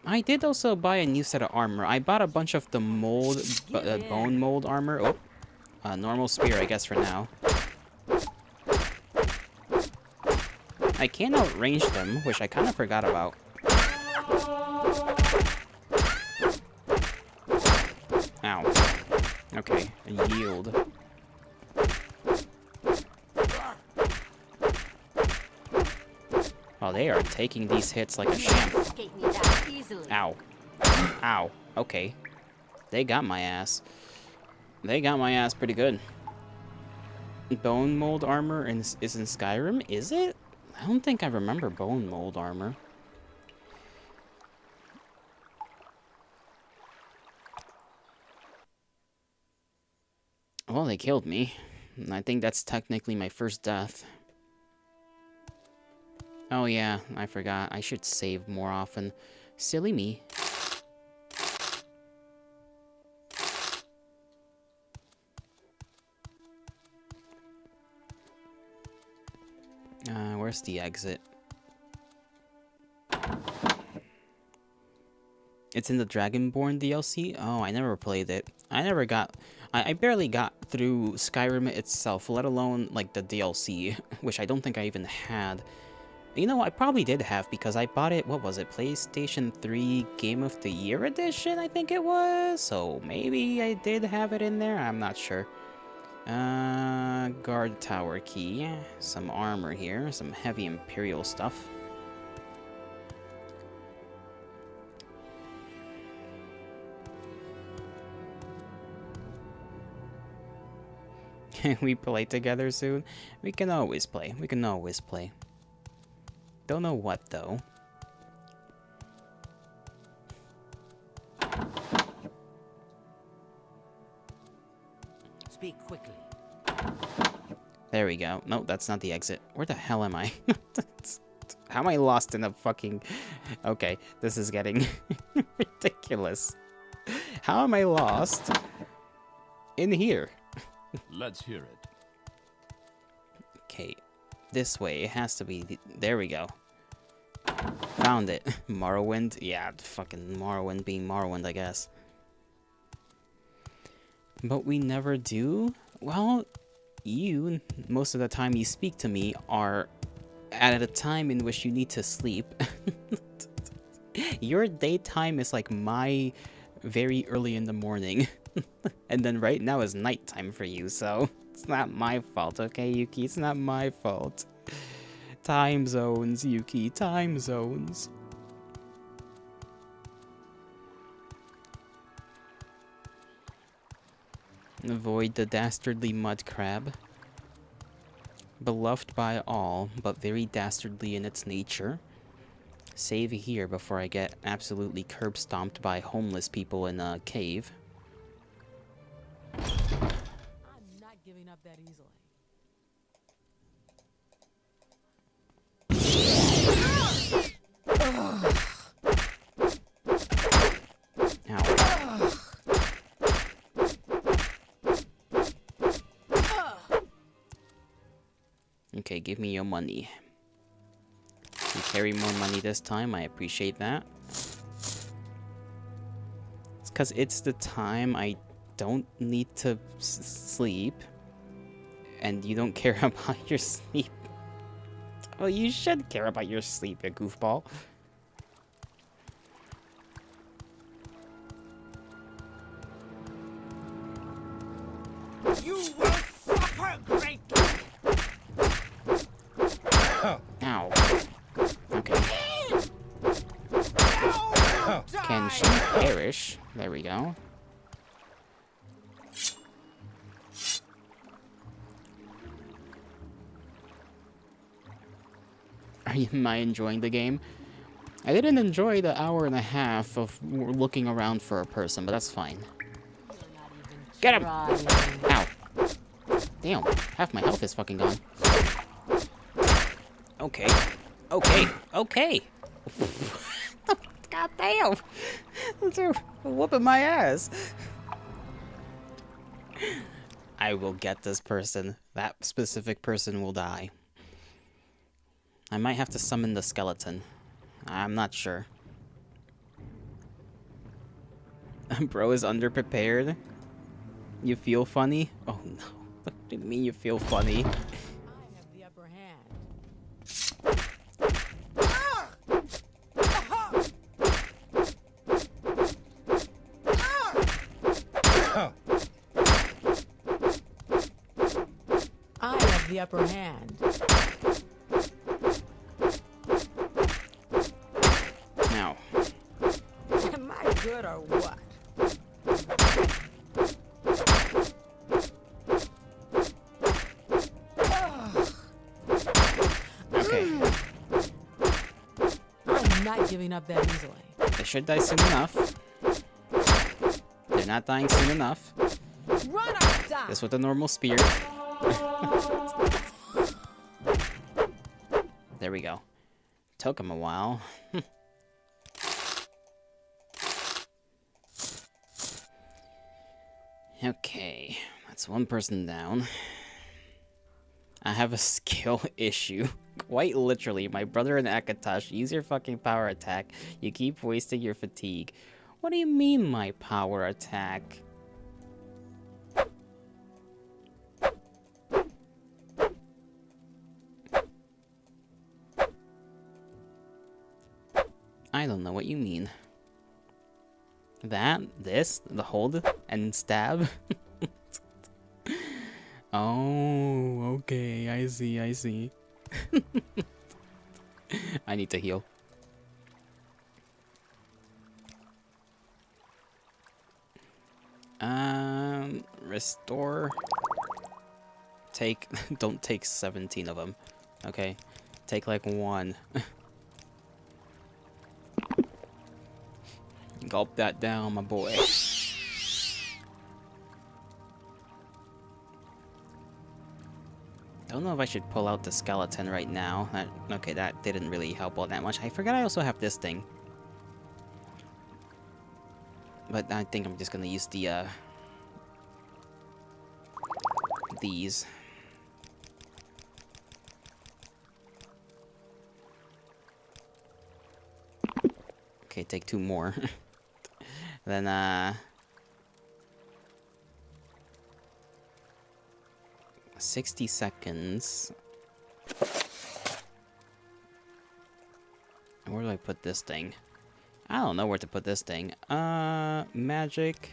I did also buy a new set of armor. I bought a bunch of the mold, bone mold armor. Oh, normal spear, I guess, for now. I can outrange them, which I kind of forgot about. Ow. Okay, a yield. Oh, they are taking these hits like a champ. Ow. Ow. Okay. They got my ass. They got my ass pretty good. Bone mold armor is in Skyrim? Is it? I don't think I remember bone mold armor. Well, they killed me. I think that's technically my first death. Oh yeah, I forgot. I should save more often. Silly me. Where's the exit? It's in the Dragonborn DLC? Oh, I never played it. I barely got through Skyrim itself, let alone, like, the DLC, which I don't think I even had. You know, I probably did have, because I bought it, what was it, PlayStation 3 Game of the Year Edition, I think it was? So, maybe I did have it in there? I'm not sure. Guard tower key, some armor here, some heavy Imperial stuff. Can we play together soon? We can always play. We can always play. Don't know what, though. Speak quickly. There we go. No, that's not the exit. Where the hell am I? How am I lost in a fucking... Okay, this is getting ridiculous. How am I lost in here? Let's hear it. Okay, this way. It has to be... There we go. Found it. Morrowind? Yeah, fucking Morrowind being Morrowind, I guess. But we never do? Well, you, most of the time you speak to me, are at a time in which you need to sleep. Your daytime is like my very early in the morning. And then right now is nighttime for you, so it's not my fault, okay, Yuki? It's not my fault. Time zones, Yuki, time zones. Avoid the dastardly mud crab. Beloved by all, but very dastardly in its nature. Save here before I get absolutely curb stomped by homeless people in a cave. I'm not giving up that easily. Ow. Okay, give me your money. You carry more money this time, I appreciate that. It's because it's the time I don't need to sleep. And you don't care about your sleep. Well, you should care about your sleep, you goofball. You will suffer greatly. Ow. Okay. Can she perish? There we go. Am I enjoying the game? I didn't enjoy the hour and a half of looking around for a person, but that's fine. Get him! Ow. Damn, half my health is fucking gone. Okay. Okay. Okay. God damn. They're whooping my ass. I will get this person. That specific person will die. I might have to summon the skeleton. I'm not sure. Bro is underprepared. You feel funny? Oh no. What do you mean you feel funny? I have the upper hand. I have the upper hand. Now. Am I good or what? Okay. I'm not giving up that easily. They should die soon enough. They're not dying soon enough. Run or die. This with a normal spear. There we go. Took him a while. Okay, that's one person down. I have a skill issue. Quite literally, my brother and Akatosh, use your fucking power attack. You keep wasting your fatigue. What do you mean, my power attack? I don't know what you mean. That? This? The hold? And stab? Oh, okay. I see, I see. I need to heal. Restore. Take, don't take 17 of them. Okay. Take like 1. Gulp that down, my boy. Don't know if I should pull out the skeleton right now. Okay, that didn't really help all that much. I forgot I also have this thing. But I think I'm just gonna use the, these. Okay, take 2 more. Then, 60 seconds. Where do I put this thing? I don't know where to put this thing. Magic.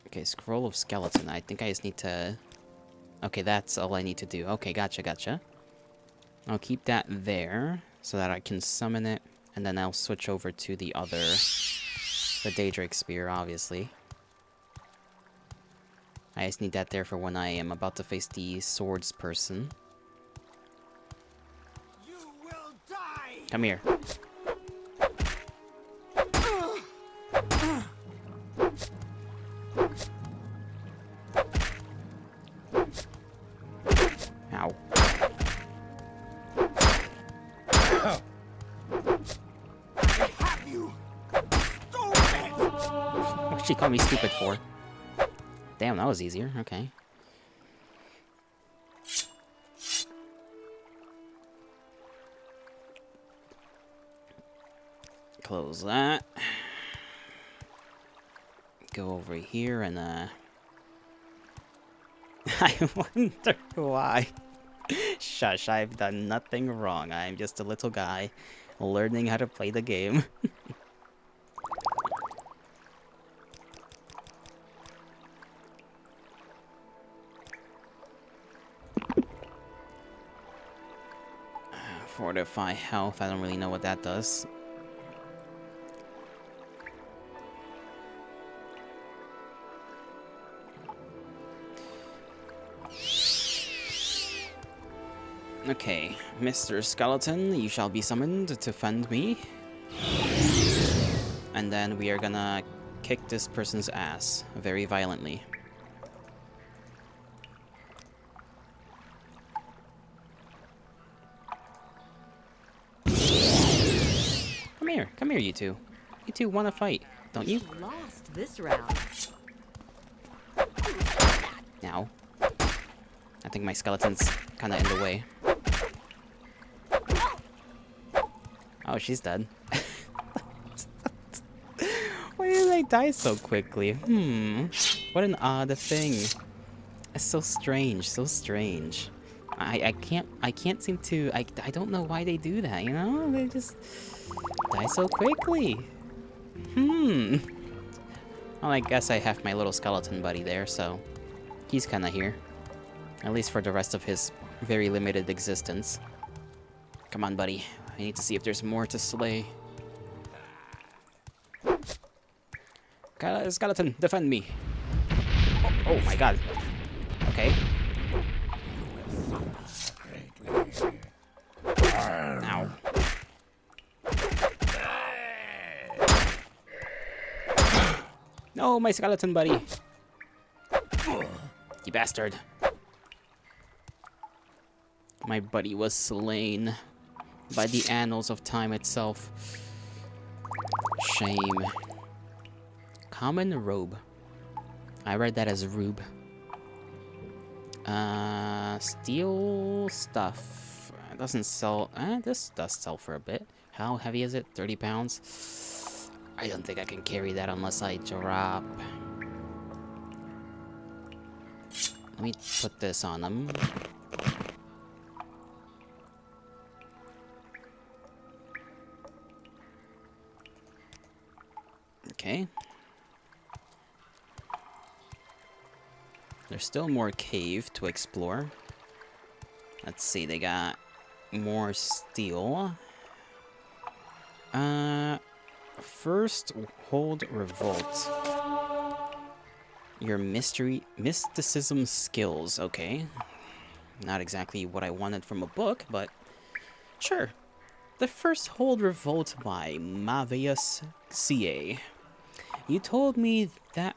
Okay, Scroll of Skeleton. I think I just need to... Okay, that's all I need to do. Okay, gotcha. I'll keep that there, so that I can summon it, and then I'll switch over to the other... The Daedric Spear, obviously. I just need that there for when I am about to face the swords person. You will die. Come here. Ow. Have you? Stupid. What'd she call me stupid for? Damn, that was easier. Okay. Close that. Go over here and, I wonder why. Shush, I've done nothing wrong. I'm just a little guy learning how to play the game. Fortify health, I don't really know what that does. Okay, Mr. Skeleton, you shall be summoned to defend me. And then we are gonna kick this person's ass very violently. Come here, you two. You two want to fight, don't you? Lost this round. Now. I think my skeleton's kind of in the way. Oh, she's dead. Why did I die so quickly? What an odd thing. It's so strange, so strange. I can't seem to, I don't know why they do that, you know? They just die so quickly. Well, I guess I have my little skeleton buddy there, so he's kind of here. At least for the rest of his very limited existence. Come on, buddy. I need to see if there's more to slay. Skeleton, defend me. Oh my god. Okay. Ow. No, my skeleton buddy. You bastard. My buddy was slain by the annals of time itself. Shame. Common robe. I read that as rube. Steel stuff. It doesn't sell. This does sell for a bit. How heavy is it? 30 pounds? I don't think I can carry that unless I drop. Let me put this on them. Okay. There's still more cave to explore. Let's see, they got more steel. First, hold revolt. Your mysticism skills, okay. Not exactly what I wanted from a book, but sure. The first hold revolt by Mavius CA. You told me that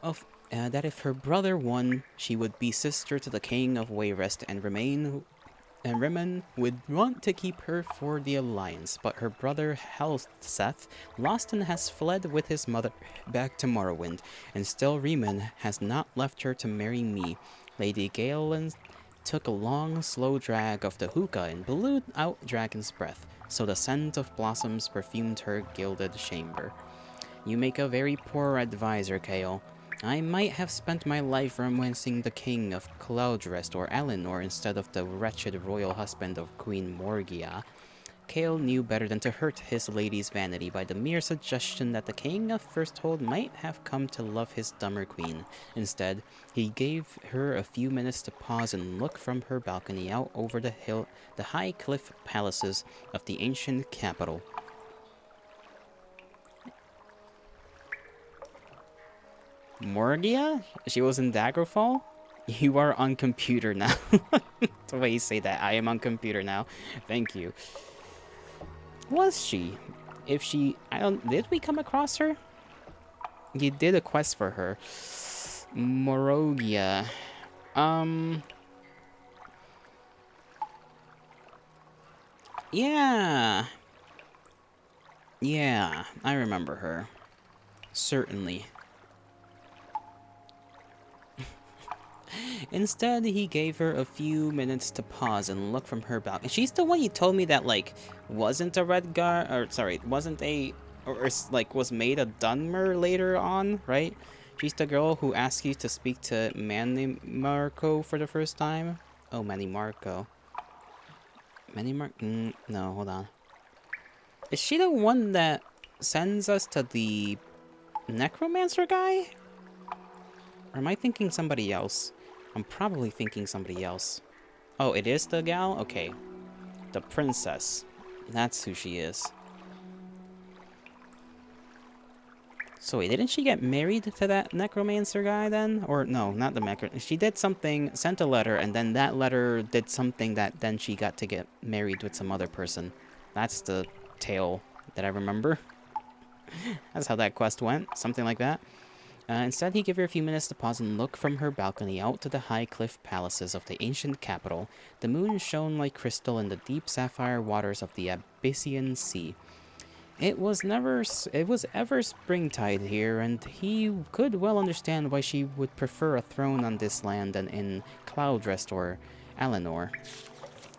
that if her brother won, she would be sister to the king of Wayrest, and Rimmon would want to keep her for the alliance, but her brother Helseth lost and has fled with his mother back to Morrowind, and still Rimmon has not left her to marry me. Lady Galen took a long, slow drag of the hookah and blew out Dragon's breath, so the scent of blossoms perfumed her gilded chamber. You make a very poor advisor, Kale. I might have spent my life romancing the king of Cloudrest or Eleanor instead of the wretched royal husband of Queen Morgia. Kale knew better than to hurt his lady's vanity by the mere suggestion that the king of Firsthold might have come to love his dumber queen. Instead, he gave her a few minutes to pause and look from her balcony out over the high cliff palaces of the ancient capital. Morgia? She was in Daggerfall? You are on computer now. The way you say that, I am on computer now. Thank you. Was she? If she... Did we come across her? You did a quest for her. Morrogia. Yeah. Yeah, I remember her. Certainly. Instead, he gave her a few minutes to pause and look from her balcony. She's the one you told me that, like, wasn't a Redgar, or sorry, wasn't a, or like, was made a Dunmer later on, right? She's the girl who asked you to speak to Manny Marco for the first time? Oh, Manny Marco. No, hold on. Is she the one that sends us to the necromancer guy? Or am I thinking somebody else? I'm probably thinking somebody else. Oh, it is the gal? Okay. The princess. That's who she is. So wait, didn't she get married to that necromancer guy then? Or no, not the necromancer. She did something, sent a letter, and then that letter did something that then she got to get married with some other person. That's the tale that I remember. That's how that quest went. Something like that. Instead, he gave her a few minutes to pause and look from her balcony out to the high cliff palaces of the ancient capital. The moon shone like crystal in the deep sapphire waters of the Abyssinian Sea. It was ever springtide here, and he could well understand why she would prefer a throne on this land than in Cloudrest or Eleanor.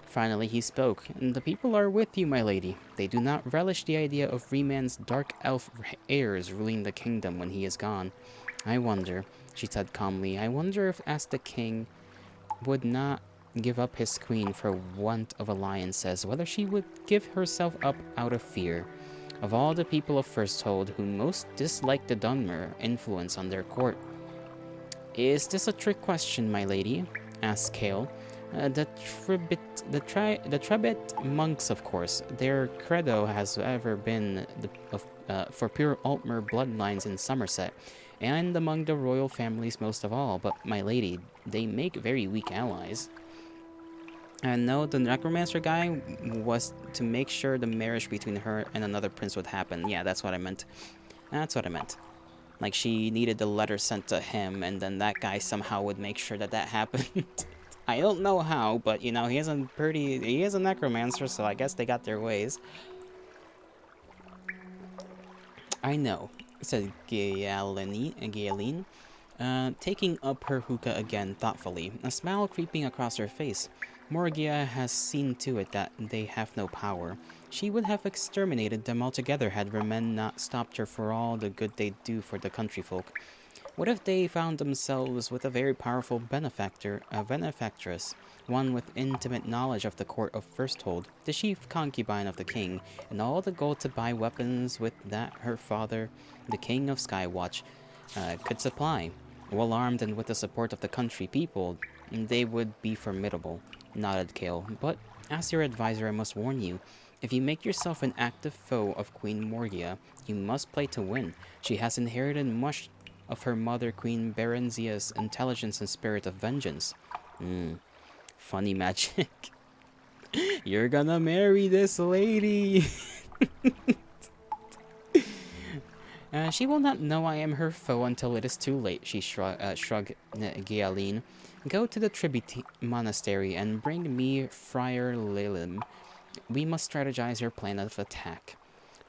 Finally, he spoke. The people are with you, my lady. They do not relish the idea of Reman's dark elf heirs ruling the kingdom when he is gone. I wonder, she said calmly, I wonder if, as the king would not give up his queen for want of alliances, whether she would give herself up out of fear. Of all the people of Firsthold who most dislike the Dunmer influence on their court. Is this a trick question, my lady? Asked Kale. The Trebit monks, of course. Their credo has ever been for pure Altmer bloodlines in Somerset, and among the royal families most of all. But, my lady, they make very weak allies. And no, the necromancer guy was to make sure the marriage between her and another prince would happen. Yeah, that's what I meant. That's what I meant. Like, she needed the letter sent to him, and then that guy somehow would make sure that that happened. I don't know how, but, you know, he is a necromancer, so I guess they got their ways. I know, said Gaeline, taking up her hookah again thoughtfully, a smile creeping across her face. Morgia has seen to it that they have no power. She would have exterminated them altogether had Remen not stopped her for all the good they do for the country folk. What if they found themselves with a very powerful benefactress, one with intimate knowledge of the court of Firsthold, the chief concubine of the king, and all the gold to buy weapons with that her father, the king of Skywatch, could supply? Well armed and with the support of the country people, they would be formidable, nodded Kale. But, as your advisor, I must warn you, if you make yourself an active foe of Queen Morgia, you must play to win. She has inherited much of her mother, Queen Berenzia's intelligence and spirit of vengeance. Funny magic. You're gonna marry this lady. She will not know I am her foe until it is too late, she shrugged Gaeline. Go to the Tribute Monastery and bring me Friar Lilim. We must strategize your plan of attack.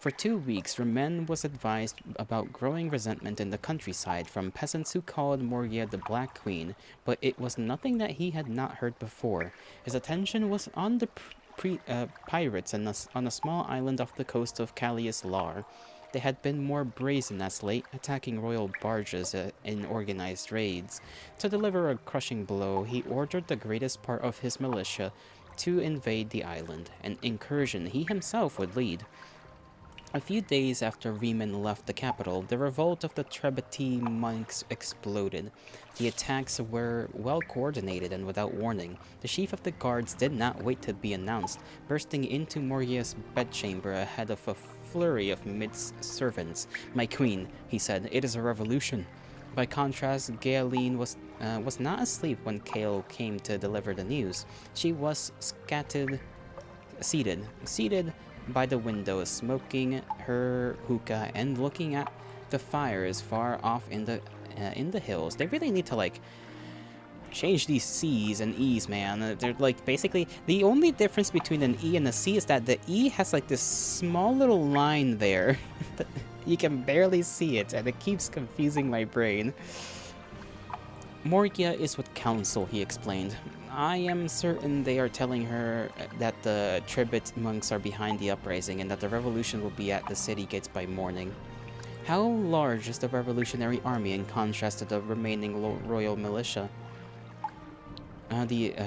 For 2 weeks, Remen was advised about growing resentment in the countryside from peasants who called Morgia the Black Queen, but it was nothing that he had not heard before. His attention was on the pirates on a small island off the coast of Callius Lar. They had been more brazen as late, attacking royal barges in organized raids. To deliver a crushing blow, he ordered the greatest part of his militia to invade the island, an incursion he himself would lead. A few days after Riemann left the capital, the revolt of the Trebati monks exploded. The attacks were well coordinated and without warning. The chief of the guards did not wait to be announced, bursting into Moria's bedchamber ahead of a flurry of servants. "My queen," he said, "it is a revolution." By contrast, Gaeline was not asleep when Kale came to deliver the news. She was seated by the window, smoking her hookah and looking at the fires far off in the hills. They really need to like change these C's and E's, man. They're like basically the only difference between an E and a C is that the E has like this small little line there, but you can barely see it, and it keeps confusing my brain. Morgia is with council, he explained. I am certain they are telling her that the Tribute monks are behind the uprising and that the revolution will be at the city gates by morning. How large is the revolutionary army in contrast to the remaining royal militia?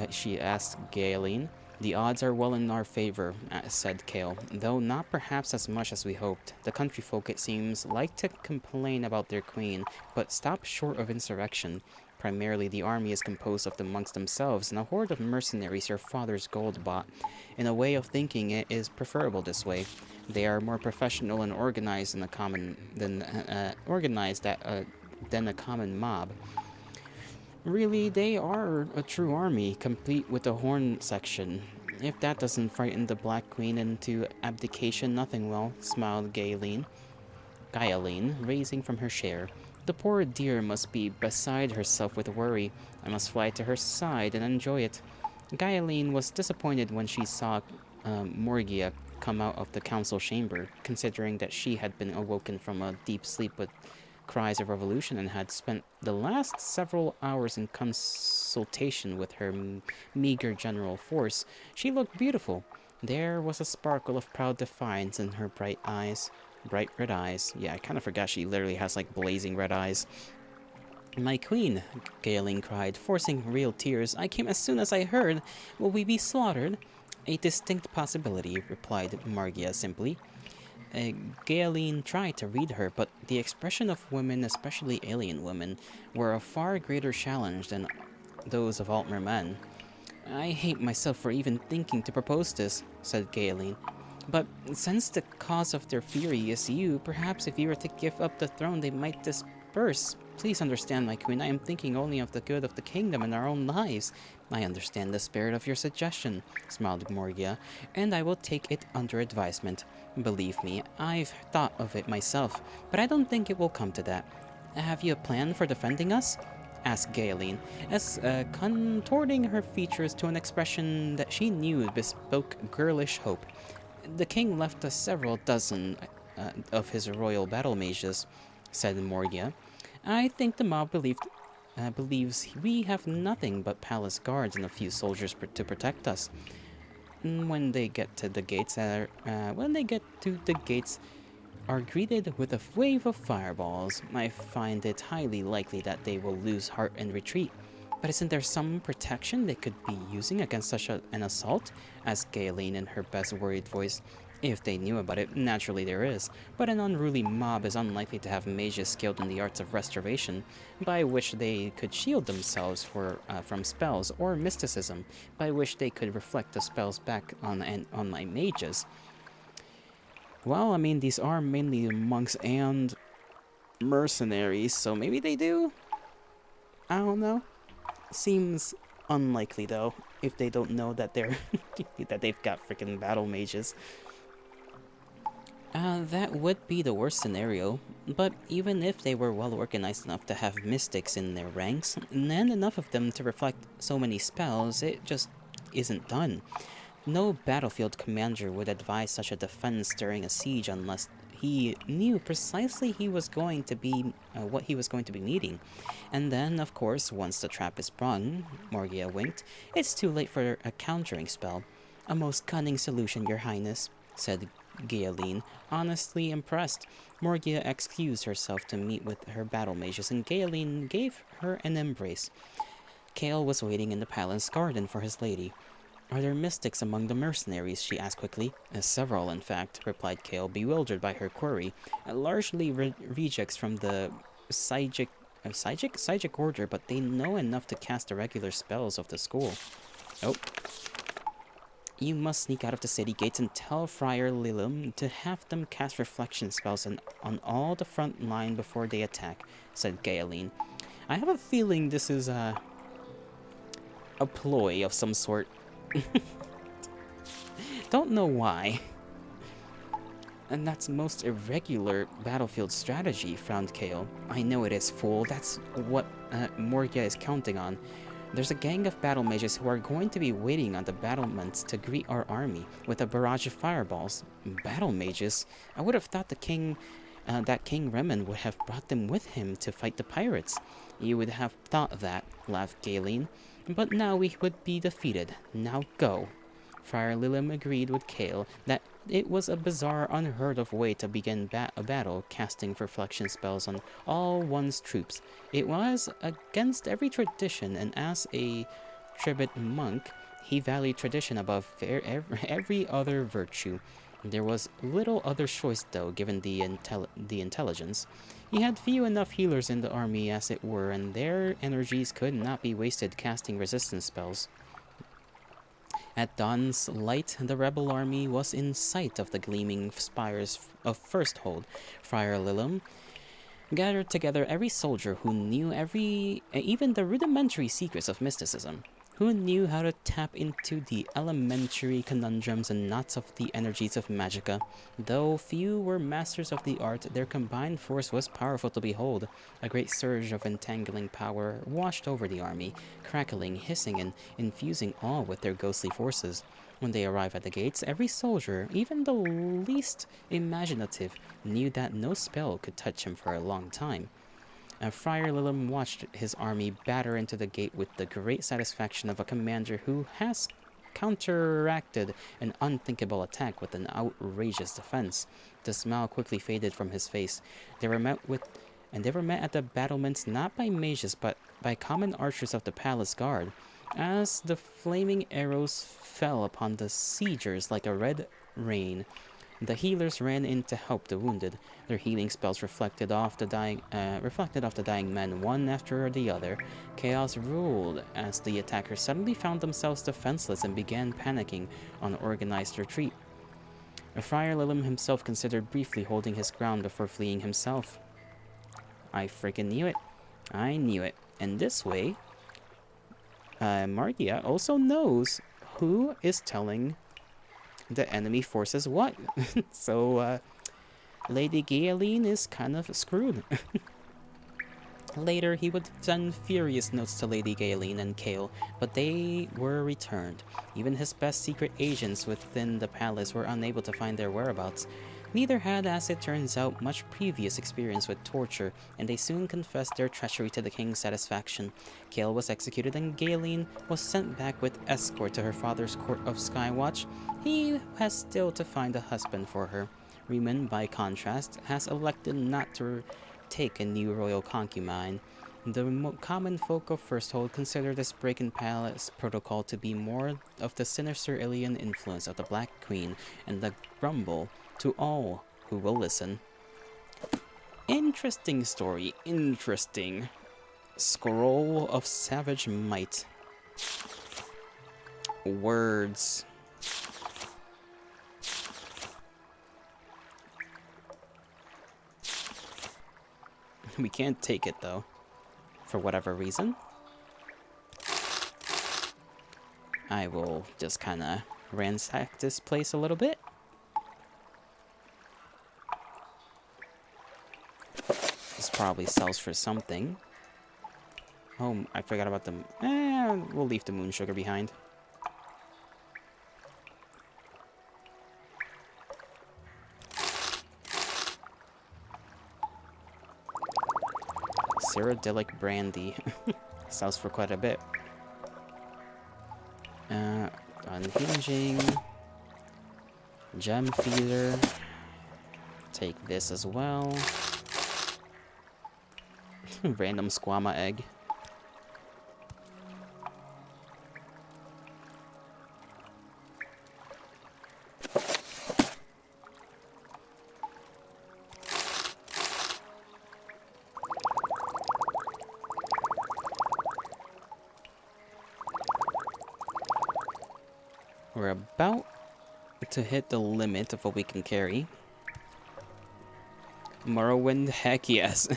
She asked Gaeline. The odds are well in our favor, said Kale, though not perhaps as much as we hoped. The country folk, it seems, like to complain about their queen, but stop short of insurrection. Primarily, the army is composed of the monks themselves and a horde of mercenaries your father's gold bought. In a way of thinking, it is preferable this way. They are more professional and organized than a common mob. Really, they are a true army, complete with a horn section. If that doesn't frighten the Black Queen into abdication, nothing will, smiled Gaeline, raising from her chair. The poor dear must be beside herself with worry. I must fly to her side and enjoy it. Gaeline was disappointed when she saw Morgia come out of the council chamber, considering that she had been awoken from a deep sleep with cries of revolution and had spent the last several hours in consultation with her meager general force. She looked beautiful. There was a sparkle of proud defiance in her bright red eyes. Yeah, I kind of forgot she literally has like blazing red eyes. My queen, Gaeline cried, forcing real tears. I came as soon as I heard. Will we be slaughtered? A distinct possibility, replied Morgia simply. Gaeline tried to read her, but the expression of women, especially alien women, were a far greater challenge than those of Altmer men. I hate myself for even thinking to propose this, said Gaeline. But since the cause of their fury is you, perhaps if you were to give up the throne, they might disperse. Please understand, my queen, I am thinking only of the good of the kingdom and our own lives. I understand the spirit of your suggestion, smiled Morgia, and I will take it under advisement. Believe me, I've thought of it myself, but I don't think it will come to that. Have you a plan for defending us? Asked Gaeline, as contorting her features to an expression that she knew bespoke girlish hope. The king left us several dozen of his royal battle mages, said Morgia. I think the mob believes we have nothing but palace guards and a few soldiers to protect us. When they get to the gates, are greeted with a wave of fireballs. I find it highly likely that they will lose heart and retreat. But isn't there some protection they could be using against such an assault? Asked Gaeline in her best worried voice. If they knew about it, naturally there is, but an unruly mob is unlikely to have mages skilled in the arts of restoration, by which they could shield themselves from spells, or mysticism, by which they could reflect the spells back on my mages. Well, I mean, these are mainly monks and mercenaries, so maybe they do? I don't know. Seems unlikely, though, if they don't know that that they've got freaking battle mages. That would be the worst scenario, but even if they were well organized enough to have mystics in their ranks, and enough of them to reflect so many spells, it just isn't done. No battlefield commander would advise such a defense during a siege unless he knew precisely what he was going to be needing. And then, of course, once the trap is sprung, Morgia winked, it's too late for a countering spell. A most cunning solution, Your Highness, said Gaeline, honestly impressed. Morgia excused herself to meet with her battle mages, and Gaeline gave her an embrace. Kale was waiting in the palace garden for his lady. Are there mystics among the mercenaries? She asked quickly. Several, in fact, replied Kale, bewildered by her query. Largely rejects from the Psychic order, but they know enough to cast the regular spells of the school. Oh. You must sneak out of the city gates and tell Friar Lilum to have them cast reflection spells on all the front line before they attack, said Gaeline. I have a feeling this is a ploy of some sort. Don't know why. And that's most irregular battlefield strategy, frowned Kale. I know it is, fool. That's what Morgia is counting on. There's a gang of battle mages who are going to be waiting on the battlements to greet our army with a barrage of fireballs. Battle mages? I would have thought that King Remen would have brought them with him to fight the pirates. You would have thought that, laughed Gaeline. But now we would be defeated. Now go. Friar Lilum agreed with Kale that it was a bizarre, unheard of way to begin a battle, casting reflection spells on all one's troops. It was against every tradition, and as a Tribute monk, he valued tradition above every other virtue. There was little other choice, though, given the intelligence. He had few enough healers in the army, as it were, and their energies could not be wasted casting resistance spells. At dawn's light, the rebel army was in sight of the gleaming spires of First Hold. Friar Lilum gathered together every soldier who knew even the rudimentary secrets of mysticism, who knew how to tap into the elementary conundrums and knots of the energies of magicka. Though few were masters of the art, their combined force was powerful to behold. A great surge of entangling power washed over the army, crackling, hissing, and infusing awe with their ghostly forces. When they arrived at the gates, every soldier, even the least imaginative, knew that no spell could touch him for a long time. Friar Lilum watched his army batter into the gate with the great satisfaction of a commander who has counteracted an unthinkable attack with an outrageous defense. The smile quickly faded from his face. They were met at the battlements not by mages but by common archers of the palace guard. As the flaming arrows fell upon the siegers like a red rain, the healers ran in to help the wounded. Their healing spells reflected off the dying men one after the other. Chaos ruled as the attackers suddenly found themselves defenseless and began panicking on organized retreat. Friar Lilum himself considered briefly holding his ground before fleeing himself. I freaking knew it. I knew it. And this way, Margia also knows who is telling the enemy forces what. So, Lady Gaeline is kind of screwed. Later, he would send furious notes to Lady Gaeline and Kale, but they were returned. Even his best secret agents within the palace were unable to find their whereabouts. Neither had, as it turns out, much previous experience with torture, and they soon confessed their treachery to the king's satisfaction. Kale was executed and Gaeline was sent back with escort to her father's court of Skywatch. He has still to find a husband for her. Riemann, by contrast, has elected not to take a new royal concubine. The common folk of Firsthold consider this break in palace protocol to be more of the sinister alien influence of the Black Queen, and the grumble to all who will listen. Interesting story, interesting. Scroll of Savage Might. Words. We can't take it though, for whatever reason. I will just kinda ransack this place a little bit. This probably sells for something. Oh, I forgot about the... we'll leave the moon sugar behind. Cyrodiilic brandy. Sells for quite a bit. Unhinging. Gem feeder. Take this as well. Random squama egg. We're about to hit the limit of what we can carry. Morrowind, heck yes.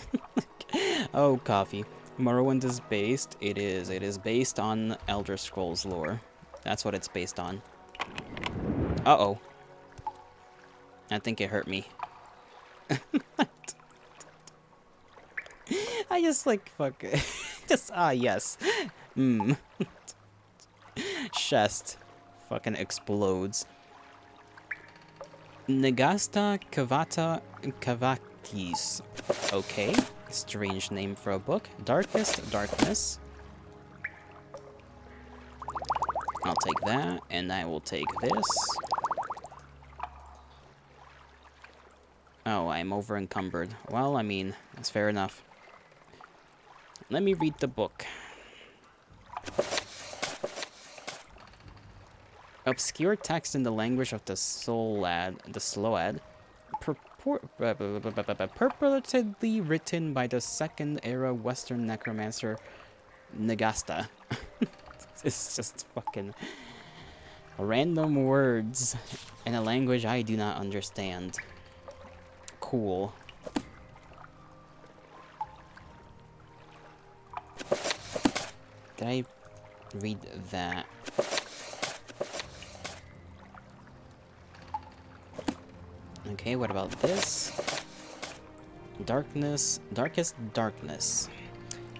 Oh, coffee. Morrowind is based. It is based on Elder Scrolls lore. That's what it's based on. Uh-oh. I think it hurt me. I just like, fuck. Just, yes. Chest fucking explodes. Nagasta Kavakis. Okay. Strange name for a book. Darkest Darkness. I'll take that, and I will take this. Oh, I'm over encumbered. Well, I mean, that's fair enough. Let me read the book. Obscure text in the language of the Sload, purportedly written by the second-era Western necromancer Nagasta. It's just fucking random words in a language I do not understand. Cool. Did I read that? Okay, what about this? Darkest Darkness.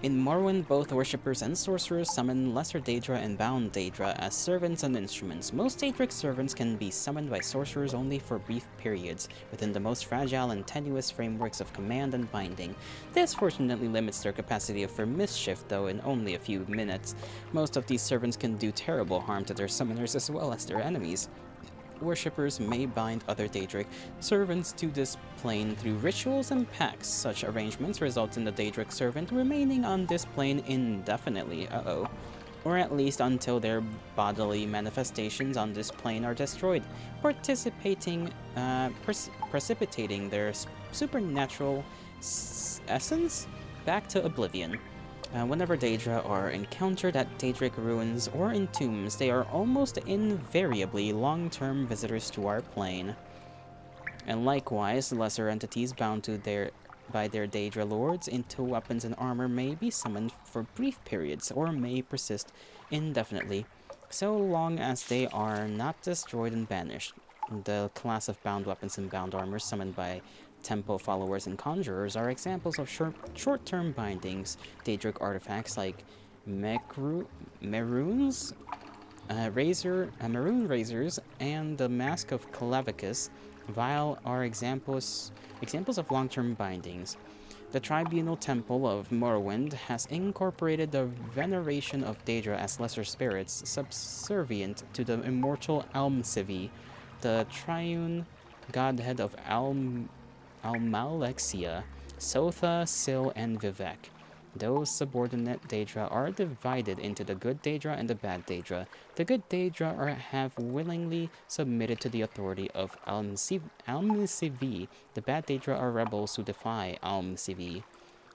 In Morrowind, both worshippers and sorcerers summon lesser Daedra and bound Daedra as servants and instruments. Most Daedric servants can be summoned by sorcerers only for brief periods, within the most fragile and tenuous frameworks of command and binding. This fortunately limits their capacity for mischief, though in only a few minutes. Most of these servants can do terrible harm to their summoners as well as their enemies. Worshippers may bind other Daedric servants to this plane through rituals and pacts. Such arrangements result in the Daedric servant remaining on this plane indefinitely, or at least until their bodily manifestations on this plane are destroyed, precipitating their supernatural essence back to oblivion. Whenever Daedra are encountered at Daedric ruins or in tombs, they are almost invariably long-term visitors to our plane. And likewise, lesser entities bound to by their Daedra lords into weapons and armor may be summoned for brief periods or may persist indefinitely, so long as they are not destroyed and banished. The class of bound weapons and bound armor summoned by temple followers and conjurers are examples of short-term bindings. Daedric artifacts like maroon razors and the Mask of Clavicus Vile are examples of long-term bindings. The Tribunal Temple of Morrowind has incorporated the veneration of Daedra as lesser spirits subservient to the immortal Almsivi, the triune godhead of Almalexia, Sotha, Sil, and Vivek. Those subordinate Daedra are divided into the good Daedra and the bad Daedra. The good Daedra have willingly submitted to the authority of Almsivi. The bad Daedra are rebels who defy Almsivi.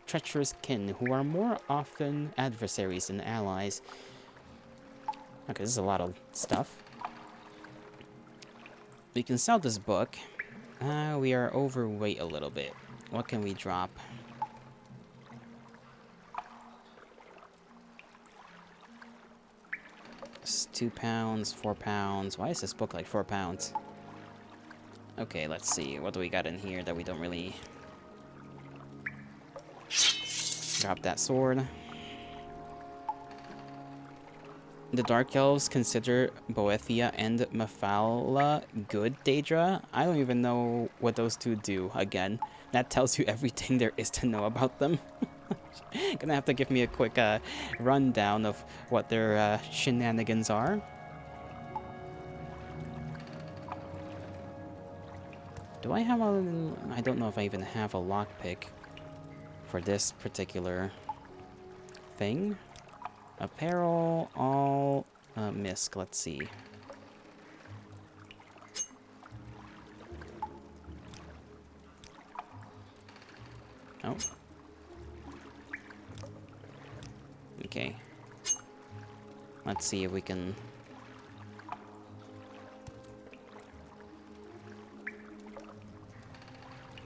Treacherous kin who are more often adversaries than allies. Okay, this is a lot of stuff. We can sell this book. We are overweight a little bit. What can we drop? It's 2 pounds, 4 pounds. Why is this book like 4 pounds? Okay, let's see. What do we got in here that we don't really... Drop that sword. The Dark Elves consider Boethia and Mafala good Daedra. I don't even know what those two do. Again, that tells you everything there is to know about them. Gonna have to give me a quick rundown of what their shenanigans are. Do I have a... I don't know if I even have a lockpick for this particular thing. Apparel, all... misc, let's see. Oh. Okay. Let's see if we can...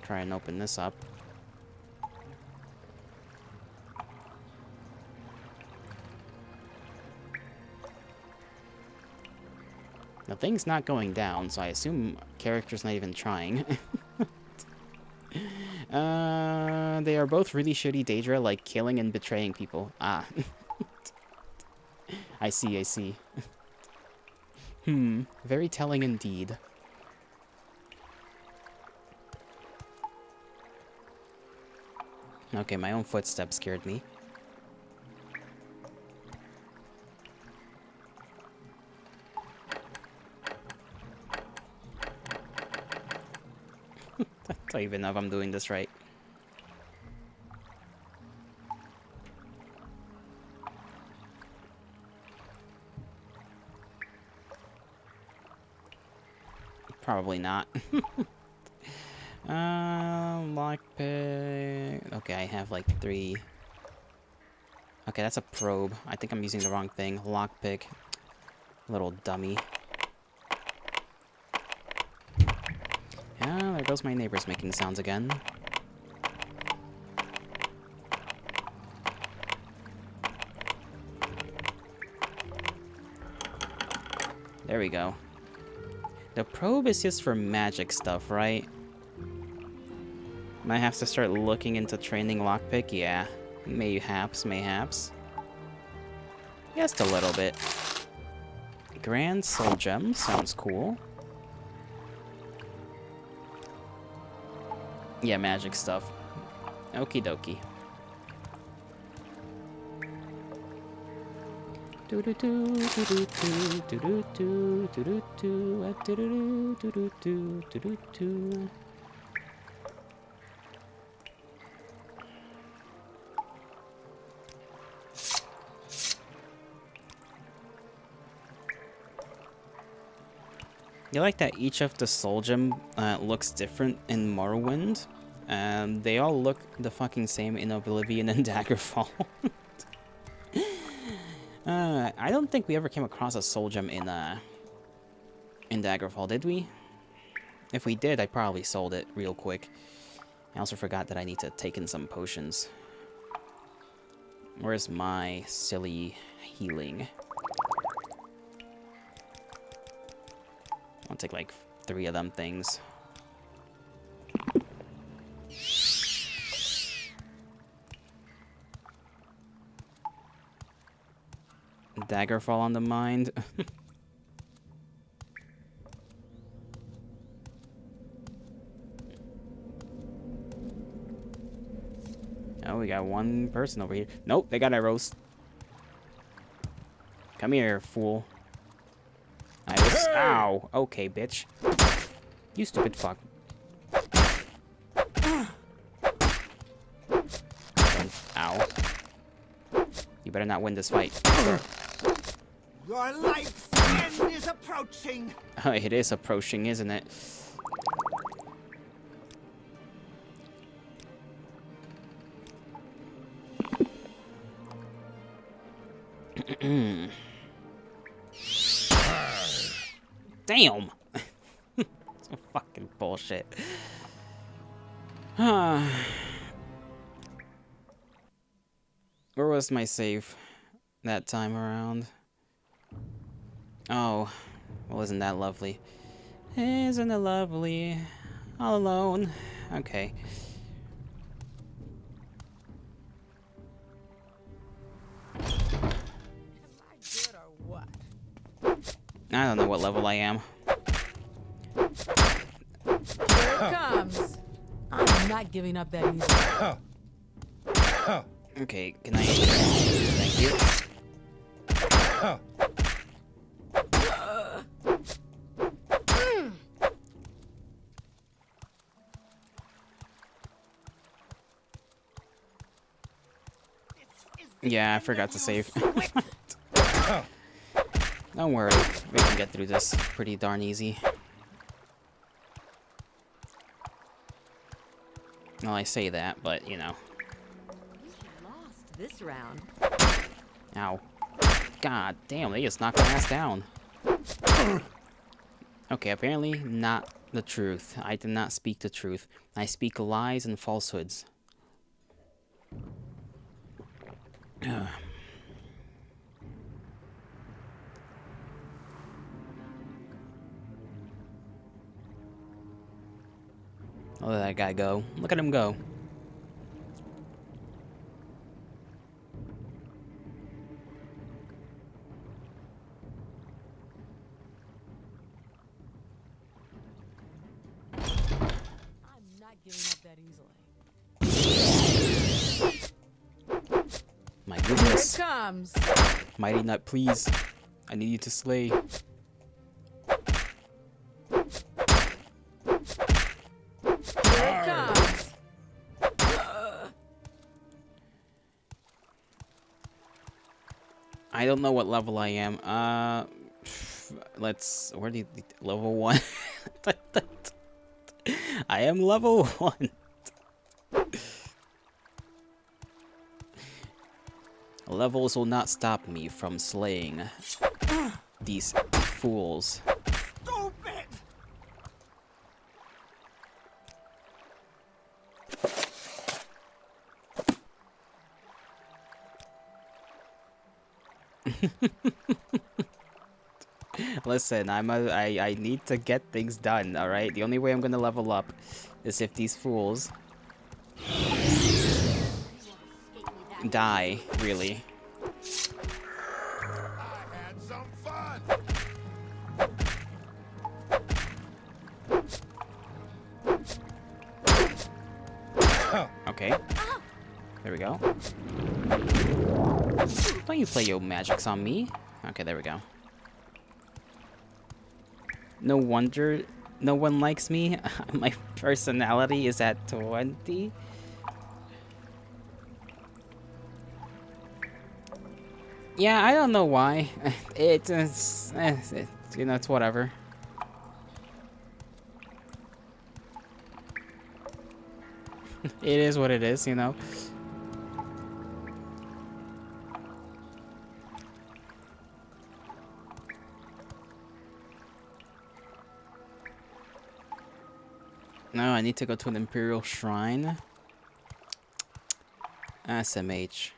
try and open this up. The thing's not going down, so I assume character's not even trying. They are both really shitty Daedra, like killing and betraying people. Ah. I see, I see. Very telling indeed. Okay, my own footsteps scared me. I don't even know if I'm doing this right. Probably not. Lockpick. Okay, I have like 3. Okay, that's a probe. I think I'm using the wrong thing. Lockpick. Little dummy. Ah, there goes my neighbors making sounds again. There we go. The probe is just for magic stuff, right? And I have to start looking into training lockpick? Yeah. Mayhaps, mayhaps. Just a little bit. Grand Soul Gem sounds cool. Yeah, magic stuff. Okie dokie. You like that each of the Soul Gem looks different in Morrowind? They all look the fucking same in Oblivion and Daggerfall. I don't think we ever came across a Soul Gem in Daggerfall, did we? If we did, I probably sold it real quick. I also forgot that I need to take in some potions. Where's my silly healing? I'll take like 3 of them things. Daggerfall on the mind. Oh, we got one person over here. Nope, they got arrows. Come here, fool. I was... Ow! Okay, bitch. You stupid fuck. Ow. You better not win this fight. Your life's end is approaching. It is approaching, isn't it? Damn! Some fucking bullshit. Where was my save that time around? Oh, well, isn't that lovely? Isn't it lovely? All alone. Okay. I don't know what level I am. Here it comes. I'm not giving up that easy. Okay, can I... Thank you. Yeah, I forgot to save. Don't worry, we can get through this pretty darn easy. Well, I say that, but, you know. Lost this round. Ow. God damn, they just knocked my ass down. Okay, apparently not the truth. I did not speak the truth. I speak lies and falsehoods. Look at that guy go. Look at him go. I'm not giving up that easily. My Here goodness. it comes. Mighty Nut, please. I need you to slay. Here it comes. I don't know what level I am. Let's... Where did... Level 1? I am level 1. Levels will not stop me from slaying these fools. Stupid! Listen, I need to get things done, alright? The only way I'm gonna level up is if these fools die, really. I had some fun. Okay. There we go. Don't you play your magics on me. Okay, there we go. No wonder no one likes me. My personality is at 20. Yeah, I don't know why. It's you know, it's whatever. It is what it is, you know. No, I need to go to an Imperial Shrine. SMH.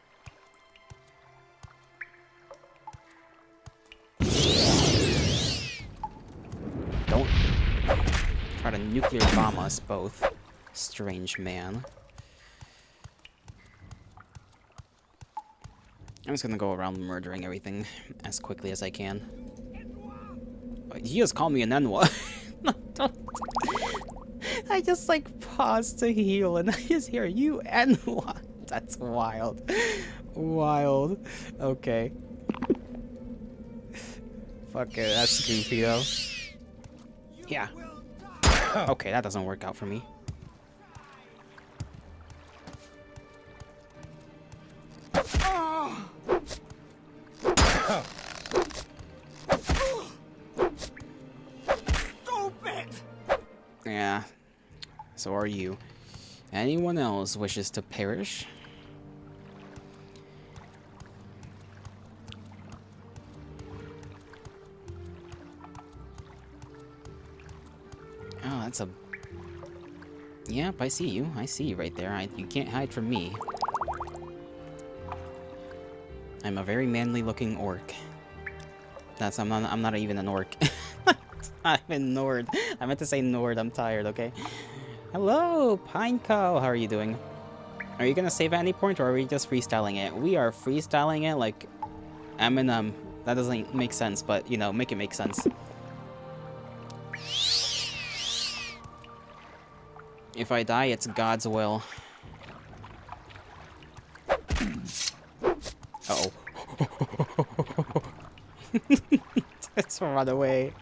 Don't try to nuclear bomb us both, strange man. I'm just gonna go around murdering everything as quickly as I can. He just called me an Enwa. Don't. I just like paused to heal and I just hear you Enwa. That's wild. Wild. Okay. Fuck it, that's goofy though. Yeah. Okay, that doesn't work out for me. Stupid! Yeah. So are you. Anyone else wishes to perish? Oh, that's a... Yep, I see you. I see you right there. You can't hide from me. I'm a very manly-looking orc. I'm not even an orc. I'm a Nord. I meant to say Nord. I'm tired, okay? Hello, Pineco. How are you doing? Are you gonna save at any point, or are we just freestyling it? We are freestyling it like Eminem. That doesn't make sense, but, you know, make it make sense. If I die, it's God's will. Uh-oh. Let's run away.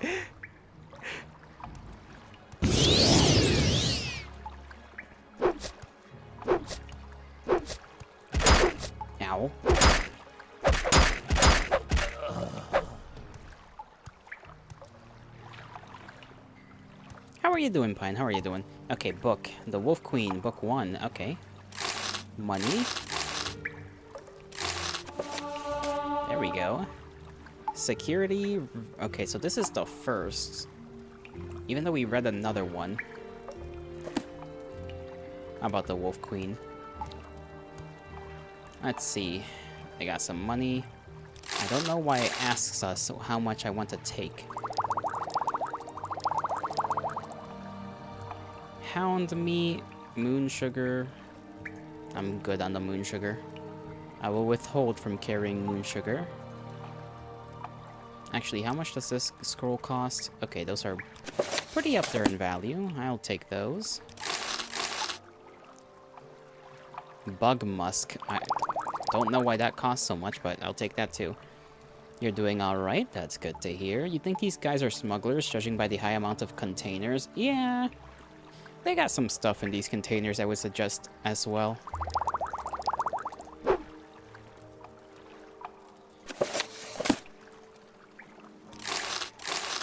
Ow. How are you doing, Pine? How are you doing? Okay, book. The Wolf Queen, book 1. Okay. Money. There we go. Security. Okay, so this is the first. Even though we read another one. How about the Wolf Queen? Let's see. I got some money. I don't know why it asks us how much I want to take. Hound meat, moon sugar. I'm good on the moon sugar. I will withhold from carrying moon sugar. Actually, how much does this scroll cost? Okay, those are pretty up there in value. I'll take those. Bug musk. I don't know why that costs so much, but I'll take that too. You're doing alright, that's good to hear. You think these guys are smugglers, judging by the high amount of containers? Yeah. They got some stuff in these containers I would suggest as well.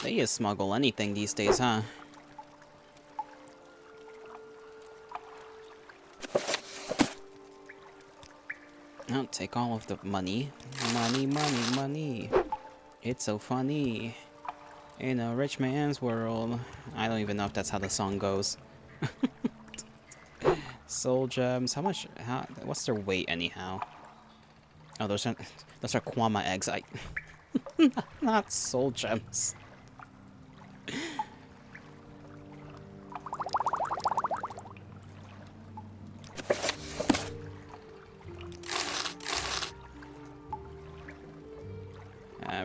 They just smuggle anything these days, huh? I'll take all of the money. Money, money, money. It's so funny. In a rich man's world. I don't even know if that's how the song goes. Soul gems. How much? What's their weight anyhow? Oh, those are Kwama eggs. Not soul gems.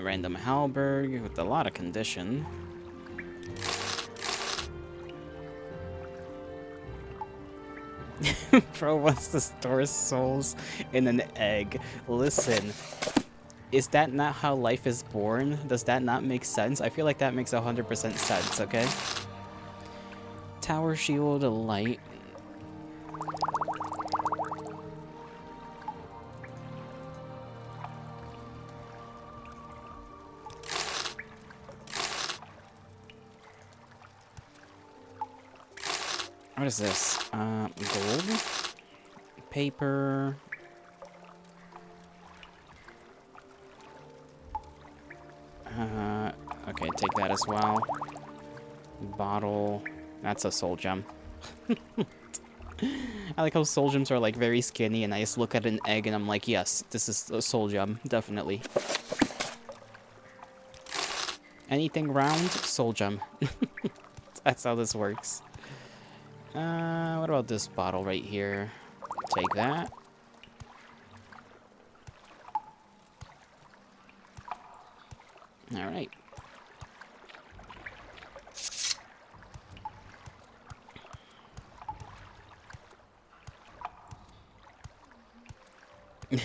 Random Halberg with a lot of condition. Bro wants to store souls in an egg. Listen, is that not how life is born? Does that not make sense? I feel like that makes 100% sense, okay? Tower shield, light. What is this? Gold? Paper. Okay, take that as well. Bottle. That's a soul gem. I like how soul gems are like very skinny and I just look at an egg and I'm like, yes, this is a soul gem, definitely. Anything round, soul gem. That's how this works. What about this bottle right here? Take that. Alright.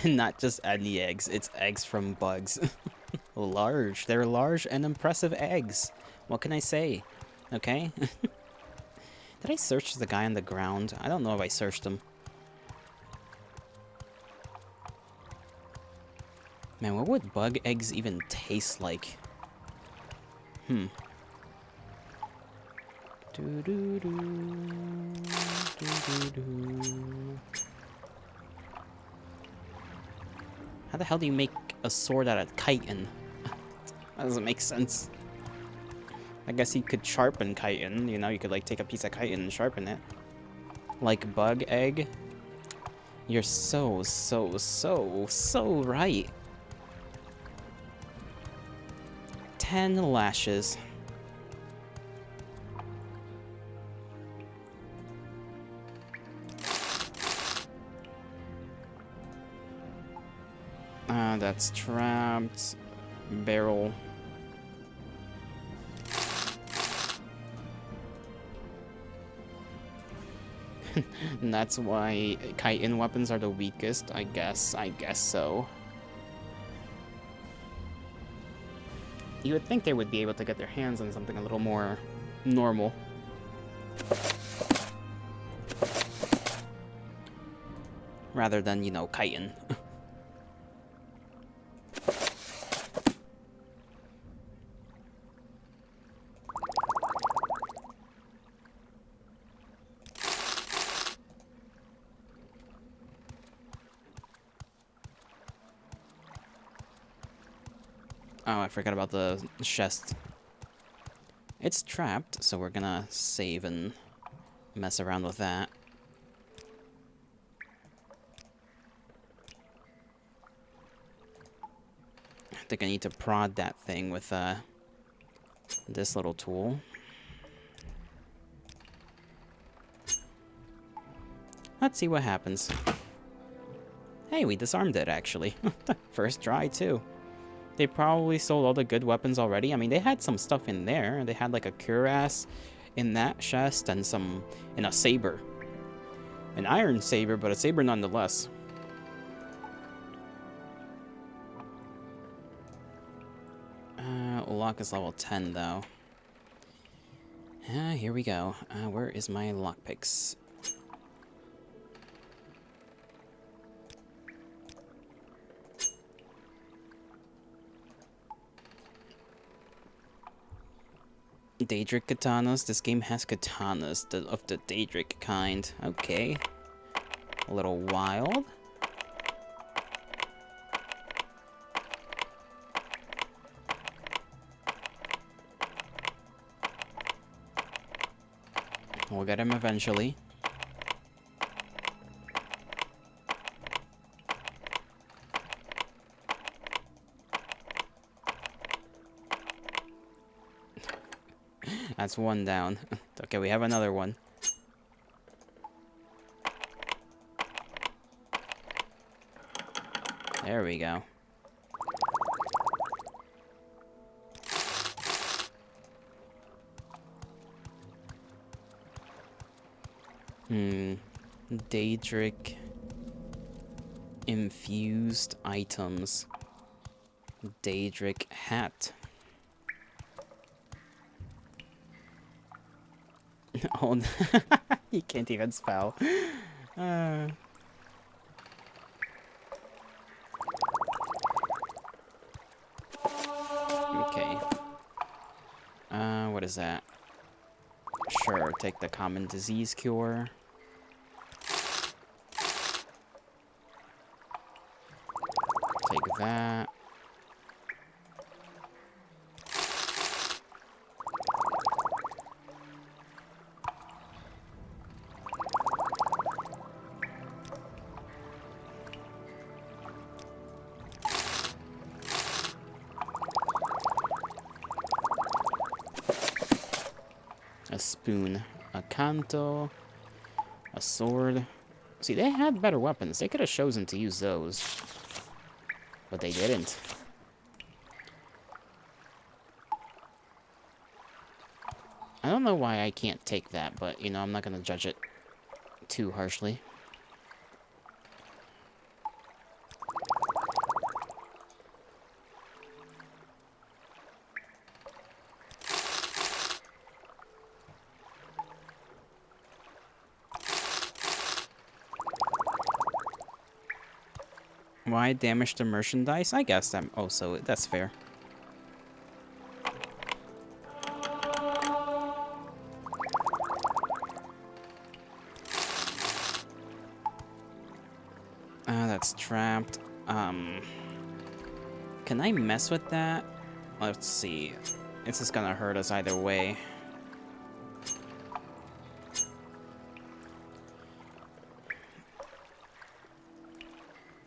Not just any eggs, it's eggs from bugs. Large. They're large and impressive eggs. What can I say? Okay? Did I search the guy on the ground? I don't know if I searched him. Man, what would bug eggs even taste like? How the hell do you make a sword out of chitin? That doesn't make sense. I guess you could sharpen chitin, you know, you could like take a piece of chitin and sharpen it. Like bug egg. You're so right. 10 lashes. That's trapped. Barrel. And that's why chitin weapons are the weakest, I guess so. You would think they would be able to get their hands on something a little more normal. Rather than, you know, kiting. Oh, I forgot about the chest. It's trapped, so we're gonna save and mess around with that. I think I need to prod that thing with this little tool. Let's see what happens. Hey, we disarmed it, actually. First try, too. They probably sold all the good weapons already. I mean, they had some stuff in there. They had like a cuirass in that chest and some in a saber. An iron saber, but a saber nonetheless. Lock is level 10 though. Here we go. Where is my lockpicks? Daedric katanas. This game has katanas of the Daedric kind. Okay. A little wild. We'll get him eventually. That's one down. Okay, we have another one. There we go. Daedric infused items. Daedric hat. Oh, you can't even spell. Okay. What is that? Sure, take the common disease cure. Take that. A spoon, a canto, a sword. See, they had better weapons. They could have chosen to use those, but they didn't. I don't know why I can't take that, but, you know, I'm not gonna judge it too harshly. Why damage the merchandise? I guess that also that's fair. That's trapped. Can I mess with that? Let's see. This is gonna hurt us either way.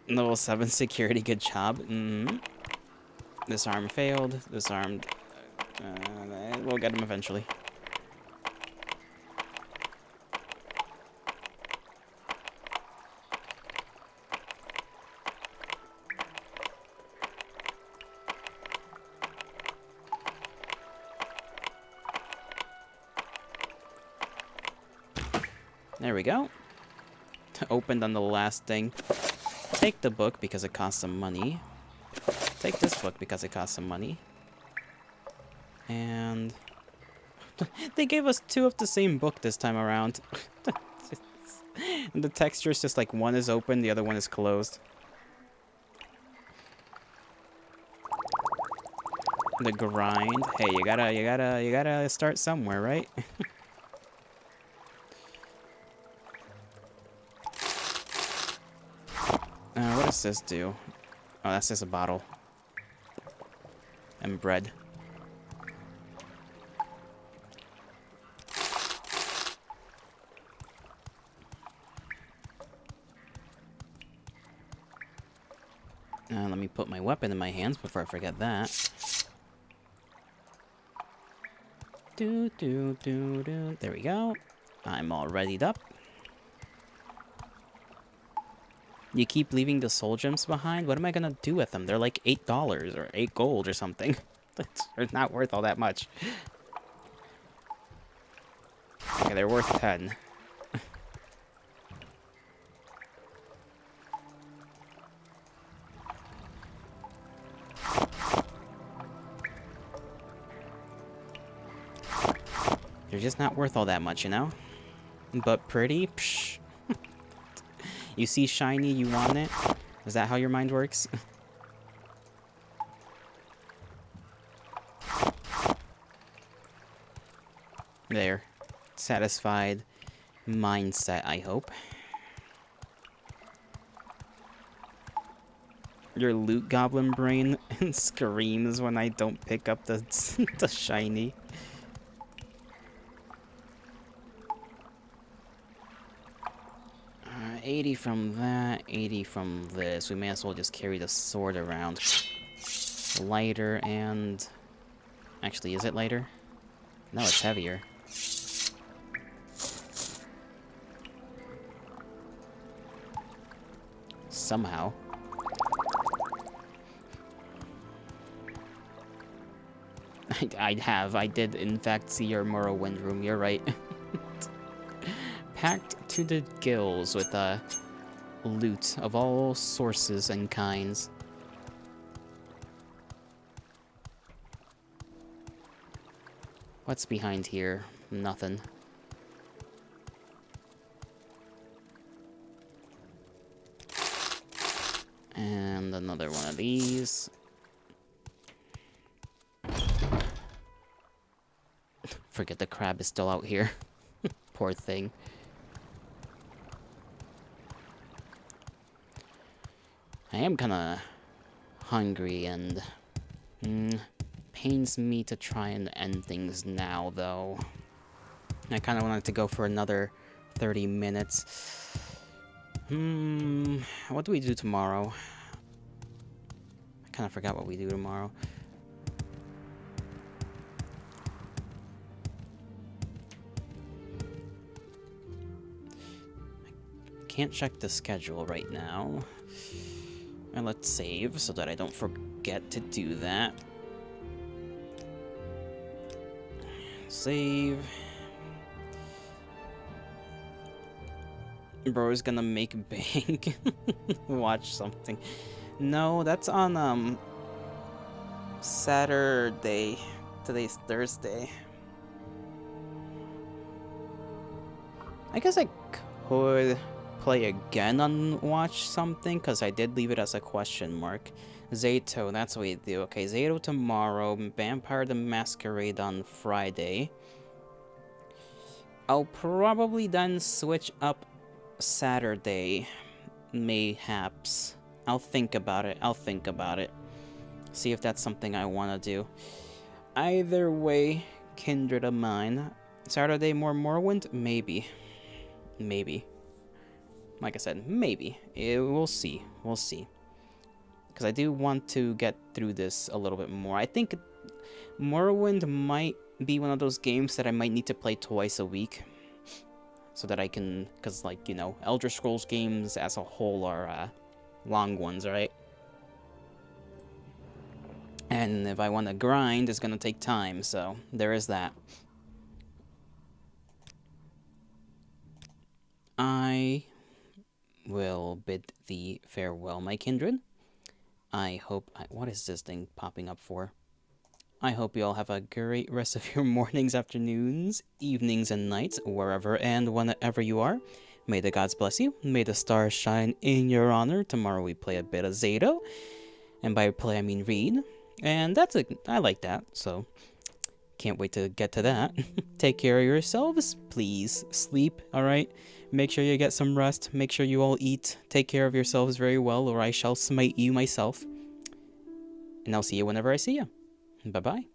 Level 7 security, good job. Disarm failed. Disarmed. We'll get him eventually. There we go. Opened on the last thing. Take the book because it costs some money. Take this book because it costs some money. And they gave us 2 of the same book this time around. And the texture is just like one is open, the other one is closed. The grind. Hey, you gotta start somewhere, right? What does this do? Oh, that's just a bottle. And bread. Let me put my weapon in my hands before I forget that. There we go. I'm all readied up. You keep leaving the soul gems behind? What am I gonna do with them? They're like $8 or 8 gold or something. They're not worth all that much. Okay, they're worth 10. They're just not worth all that much, you know? But pretty? Psh. You see shiny, you want it? Is that how your mind works? There. Satisfied mindset, I hope. Your loot goblin brain screams when I don't pick up the, the shiny. 80 from that, 80 from this. We may as well just carry the sword around. Lighter and... Actually, is it lighter? No, it's heavier. Somehow. I did in fact see your Morrowind room, you're right. Packed to the gills with loot of all sources and kinds. What's behind here? Nothing. And another one of these. Forget the crab is still out here. Poor thing. I am kinda hungry and pains me to try and end things now, though. I kinda wanted to go for another 30 minutes. What do we do tomorrow? I kinda forgot what we do tomorrow. I can't check the schedule right now. And let's save so that I don't forget to do that. Save. Bro's gonna make bank. Watch something. No, that's on Saturday. Today's Thursday. I guess I could play again on watch something, because I did leave it as a question mark. Zato, that's what we do. Okay, Zato tomorrow, Vampire the Masquerade on Friday. I'll probably then switch up Saturday, mayhaps. I'll think about it. See if that's something I want to do. Either way, kindred of mine. Saturday more Morrowind? Maybe. Like I said, maybe. We'll see. Because I do want to get through this a little bit more. I think Morrowind might be one of those games that I might need to play twice a week. So that I can... Because, like, you know, Elder Scrolls games as a whole are long ones, right? And if I want to grind, it's going to take time. So, there is that. I will bid thee farewell, my kindred. I hope... what is this thing popping up for? I hope you all have a great rest of your mornings, afternoons, evenings, and nights, wherever and whenever you are. May the gods bless you. May the stars shine in your honor. Tomorrow we play a bit of Zato. And by play, I mean read. And I like that, so can't wait to get to that. Take care of yourselves. Please sleep, alright? Make sure you get some rest. Make sure you all eat. Take care of yourselves very well, or I shall smite you myself. And I'll see you whenever I see you. Bye-bye.